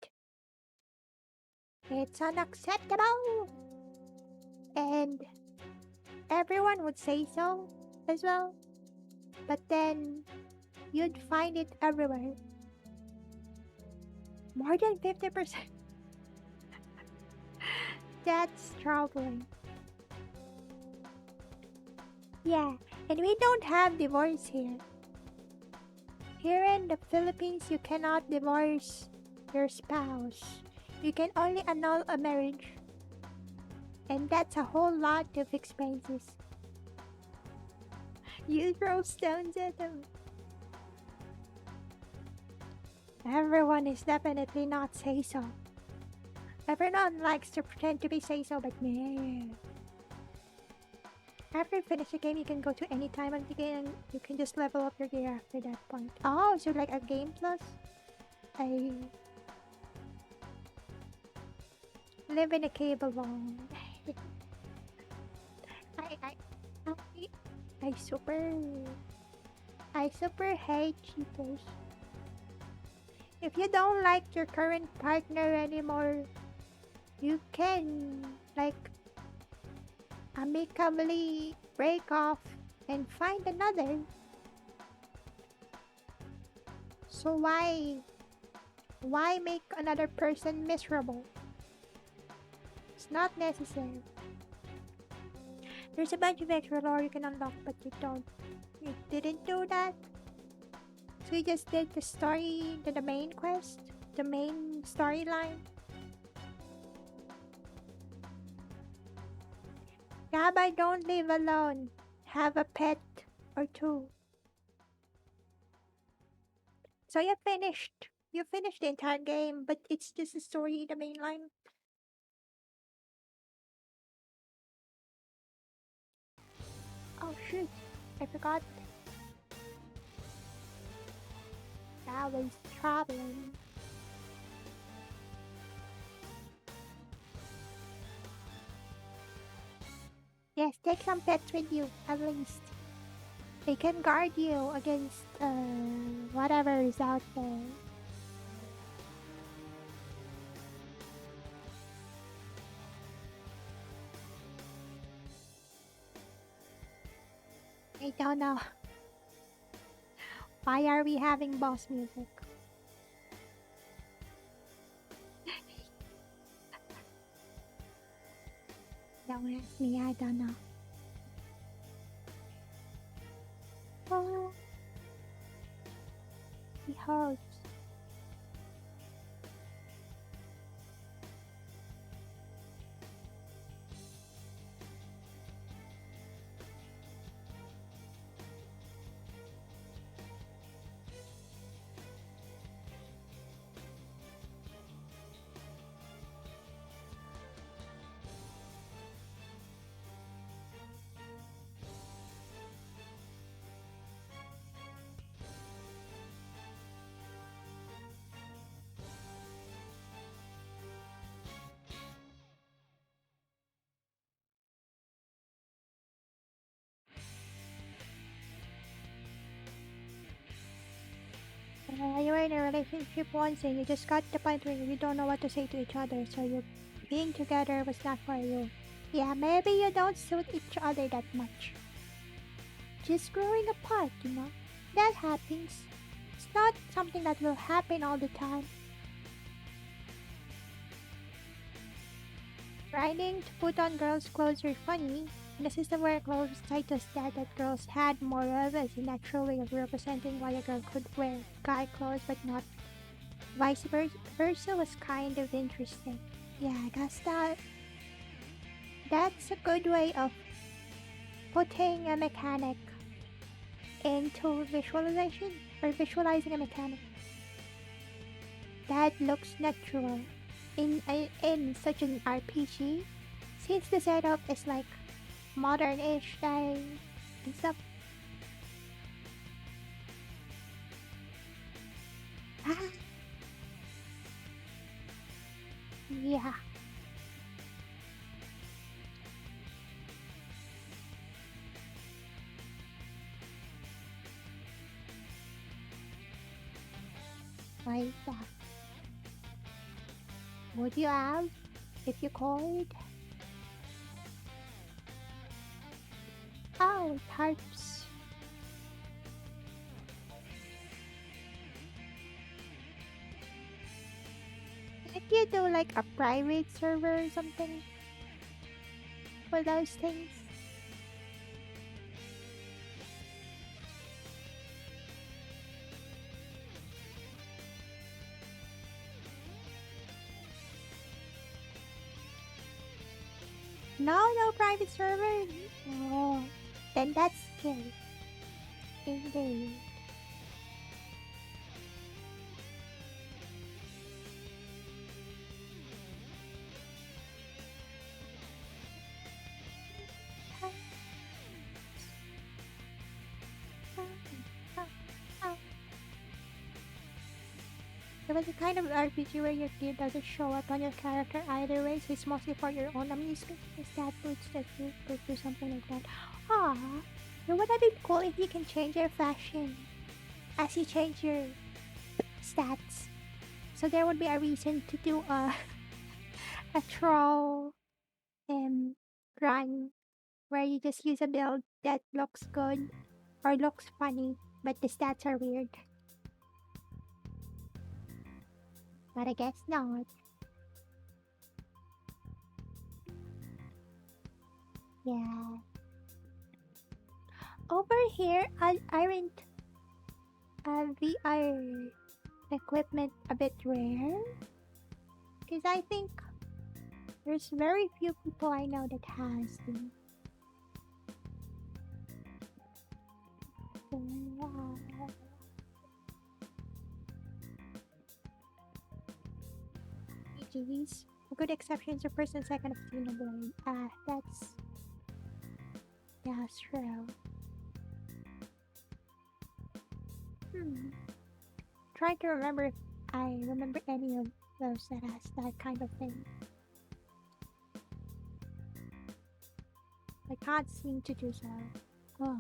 It's unacceptable. And everyone would say so as well. But then you'd find it everywhere. More than 50%. That's troubling. Yeah, and we don't have divorce here. Here in the Philippines, you cannot divorce your spouse. You can only annul a marriage. And that's a whole lot of expenses. You throw stones at them. Everyone is definitely not say so. Everyone likes to pretend to be say so, but no. After you finish the game, you can go to any time on the game and you can just level up your gear after that point. Oh, so like a game plus? I live in a cave alone. I, I, I, I super hate cheaters. If you don't like your current partner anymore, you can like amicably break off and find another. So why make another person miserable? It's not necessary. There's a bunch of extra lore you can unlock, but you didn't do that. So you just did the story, the main quest, the main storyline. Gabby, don't live alone. Have a pet or two. So you finished. You finished the entire game, but it's just a story, the main line. Oh shoot, I forgot. That was traveling. Yes, take some pets with you, at least. They can guard you against whatever is out there. I don't know. Why are we having boss music? Don't ask me, I don't know. Oh, he hurts. You were in a relationship once and you just got to the point where you don't know what to say to each other, so you being together was not for you. Yeah, maybe you don't suit each other that much. Just growing apart, you know? That happens. It's not something that will happen all the time. Trying to put on girls' clothes were funny. In a system where clothes tied to that girls had more of as a natural way of representing why a girl could wear guy clothes but not vice versa was kind of interesting. Yeah, I guess that's a good way of putting a mechanic into visualization or visualizing a mechanic that looks natural in such an RPG, since the setup is like modern-ish style and stuff. Ah. Yeah. Like that. Would you have if you could? Oh, tarps. If you do like a private server or something for those things. No private server? Oh, then that's scary. Indeed. It was a kind of RPG where your gear doesn't show up on your character either way, so it's mostly for your own amusement. Is that boots that you could do something like that? Ah, it would have been cool if you can change your fashion as you change your stats. So there would be a reason to do a troll run where you just use a build that looks good or looks funny, but the stats are weird. But I guess not. Yeah. Over here, aren't VR equipment a bit rare? Because I think there's very few people I know that has them. GG's. A good exception is the first and second of Xenoblade. That's... Yeah, that's true. Trying to remember if I remember any of those that has that kind of thing. I can't seem to do so. Oh.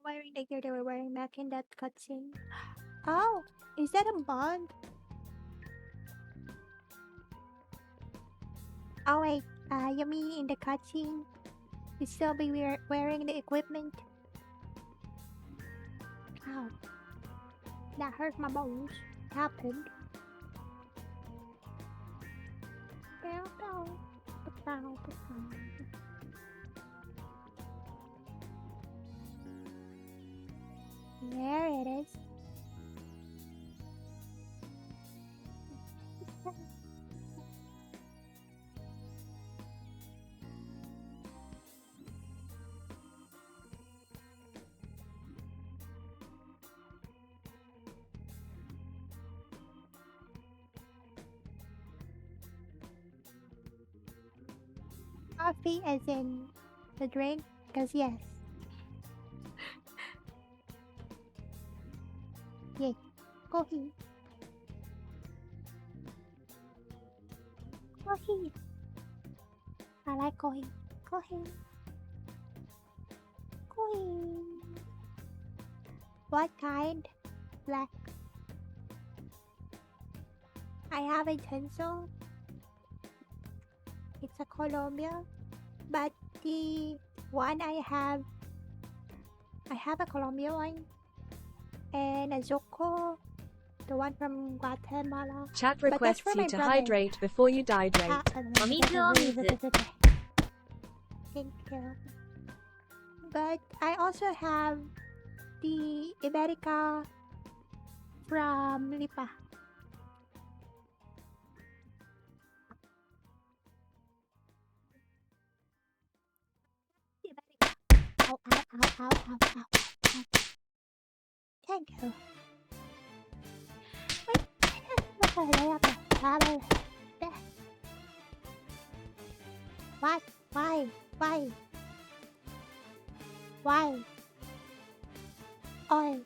Wearing the gear they were wearing back in that cutscene. Oh, is that a bug? Oh wait, you mean in the cutscene? You still be wearing the equipment? Ow. That hurt my bones. It happened. Bow, bow. Bow, bow. There it is. coffee as in the drink? Cause yes. Yeah. Coffee. Coffee. I like coffee. Coffee. Coffee. What kind? Black. I have a pencil. It's a Colombia, but the one I have a Colombia one and a Zoco, the one from Guatemala. Chat But that's requests for you my to brother. hydrate before you hydrate. Thank you. But I also have the Iberica from Lipa. Iberica. Ow, ow, ow, ow, ow, ow, ow. Thank you. Wait. What? Why? Why? Why? Oil.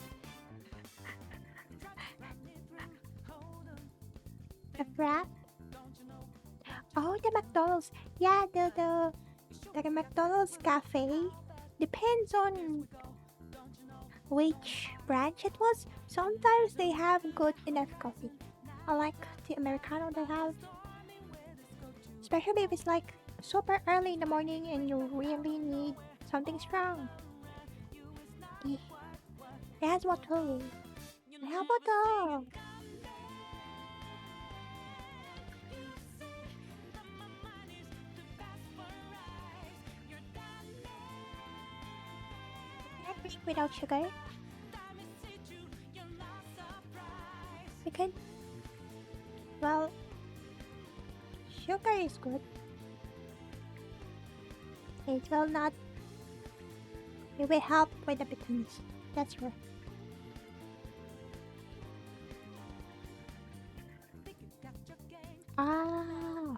A wrap? Oh, the McDonald's. Yeah, the McDonald's cafe. Depends on which branch it was. Sometimes they have good enough coffee. I like the Americano they have. Especially if it's like super early in the morning and you really need something strong. Yeah. It has water. How about the can I drink without sugar? We can. Well, sugar is good. It will not. It will help with the vitamins. That's right. Ah,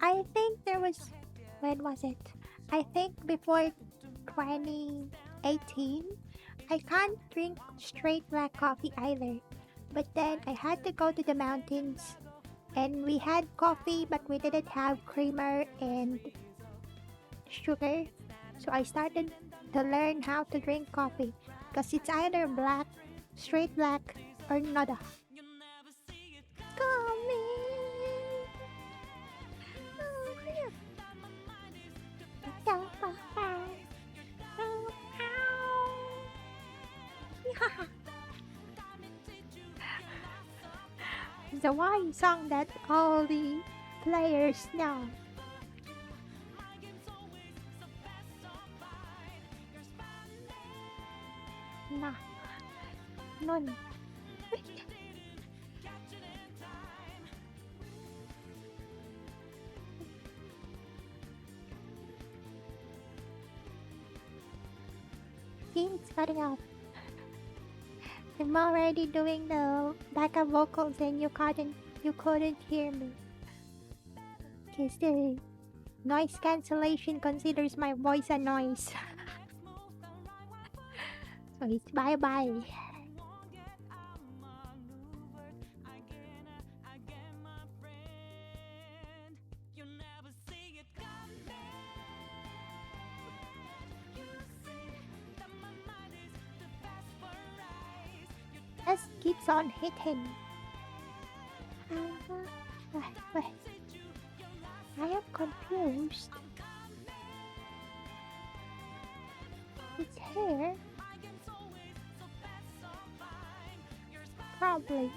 I think there was. When was it? I think before 2018. I can't drink straight black coffee either. But then I had to go to the mountains and we had coffee but we didn't have creamer and sugar. So I started to learn how to drink coffee because it's either black, straight black or nada. The one song that all the players know. Nah, none. See, it's cutting off. I'm already doing the backup vocals and you couldn't hear me. Cause the noise cancellation considers my voice a noise. So it's bye bye. Just keeps on hitting. Wait. I am confused. It's here. Probably.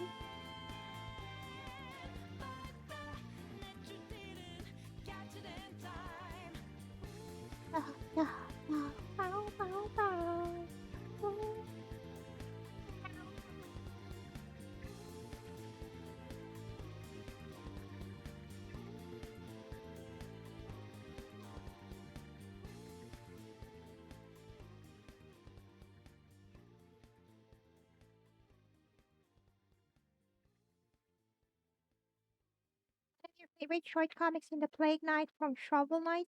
Favorite shortcomings in the Plague Knight from Shovel Knight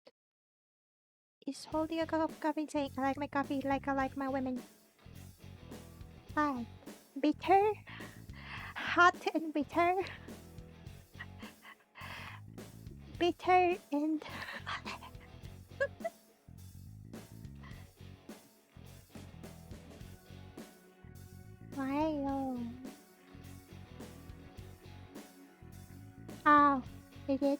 is holding a cup of coffee saying, I like my coffee like I like my women. 5. Bitter, hot and bitter, bitter and Milo. Oh, is it?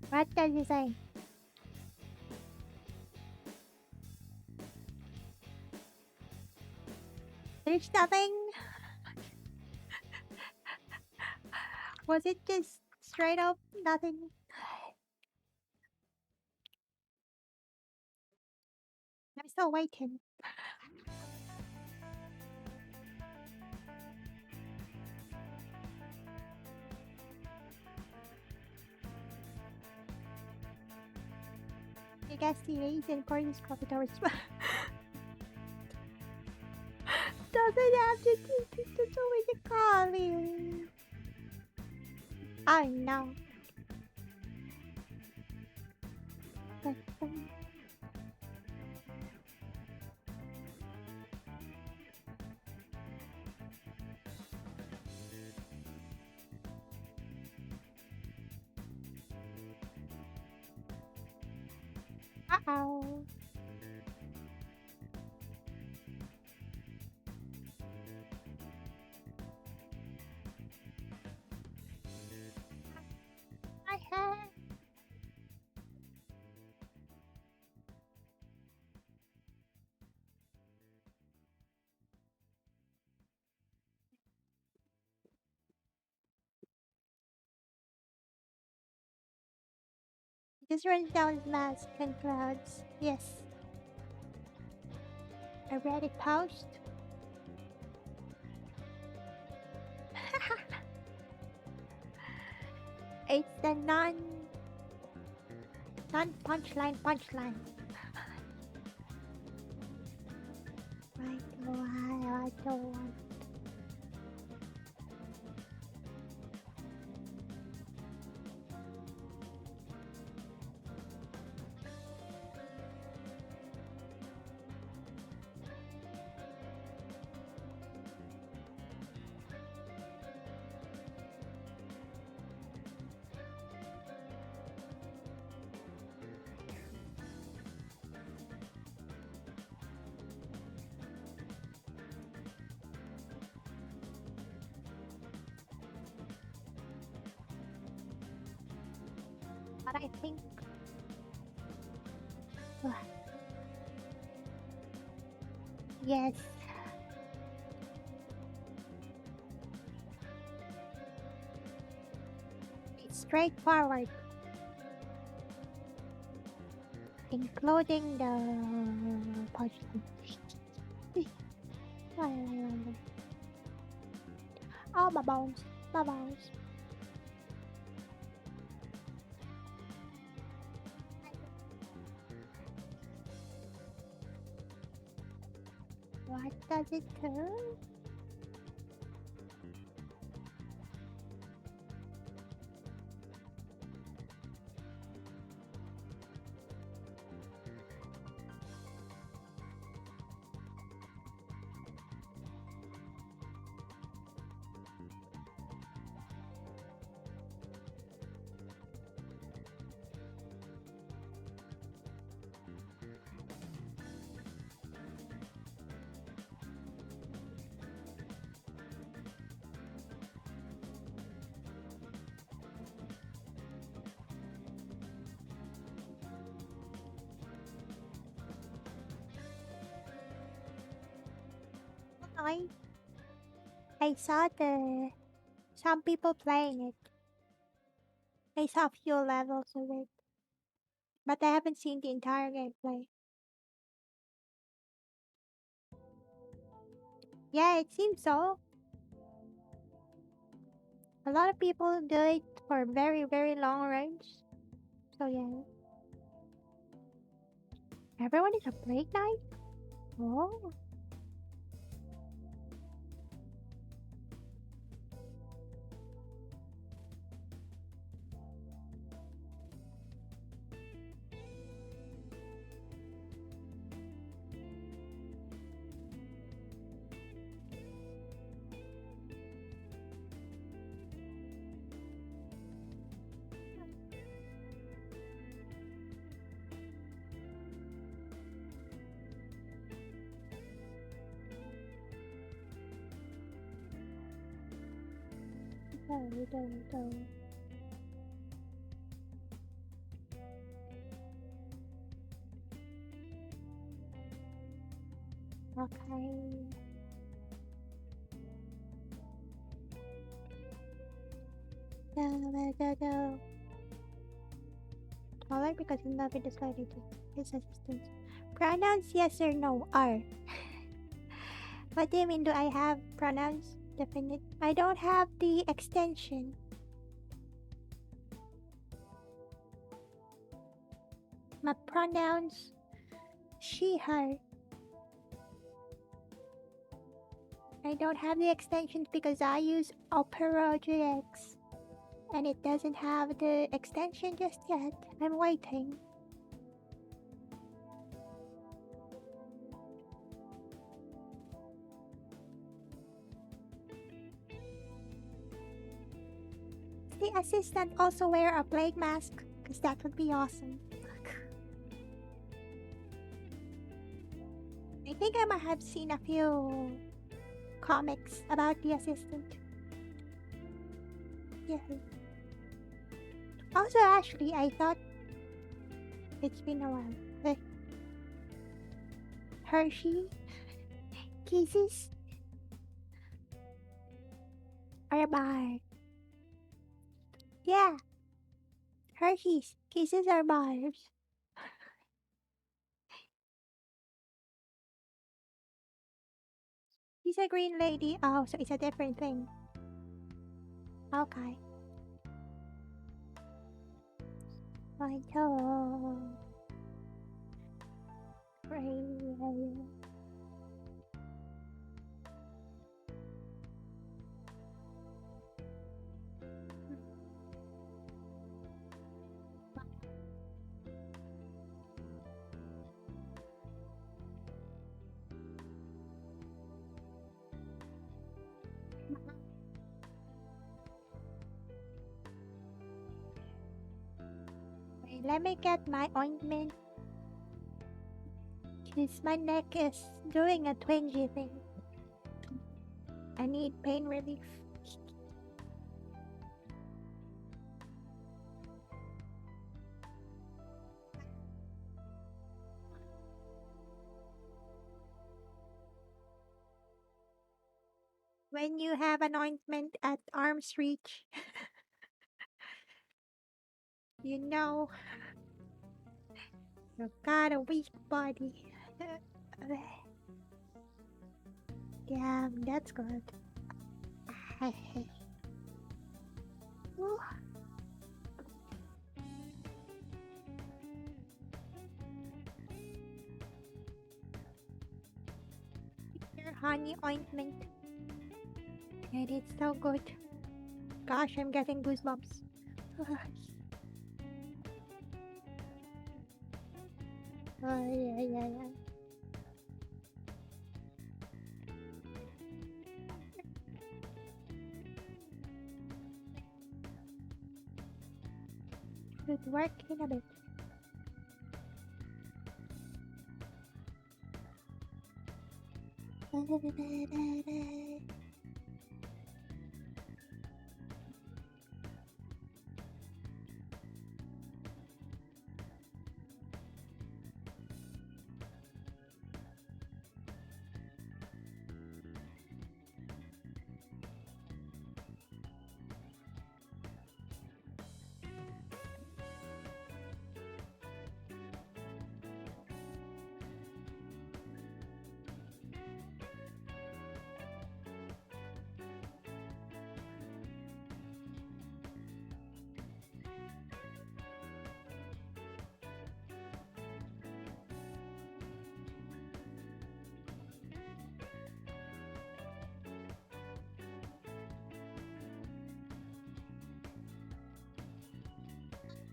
What does it say? There's nothing. Was it just straight up nothing? I'm still waiting. I guess the reason for this profitable doesn't have to do with the calling. Oh no. Uh-oh. I have. Just runs down his mask and clouds. Yes. A Reddit post. It's the non-punchline punchline. Right, why I don't want. But I think yes. It's straightforward. Including the punchline. Oh, my bones. My bones. What does it do? I saw some people playing it. I saw a few levels of it, but I haven't seen the entire gameplay. Yeah, it seems so. A lot of people do it for very, very long range. So yeah. Everyone is a break night? Oh. Go. Okay. Go. Taller because he's not decided to his assistance. Pronouns yes or no are. What do you mean? Do I have pronouns? Definite. I don't have the extension. My pronouns she, her. I don't have the extensions because I use Opera GX. And it doesn't have the extension just yet. I'm waiting. The assistant also wear a plague mask? Because that would be awesome. I think I might have seen a few comics about the assistant. Yeah. Also, actually, I thought it's been a while. Hershey, Kisses, or a bar. Yeah, Hershey's, Kisses are bars. She's a green lady. Oh, so it's a different thing. Okay. Righto. Right. Wait, let me get my ointment. Cause my neck is doing a twingy thing. I need pain relief. When you have an ointment at arm's reach, you know you've got a weak body. Yeah, that's good. Ooh. Your honey ointment. And it's so good. Gosh, I'm getting goosebumps. Yeah. Should work in a bit.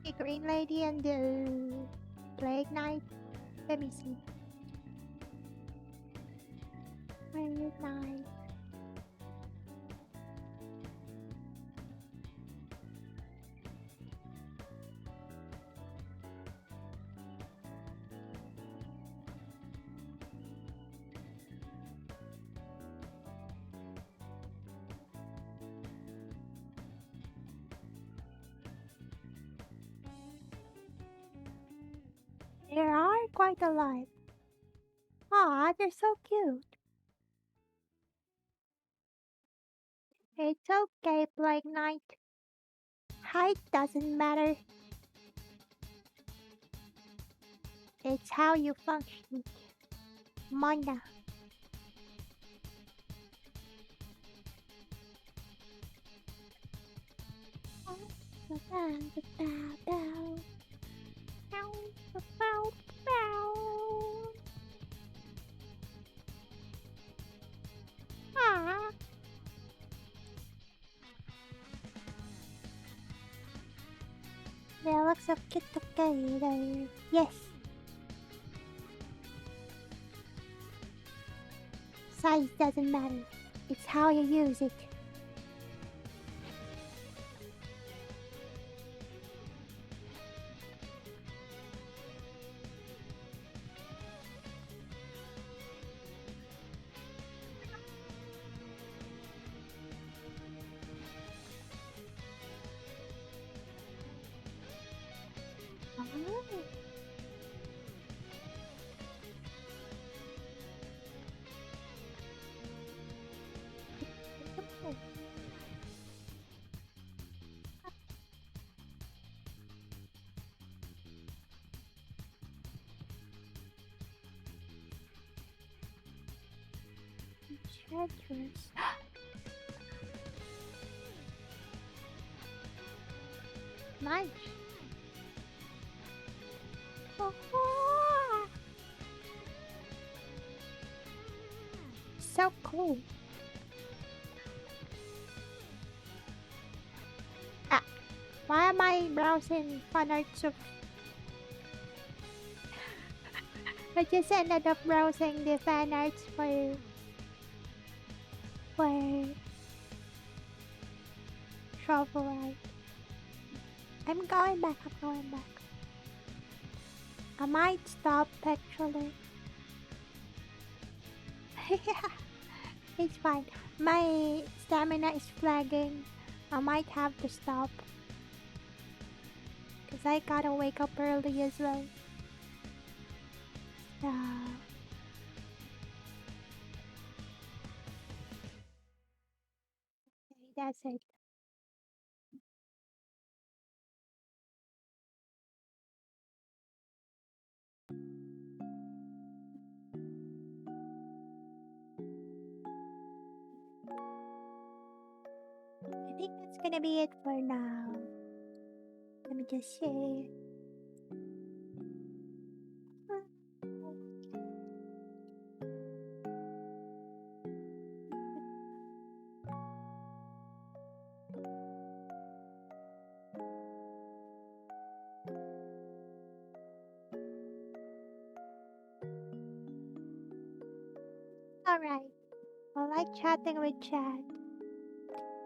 The Green Lady and the Plague Knight. Let me see. Plague Knight. There are quite a lot. Aw, they're so cute. It's okay, Plague Knight. Height doesn't matter. It's how you function. Mana. Ah. They look so cute together. Yes. Size doesn't matter. It's how you use it. Oh. Treacherous. Nice. Oh, so cool. Ah, why am I browsing fan arts of... I just ended up browsing the fan arts for Travel Ride. I'm going back, I'm going back. I might stop actually. Yeah, it's fine. My stamina is flagging. I might have to stop. Cause I gotta wake up early as well. So... okay, that's it. I think that's gonna be it for now. Let me just say. Alright. I like chatting with chat.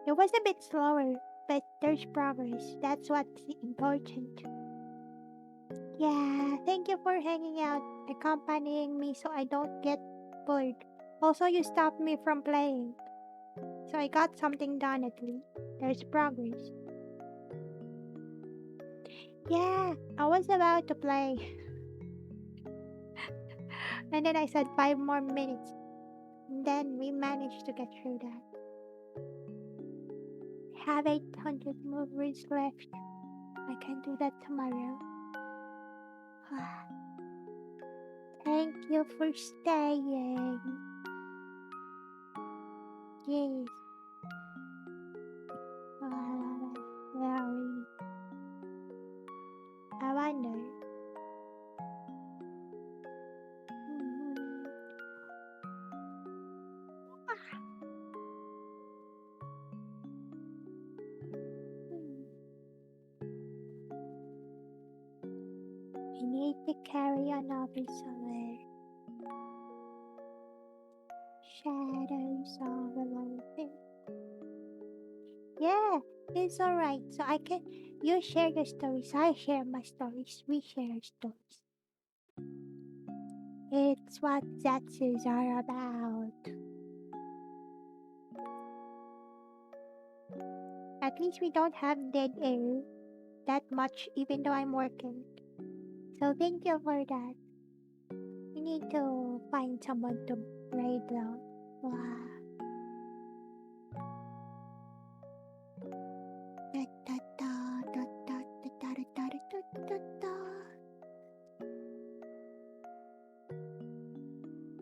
It was a bit slower, but there's progress. That's what's important. Yeah, thank you for hanging out, accompanying me so I don't get bored. Also, you stopped me from playing. So I got something done at least. There's progress. Yeah, I was about to play. And then I said 5 more minutes. And then we managed to get through that. I have 800 movies left. I can do that tomorrow. Thank you for staying. Yes. Where are we? I wonder. need to carry another somewhere. Shadows overloading. Yeah, it's alright. So I can. You share your stories, I share my stories, we share our stories. It's what Zatsus are about. At least we don't have dead air that much, even though I'm working. So thank you for that. We need to find someone to raid down. Wow. Da, da, da, da, da, da, da, da, da, da, da.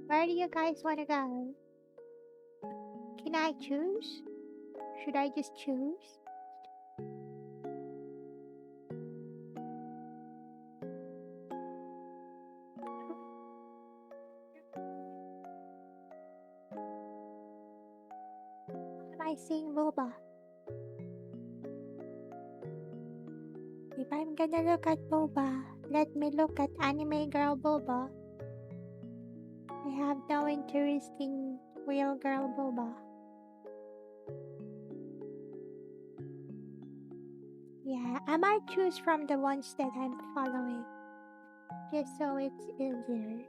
Where do you guys want to go? Can I choose? Should I just choose? Am I seeing boba? If I'm gonna look at boba, let me look at anime girl boba. I have no interest in real girl boba. Yeah, I might choose from the ones that I'm following, just so it's easier.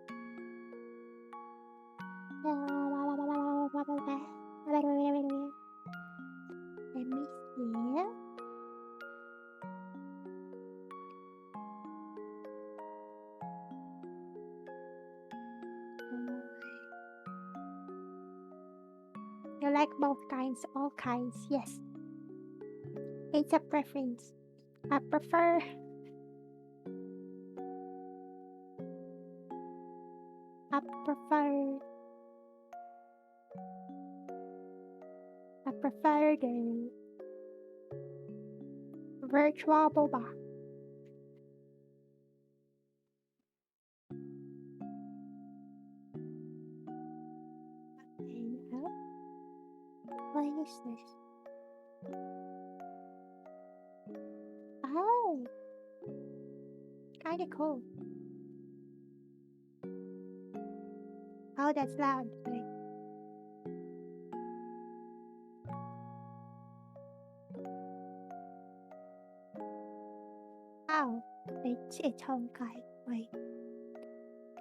Let me see. You like both kinds, all kinds, yes. It's a preference. I prefer I prefer I prefer the virtual boba. And what is this? Oh, kinda cool. Oh, that's loud. Sorry. Oh, it's Honkai. Wait.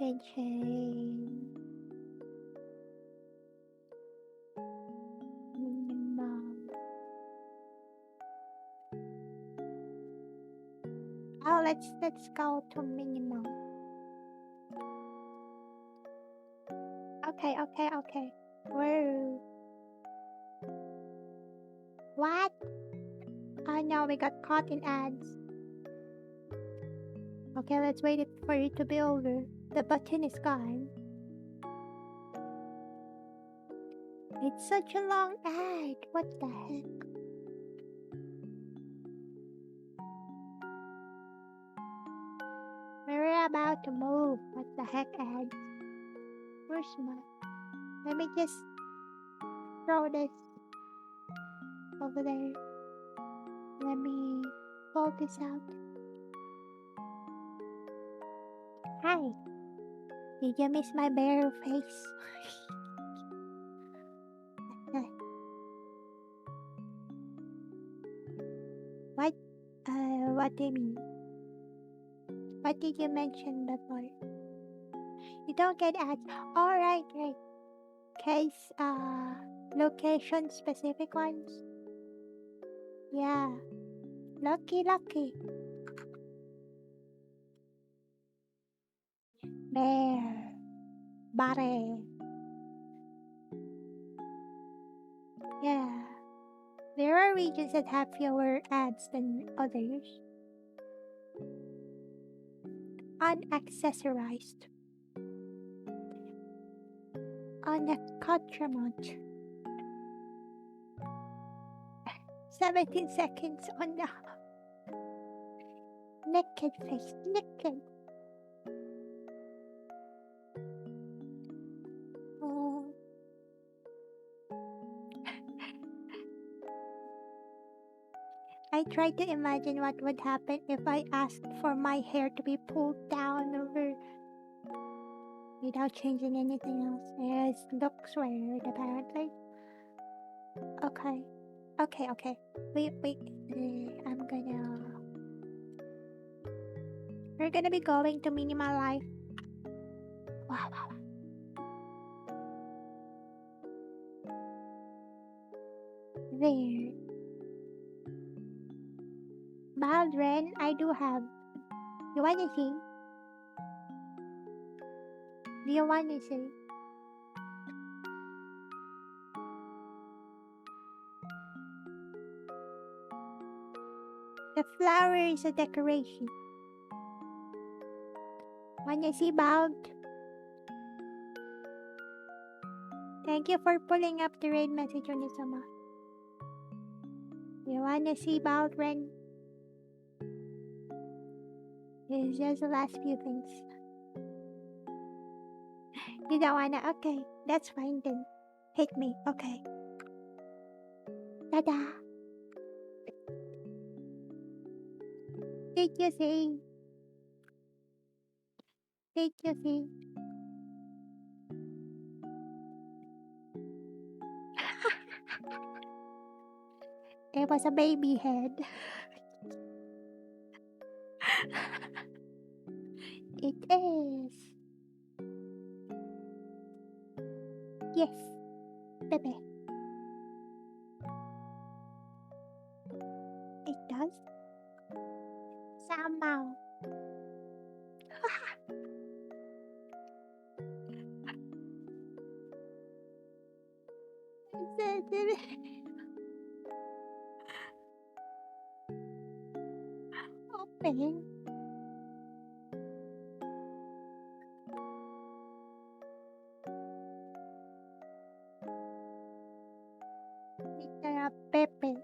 Genshin. Minimum. Oh, let's go to minimum. Okay. Whoa. What? Oh no, we got caught in ads. Okay, let's wait for it to be over. The button is gone. It's such a long ad. What the heck? We're about to move. What the heck, ad? Where's my... Let me just throw this over there. Let me pull this out. Hi. Did you miss my bare face? What? What do you mean? What did you mention before? You don't get ads. Alright, right. Case, location specific ones? Yeah. Lucky. Bear. Bare. Yeah. There are regions that have fewer ads than others. Unaccessorized. Unaccoutrement. 17 seconds on the naked face. Naked. Oh. I try to imagine what would happen if I asked for my hair to be pulled down without changing anything else. It looks weird apparently. Okay. Okay. Wait. We're gonna be going to minimal life. Wow. There. Baldren, I do have. You wanna see? Do you wanna see? The flower is a decoration. Wanna see, Bald? Thank you for pulling up the raid message on Isama. You wanna see Baldren? It's just the last few things. You don't wanna? Okay, that's fine then. Hit me, okay. Ta-da! Did you see? Did you see? It was a baby head. It is. Yes, baby. It does. Somehow. Open. Mr. Pepe.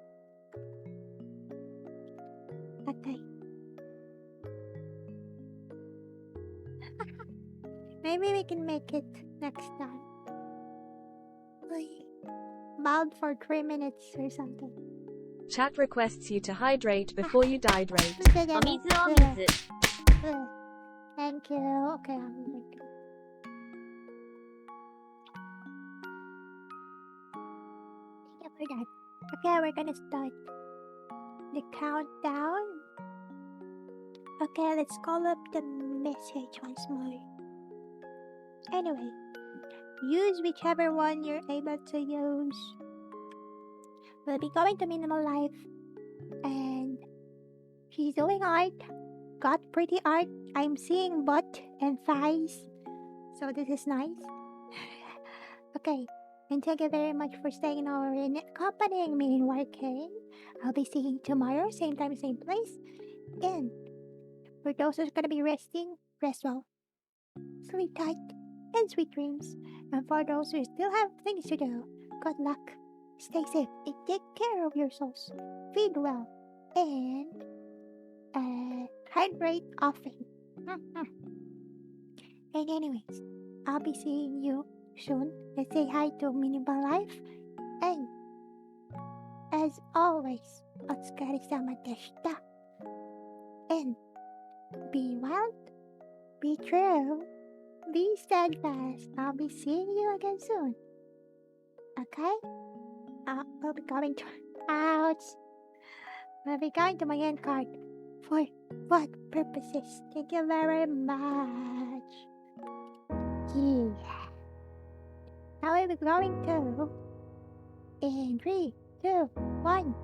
Okay. Maybe we can make it next time. Bald for 3 minutes or something. Chat requests you to hydrate before you hydrate. Thank you. Okay, I'm drinking. Thank you for that. Okay, we're gonna start the countdown. Okay, let's call up the message once more. Anyway, use whichever one you're able to use. We'll be going to minimal life, and she's doing art. Got pretty art. I'm seeing butt and thighs, so this is nice. Okay, and thank you very much for staying over and accompanying me in working. I'll be seeing you tomorrow, same time, same place. And for those who's gonna be resting, rest well. Sleep tight and sweet dreams. And for those who still have things to do, good luck. Stay safe and take care of yourselves. Feed well and hydrate often. And anyways, I'll be seeing you soon. Let's say hi to Minimal Life. And as always, Otsukaresama deshita. And be wild, be true, be steadfast. I'll be seeing you again soon. Okay? We'll be going to... Ouch! We'll be going to my end card. For what purposes? Thank you very much. Yeah. Now we'll be going to... In 3, 2, 1...